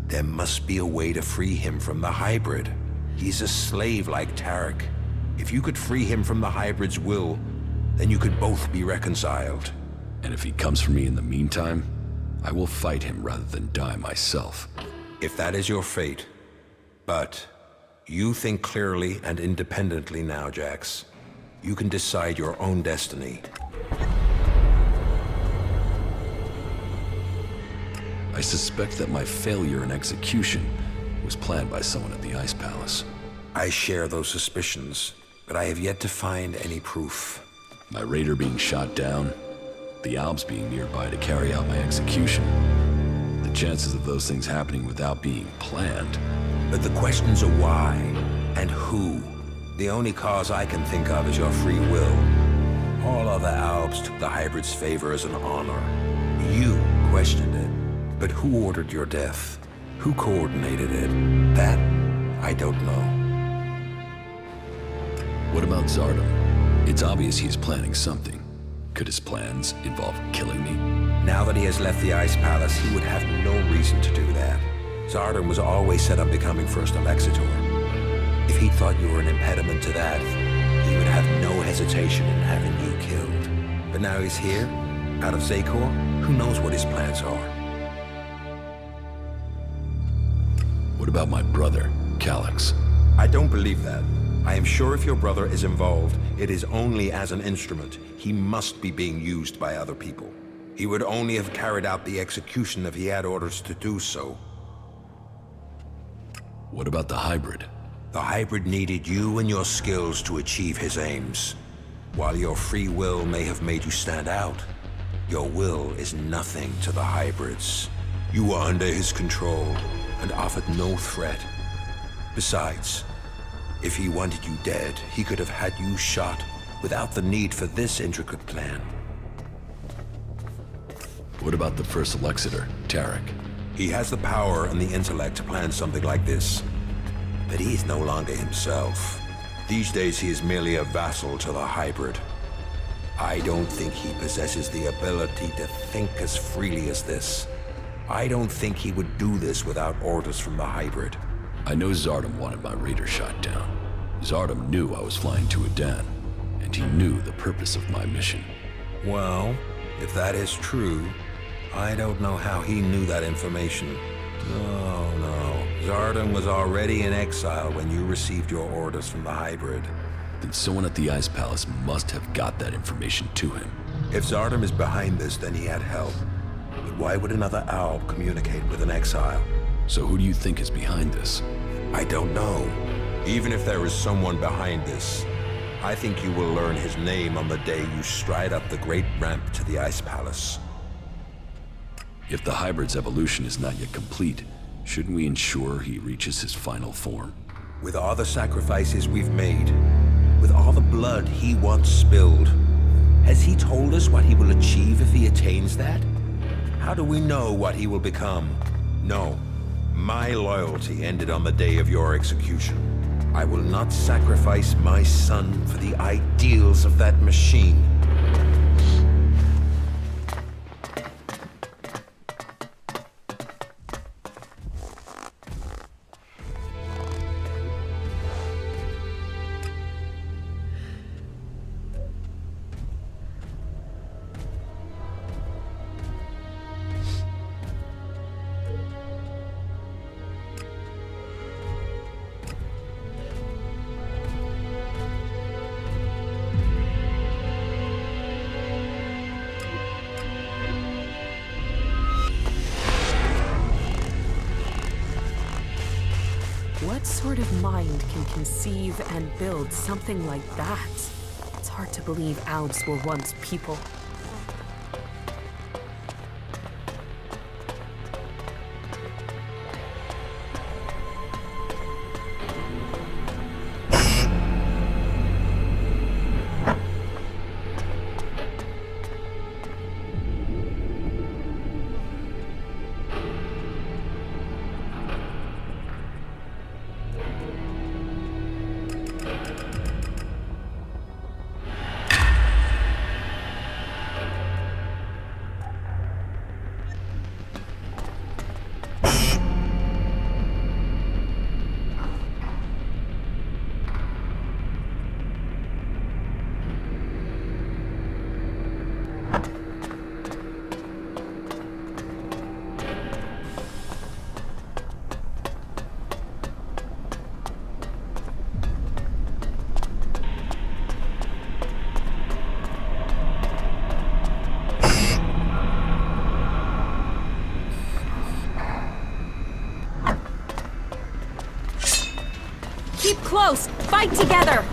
[SPEAKER 18] There must be a way to free him from the hybrid. He's a slave like Tarek. If you could free him from the hybrid's will, then you could both be reconciled.
[SPEAKER 11] And if he comes for me in the meantime, I will fight him rather than die myself.
[SPEAKER 18] If that is your fate. But you think clearly and independently now, Jax. You can decide your own destiny.
[SPEAKER 11] I suspect that my failure in execution was planned by someone at the Ice Palace.
[SPEAKER 18] I share those suspicions, but I have yet to find any proof.
[SPEAKER 11] My raider being shot down, the Albs being nearby to carry out my execution. The chances of those things happening without being planned.
[SPEAKER 18] But the questions are why and who. The only cause I can think of is your free will. All other Albs took the hybrid's favor as an honor. You questioned it. But who ordered your death? Who coordinated it? That, I don't know.
[SPEAKER 11] What about Zardom? It's obvious he's planning something. Could his plans involve killing me?
[SPEAKER 18] Now that he has left the Ice Palace, he would have no reason to do that. Zardom was always set on becoming First Alexitor. If he thought you were an impediment to that, he would have no hesitation in having you killed. But now he's here, out of Zakor, who knows what his plans are?
[SPEAKER 11] What about my brother, Calyx?
[SPEAKER 18] I don't believe that. I am sure if your brother is involved, it is only as an instrument. He must be being used by other people. He would only have carried out the execution if he had orders to do so.
[SPEAKER 11] What about the hybrid?
[SPEAKER 18] The hybrid needed you and your skills to achieve his aims. While your free will may have made you stand out, your will is nothing to the hybrids. You were under his control and offered no threat. Besides, if he wanted you dead, he could have had you shot without the need for this intricate plan.
[SPEAKER 11] What about the First Alexitor, Tarek?
[SPEAKER 18] He has the power and the intellect to plan something like this. But he is no longer himself. These days he is merely a vassal to the hybrid. I don't think he possesses the ability to think as freely as this. I don't think he would do this without orders from the hybrid.
[SPEAKER 11] I know Zardom wanted my raider shot down. Zardom knew I was flying to Adan, and he knew the purpose of my mission.
[SPEAKER 18] Well, if that is true, I don't know how he knew that information. Oh, no. Zardom was already in exile when you received your orders from the hybrid.
[SPEAKER 11] Then someone at the Ice Palace must have got that information to him.
[SPEAKER 18] If Zardom is behind this, then he had help. But why would another Alb communicate with an exile?
[SPEAKER 11] So who do you think is behind this?
[SPEAKER 18] I don't know. Even if there is someone behind this, I think you will learn his name on the day you stride up the great ramp to the Ice Palace.
[SPEAKER 11] If the hybrid's evolution is not yet complete, shouldn't we ensure he reaches his final form?
[SPEAKER 18] With all the sacrifices we've made, with all the blood he once spilled, has he told us what he will achieve if he attains that? How do we know what he will become? No. My loyalty ended on the day of your execution. I will not sacrifice my son for the ideals of that machine.
[SPEAKER 10] What sort of mind can conceive and build something like that? It's hard to believe Albs were once people. Keep close! Fight together!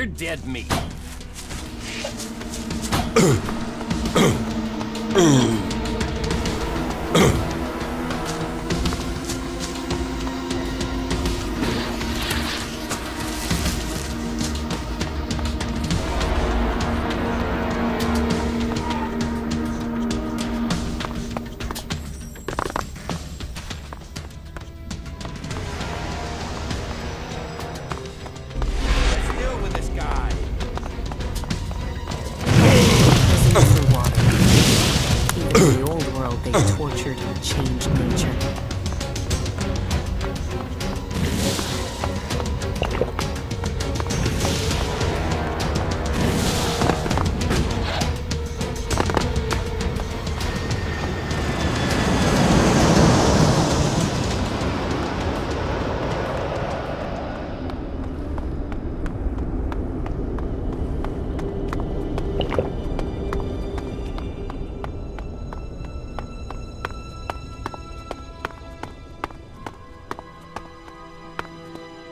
[SPEAKER 20] You're dead meat.
[SPEAKER 10] Tortured and changed nature.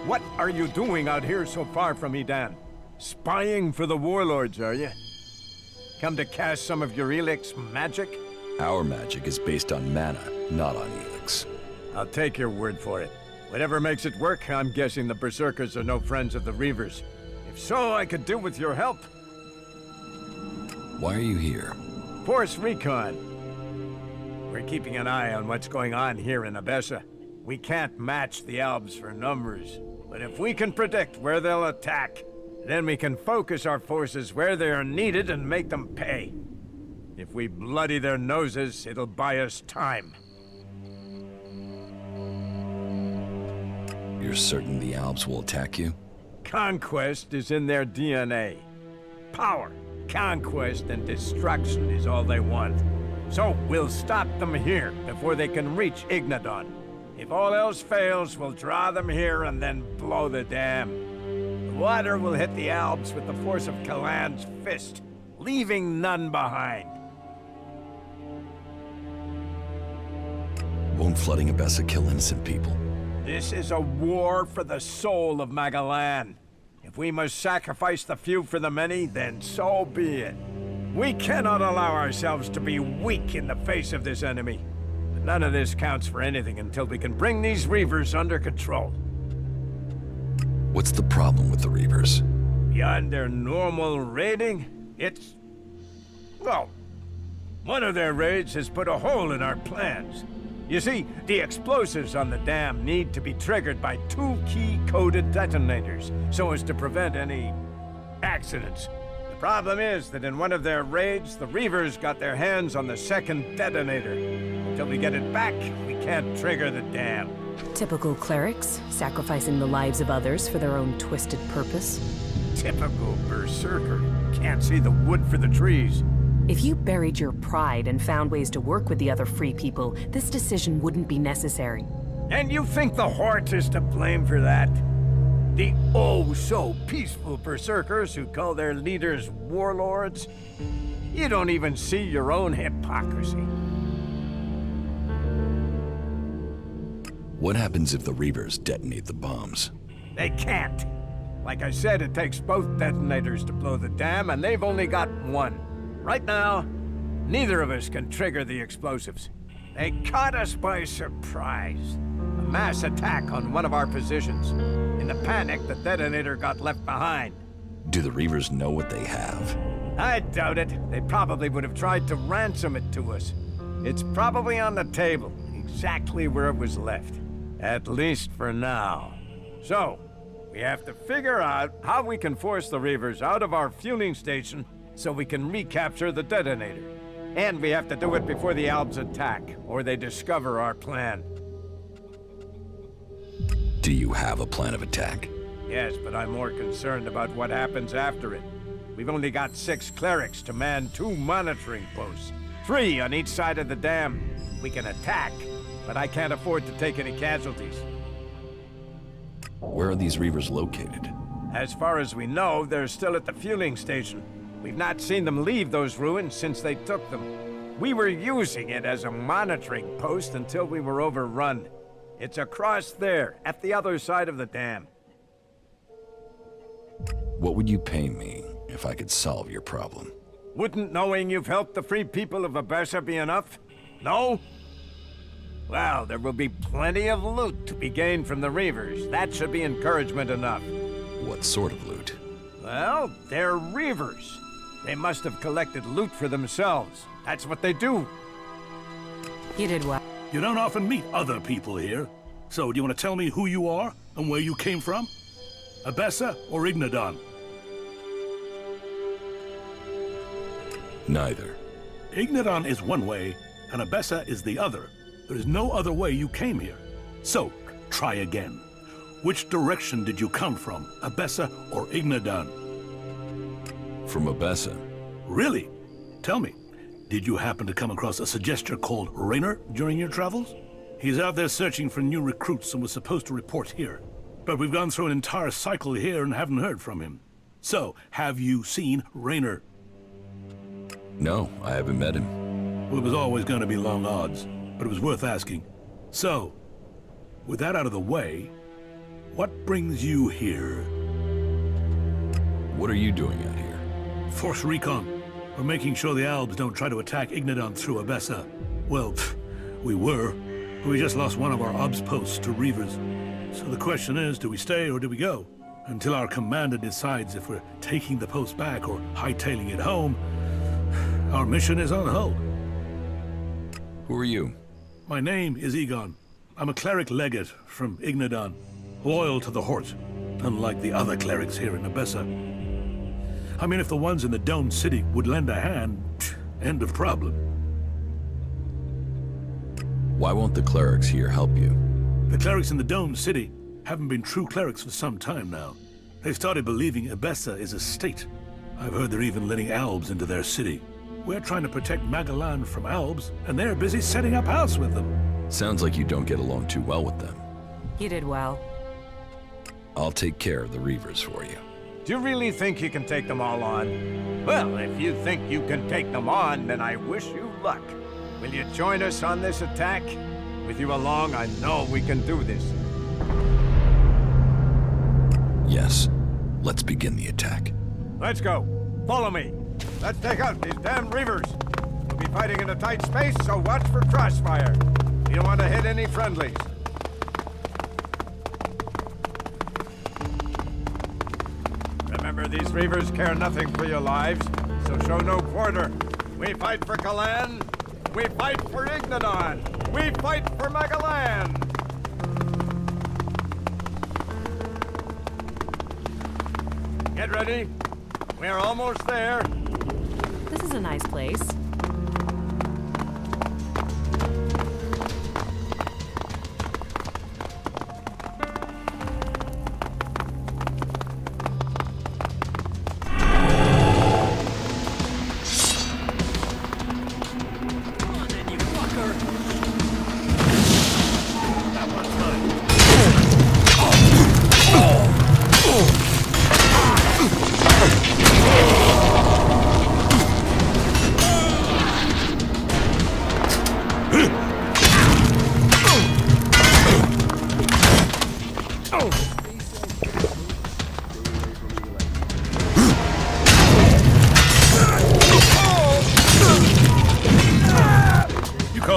[SPEAKER 19] What are you doing out here so far from Edan? Spying for the warlords, are you? Come to cast some of your ELEX magic?
[SPEAKER 11] Our magic is based on mana, not on ELEX.
[SPEAKER 19] I'll take your word for it. Whatever makes it work, I'm guessing the Berserkers are no friends of the Reavers. If so, I could do with your help.
[SPEAKER 11] Why are you here?
[SPEAKER 19] Force recon. We're keeping an eye on what's going on here in Abessa. We can't match the Albs for numbers, but if we can predict where they'll attack, then we can focus our forces where they are needed and make them pay. If we bloody their noses, it'll buy us time.
[SPEAKER 11] You're certain the Albs will attack you?
[SPEAKER 19] Conquest is in their DNA. Power, conquest, and destruction is all they want. So we'll stop them here before they can reach Ignadon. If all else fails, we'll draw them here and then blow the dam. The water will hit the Albs with the force of Kalan's fist, leaving none behind.
[SPEAKER 11] Won't flooding Abessa kill innocent people?
[SPEAKER 19] This is a war for the soul of Magalan. If we must sacrifice the few for the many, then so be it. We cannot allow ourselves to be weak in the face of this enemy. But none of this counts for anything until we can bring these Reavers under control.
[SPEAKER 11] What's the problem with the Reavers?
[SPEAKER 19] Beyond their normal raiding, it's... well, one of their raids has put a hole in our plans. You see, the explosives on the dam need to be triggered by 2 key-coded detonators, so as to prevent any accidents. The problem is that in one of their raids, the Reavers got their hands on the second detonator. Until we get it back, we can't trigger the dam.
[SPEAKER 10] Typical clerics, sacrificing the lives of others for their own twisted purpose.
[SPEAKER 19] Typical berserker. Can't see the wood for the trees.
[SPEAKER 10] If you buried your pride and found ways to work with the other free people, this decision wouldn't be necessary.
[SPEAKER 19] And you think the Hort is to blame for that? The oh-so-peaceful berserkers who call their leaders warlords? You don't even see your own hypocrisy.
[SPEAKER 11] What happens if the Reavers detonate the bombs?
[SPEAKER 19] They can't. Like I said, it takes both detonators to blow the dam, and they've only got one. Right now, neither of us can trigger the explosives. They caught us by surprise. A mass attack on one of our positions. In the panic, the detonator got left behind.
[SPEAKER 11] Do the Reavers know what they have?
[SPEAKER 19] I doubt it. They probably would have tried to ransom it to us. It's probably on the table, exactly where it was left. At least for now. So, we have to figure out how we can force the Reavers out of our fueling station so we can recapture the detonator. And we have to do it before the Albs attack, or they discover our plan.
[SPEAKER 11] Do you have a plan of attack?
[SPEAKER 19] Yes, but I'm more concerned about what happens after it. We've only got 6 clerics to man 2 monitoring posts. 3 on each side of the dam. We can attack, but I can't afford to take any casualties.
[SPEAKER 11] Where are these Reavers located?
[SPEAKER 19] As far as we know, they're still at the fueling station. We've not seen them leave those ruins since they took them. We were using it as a monitoring post until we were overrun. It's across there, at the other side of the dam.
[SPEAKER 11] What would you pay me if I could solve your problem?
[SPEAKER 19] Wouldn't knowing you've helped the free people of Abessa be enough? No? Well, there will be plenty of loot to be gained from the Reavers. That should be encouragement enough.
[SPEAKER 11] What sort of loot?
[SPEAKER 19] Well, they're Reavers. They must have collected loot for themselves. That's what they do.
[SPEAKER 10] You did well.
[SPEAKER 7] You don't often meet other people here. So, do you want to tell me who you are and where you came from? Abessa or Ignadon?
[SPEAKER 11] Neither.
[SPEAKER 7] Ignadon is one way, and Abessa is the other. There is no other way you came here. So, try again. Which direction did you come from, Abessa or Ignadon?
[SPEAKER 11] From Abessa.
[SPEAKER 7] Really? Tell me, did you happen to come across a suggester called Raynor during your travels? He's out there searching for new recruits and was supposed to report here. But we've gone through an entire cycle here and haven't heard from him. So, have you seen Raynor?
[SPEAKER 11] No, I haven't met him.
[SPEAKER 7] Well, it was always going to be long odds, but it was worth asking. So, with that out of the way, what brings you here?
[SPEAKER 11] What are you doing out here?
[SPEAKER 7] Force recon. We're making sure the Albs don't try to attack Ignadon through Abessa. Well, we were. We just lost one of our obs posts to Reavers. So the question is, do we stay or do we go? Until our commander decides if we're taking the post back or hightailing it home, our mission is on hold.
[SPEAKER 11] Who are you?
[SPEAKER 7] My name is Egon. I'm a cleric legate from Ignadon, loyal to the Hort, unlike the other clerics here in Abessa. I mean, if the ones in the Dome City would lend a hand, end of problem.
[SPEAKER 11] Why won't the clerics here help you?
[SPEAKER 7] The clerics in the Dome City haven't been true clerics for some time now. They've started believing Abessa is a state. I've heard they're even letting Albs into their city. We're trying to protect Magalan from Albs, and they're busy setting up house with them.
[SPEAKER 11] Sounds like you don't get along too well with them.
[SPEAKER 10] You did well.
[SPEAKER 11] I'll take care of the Reavers for you.
[SPEAKER 19] Do you really think you can take them all on? Well, if you think you can take them on, then I wish you luck. Will you join us on this attack? With you along, I know we can do this.
[SPEAKER 11] Yes. Let's begin the attack.
[SPEAKER 19] Let's go. Follow me. Let's take out these damn Reavers. We'll be fighting in a tight space, so watch for crossfire. We don't want to hit any friendlies. Remember, these Reavers care nothing for your lives, so show no quarter. We fight for Kalan. We fight for Ignadon. We fight for Magalan. Get ready. We're almost there.
[SPEAKER 10] This is a nice place.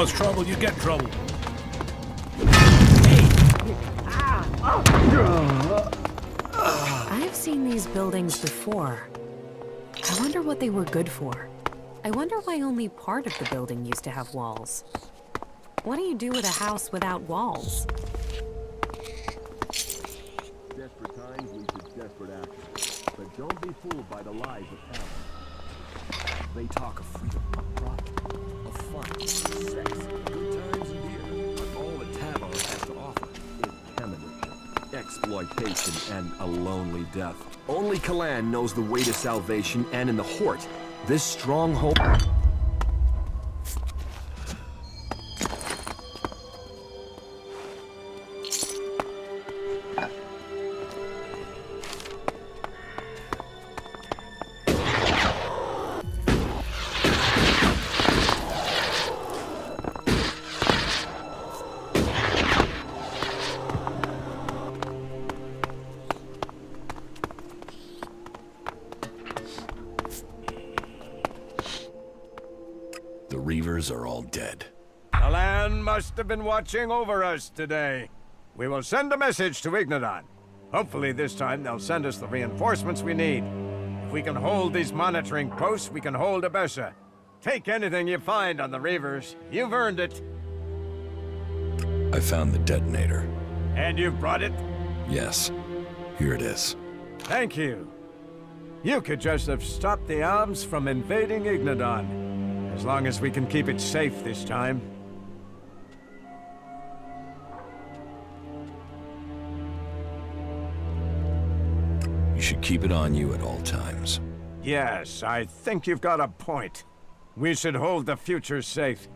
[SPEAKER 7] Trouble, you get trouble.
[SPEAKER 10] I've seen these buildings before. I wonder what they were good for. I wonder why only part of the building used to have walls. What do you do with a house without walls?
[SPEAKER 21] Desperate times lead to desperate action. But don't be fooled by the lies of power. They talk of freedom, of profit, of fun, sex, good times and beer. But all that Tavon has to offer is termination, exploitation, and a lonely death. Only Kalan knows the way to salvation, and in the Hort, this stronghold...
[SPEAKER 3] The Reavers are all dead.
[SPEAKER 19] The land must have been watching over us today. We will send a message to Ignodon. Hopefully this time they'll send us the reinforcements we need. If we can hold these monitoring posts, we can hold Abessa. Take anything you find on the Reavers. You've earned it.
[SPEAKER 3] I found the detonator.
[SPEAKER 19] And you've brought it?
[SPEAKER 3] Yes. Here it is.
[SPEAKER 19] Thank you. You could just have stopped the Alms from invading Ignodon. As long as we can keep it safe this time.
[SPEAKER 3] You should keep it on you at all times.
[SPEAKER 19] Yes, I think you've got a point. We should hold the future safe.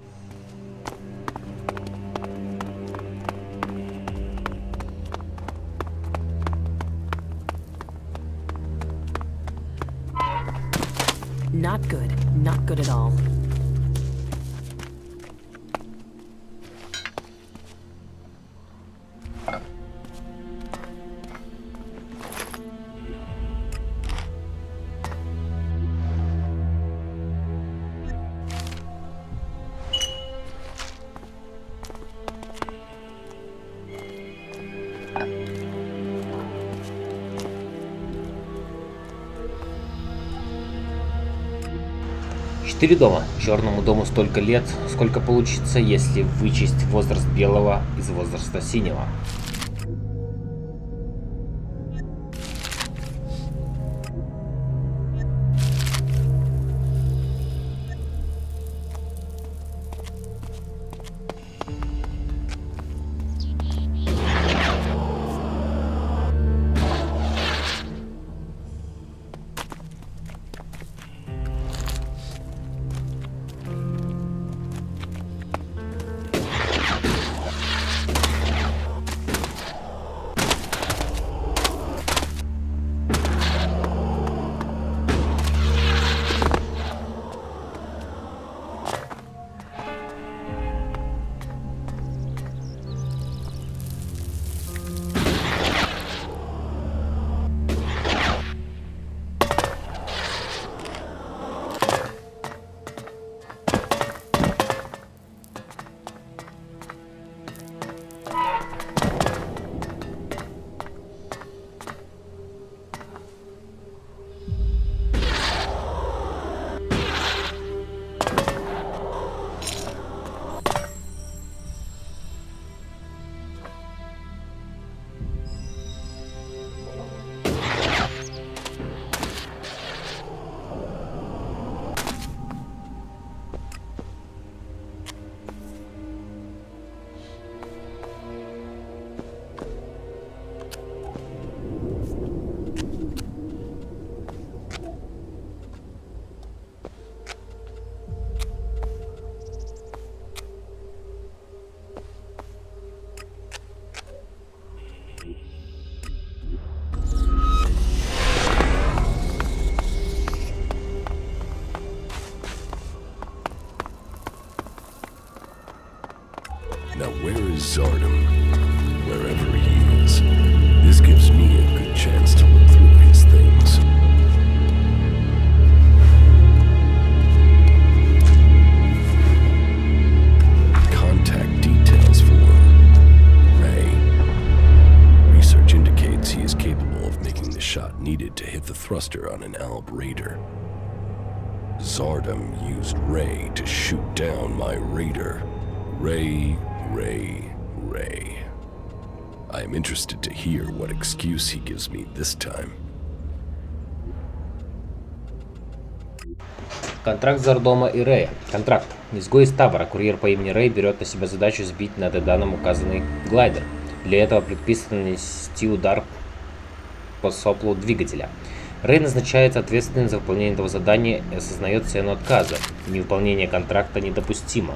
[SPEAKER 10] Not good. Not good at all.
[SPEAKER 6] Четыре дома. Черному дому столько лет, сколько получится, если вычесть возраст белого из возраста синего.
[SPEAKER 3] Now where is Zardom? Wherever he is. This gives me a good chance to look through his things. Contact details for Ray. Research indicates he is capable of making the shot needed to hit the thruster on an Alb Raider. Zardom used Ray to shoot down my Raider. Ray. I am interested to hear what excuse he gives me this time.
[SPEAKER 6] Контракт Зардома и Рэя. Контракт. Изгой из табора. Курьер по имени Рэй берет на себя задачу сбить на Деданом указанный глайдер. Для этого предписано нанести удар по соплу двигателя. Рэй назначается ответственным за выполнение этого задания и осознает цену отказа. Невыполнение контракта недопустимо.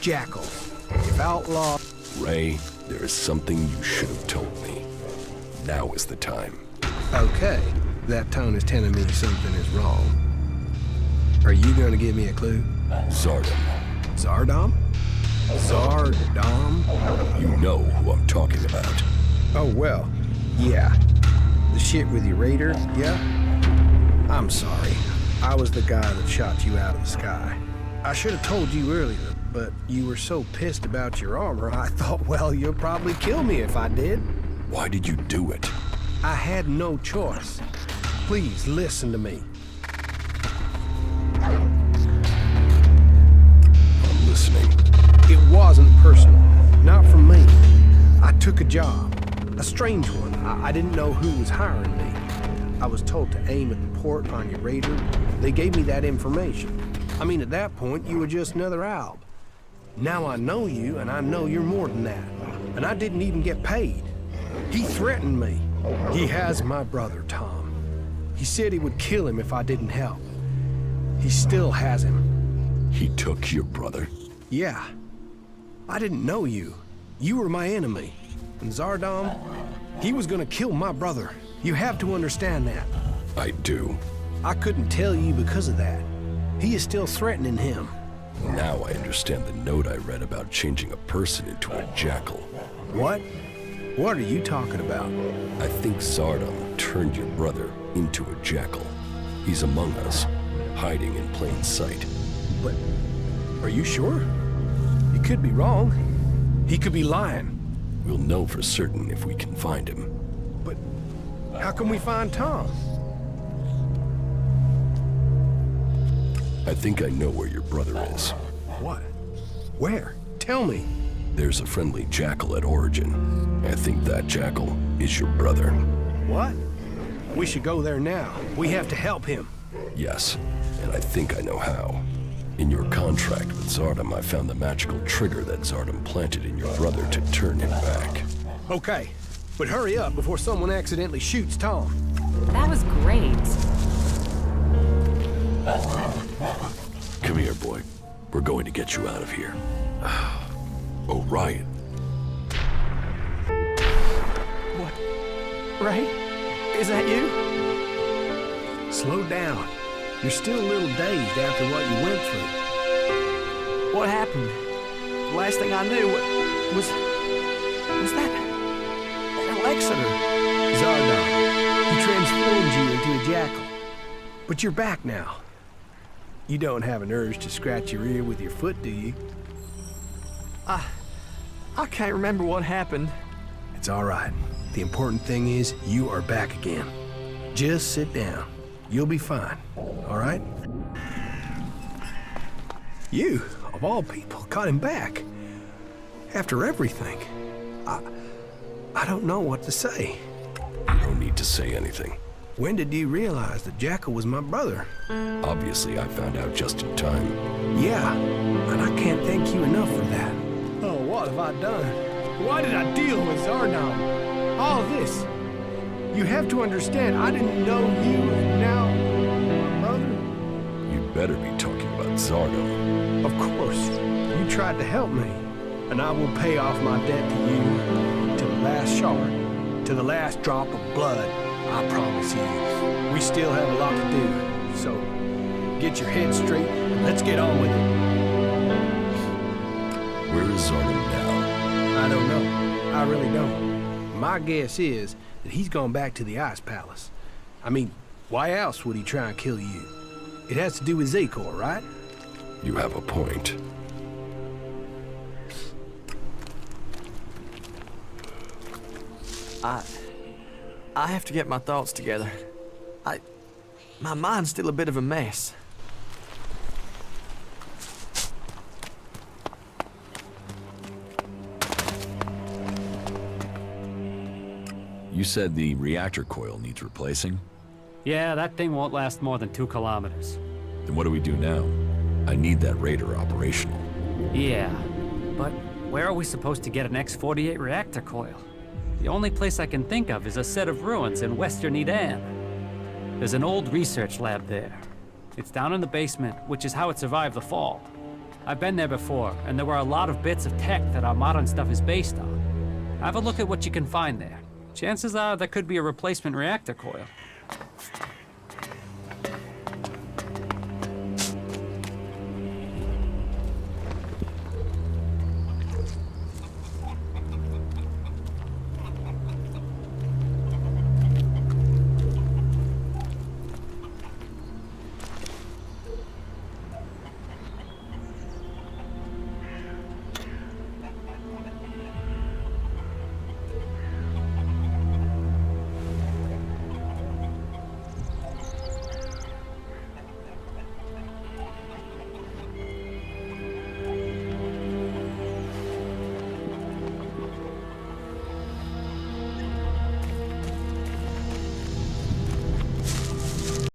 [SPEAKER 5] jackals. If outlaw...
[SPEAKER 3] Ray, there is something you should have told me. Now is the time.
[SPEAKER 5] Okay, that tone is telling me something is wrong. Are you going to give me a clue?
[SPEAKER 3] Zardom.
[SPEAKER 5] Zardom? Zardom?
[SPEAKER 3] You know who I'm talking about.
[SPEAKER 5] Oh, well, yeah. The shit with your raider, yeah? I'm sorry. I was the guy that shot you out of the sky. I should have told you earlier, but you were so pissed about your armor, I thought, well, you'll probably kill me if I did.
[SPEAKER 3] Why did you do it?
[SPEAKER 5] I had no choice. Please, listen to me.
[SPEAKER 3] I'm listening.
[SPEAKER 5] It wasn't personal. Not from me. I took a job. A strange one. I didn't know who was hiring me. I was told to aim at the port on your raider. They gave me that information. I mean, at that point, you were just another alb. Now I know you, and I know you're more than that. And I didn't even get paid. He threatened me. He has my brother, Tom. He said he would kill him if I didn't help. He still has him.
[SPEAKER 3] He took your brother?
[SPEAKER 5] Yeah. I didn't know you. You were my enemy. And Zardom, he was gonna kill my brother. You have to understand that.
[SPEAKER 3] I do.
[SPEAKER 5] I couldn't tell you because of that. He is still threatening him.
[SPEAKER 3] Now I understand the note I read about changing a person into a jackal.
[SPEAKER 5] What? What are you talking about?
[SPEAKER 3] I think Zardom turned your brother into a jackal. He's among us, hiding in plain sight.
[SPEAKER 5] But are you sure? You could be wrong. He could be lying.
[SPEAKER 3] We'll know for certain if we can find him.
[SPEAKER 5] But how can we find Tom?
[SPEAKER 3] I think I know where your brother is.
[SPEAKER 5] What? Where? Tell me.
[SPEAKER 3] There's a friendly jackal at Origin. I think that jackal is your brother.
[SPEAKER 5] What? We should go there now. We have to help him.
[SPEAKER 3] Yes, and I think I know how. In your contract with Zardom, I found the magical trigger that Zardom planted in your brother to turn him back.
[SPEAKER 5] Okay, but hurry up before someone accidentally shoots Tom.
[SPEAKER 10] That was great.
[SPEAKER 3] Come here, boy. We're going to get you out of here. Oh, Ryan.
[SPEAKER 5] What? Ray? Is that you? Slow down. You're still a little dazed after what you went through.
[SPEAKER 20] What happened? The last thing I knew was that an Alexander.
[SPEAKER 5] Zardom. He transformed you into a jackal. But you're back now. You don't have an urge to scratch your ear with your foot, do you?
[SPEAKER 20] I can't remember what happened.
[SPEAKER 5] It's all right. The important thing is you are back again. Just sit down. You'll be fine, all right? You, of all people, got him back. After everything. I don't know what to say.
[SPEAKER 3] You don't need to say anything.
[SPEAKER 5] When did you realize that Jackal was my brother?
[SPEAKER 3] Obviously, I found out just in time.
[SPEAKER 5] Yeah, and I can't thank you enough for that. Oh, what have I done? Why did I deal with Zardom? All of this. You have to understand, I didn't know you, and now, my brother?
[SPEAKER 3] You'd better be talking about Zardom.
[SPEAKER 5] Of course. You tried to help me, and I will pay off my debt to you, to the last shard, to the last drop of blood, I promise you. We still have a lot to do, so get your head straight, and let's get on with it.
[SPEAKER 3] Where is Zardom now?
[SPEAKER 5] I don't know. I really don't. My guess is that he's gone back to the Ice Palace. I mean, why else would he try and kill you? It has to do with Zakor, right?
[SPEAKER 3] You have a point.
[SPEAKER 20] I have to get my thoughts together. My mind's still a bit of a mess.
[SPEAKER 11] You said the reactor coil needs replacing?
[SPEAKER 2] Yeah, that thing won't last more than 2 kilometers.
[SPEAKER 11] Then what do we do now? I need that raider operational.
[SPEAKER 2] Yeah, but where are we supposed to get an X-48 reactor coil? The only place I can think of is a set of ruins in western Eden. There's an old research lab there. It's down in the basement, which is how it survived the fall. I've been there before, and there were a lot of bits of tech that our modern stuff is based on. Have a look at what you can find there. Chances are there could be a replacement reactor coil.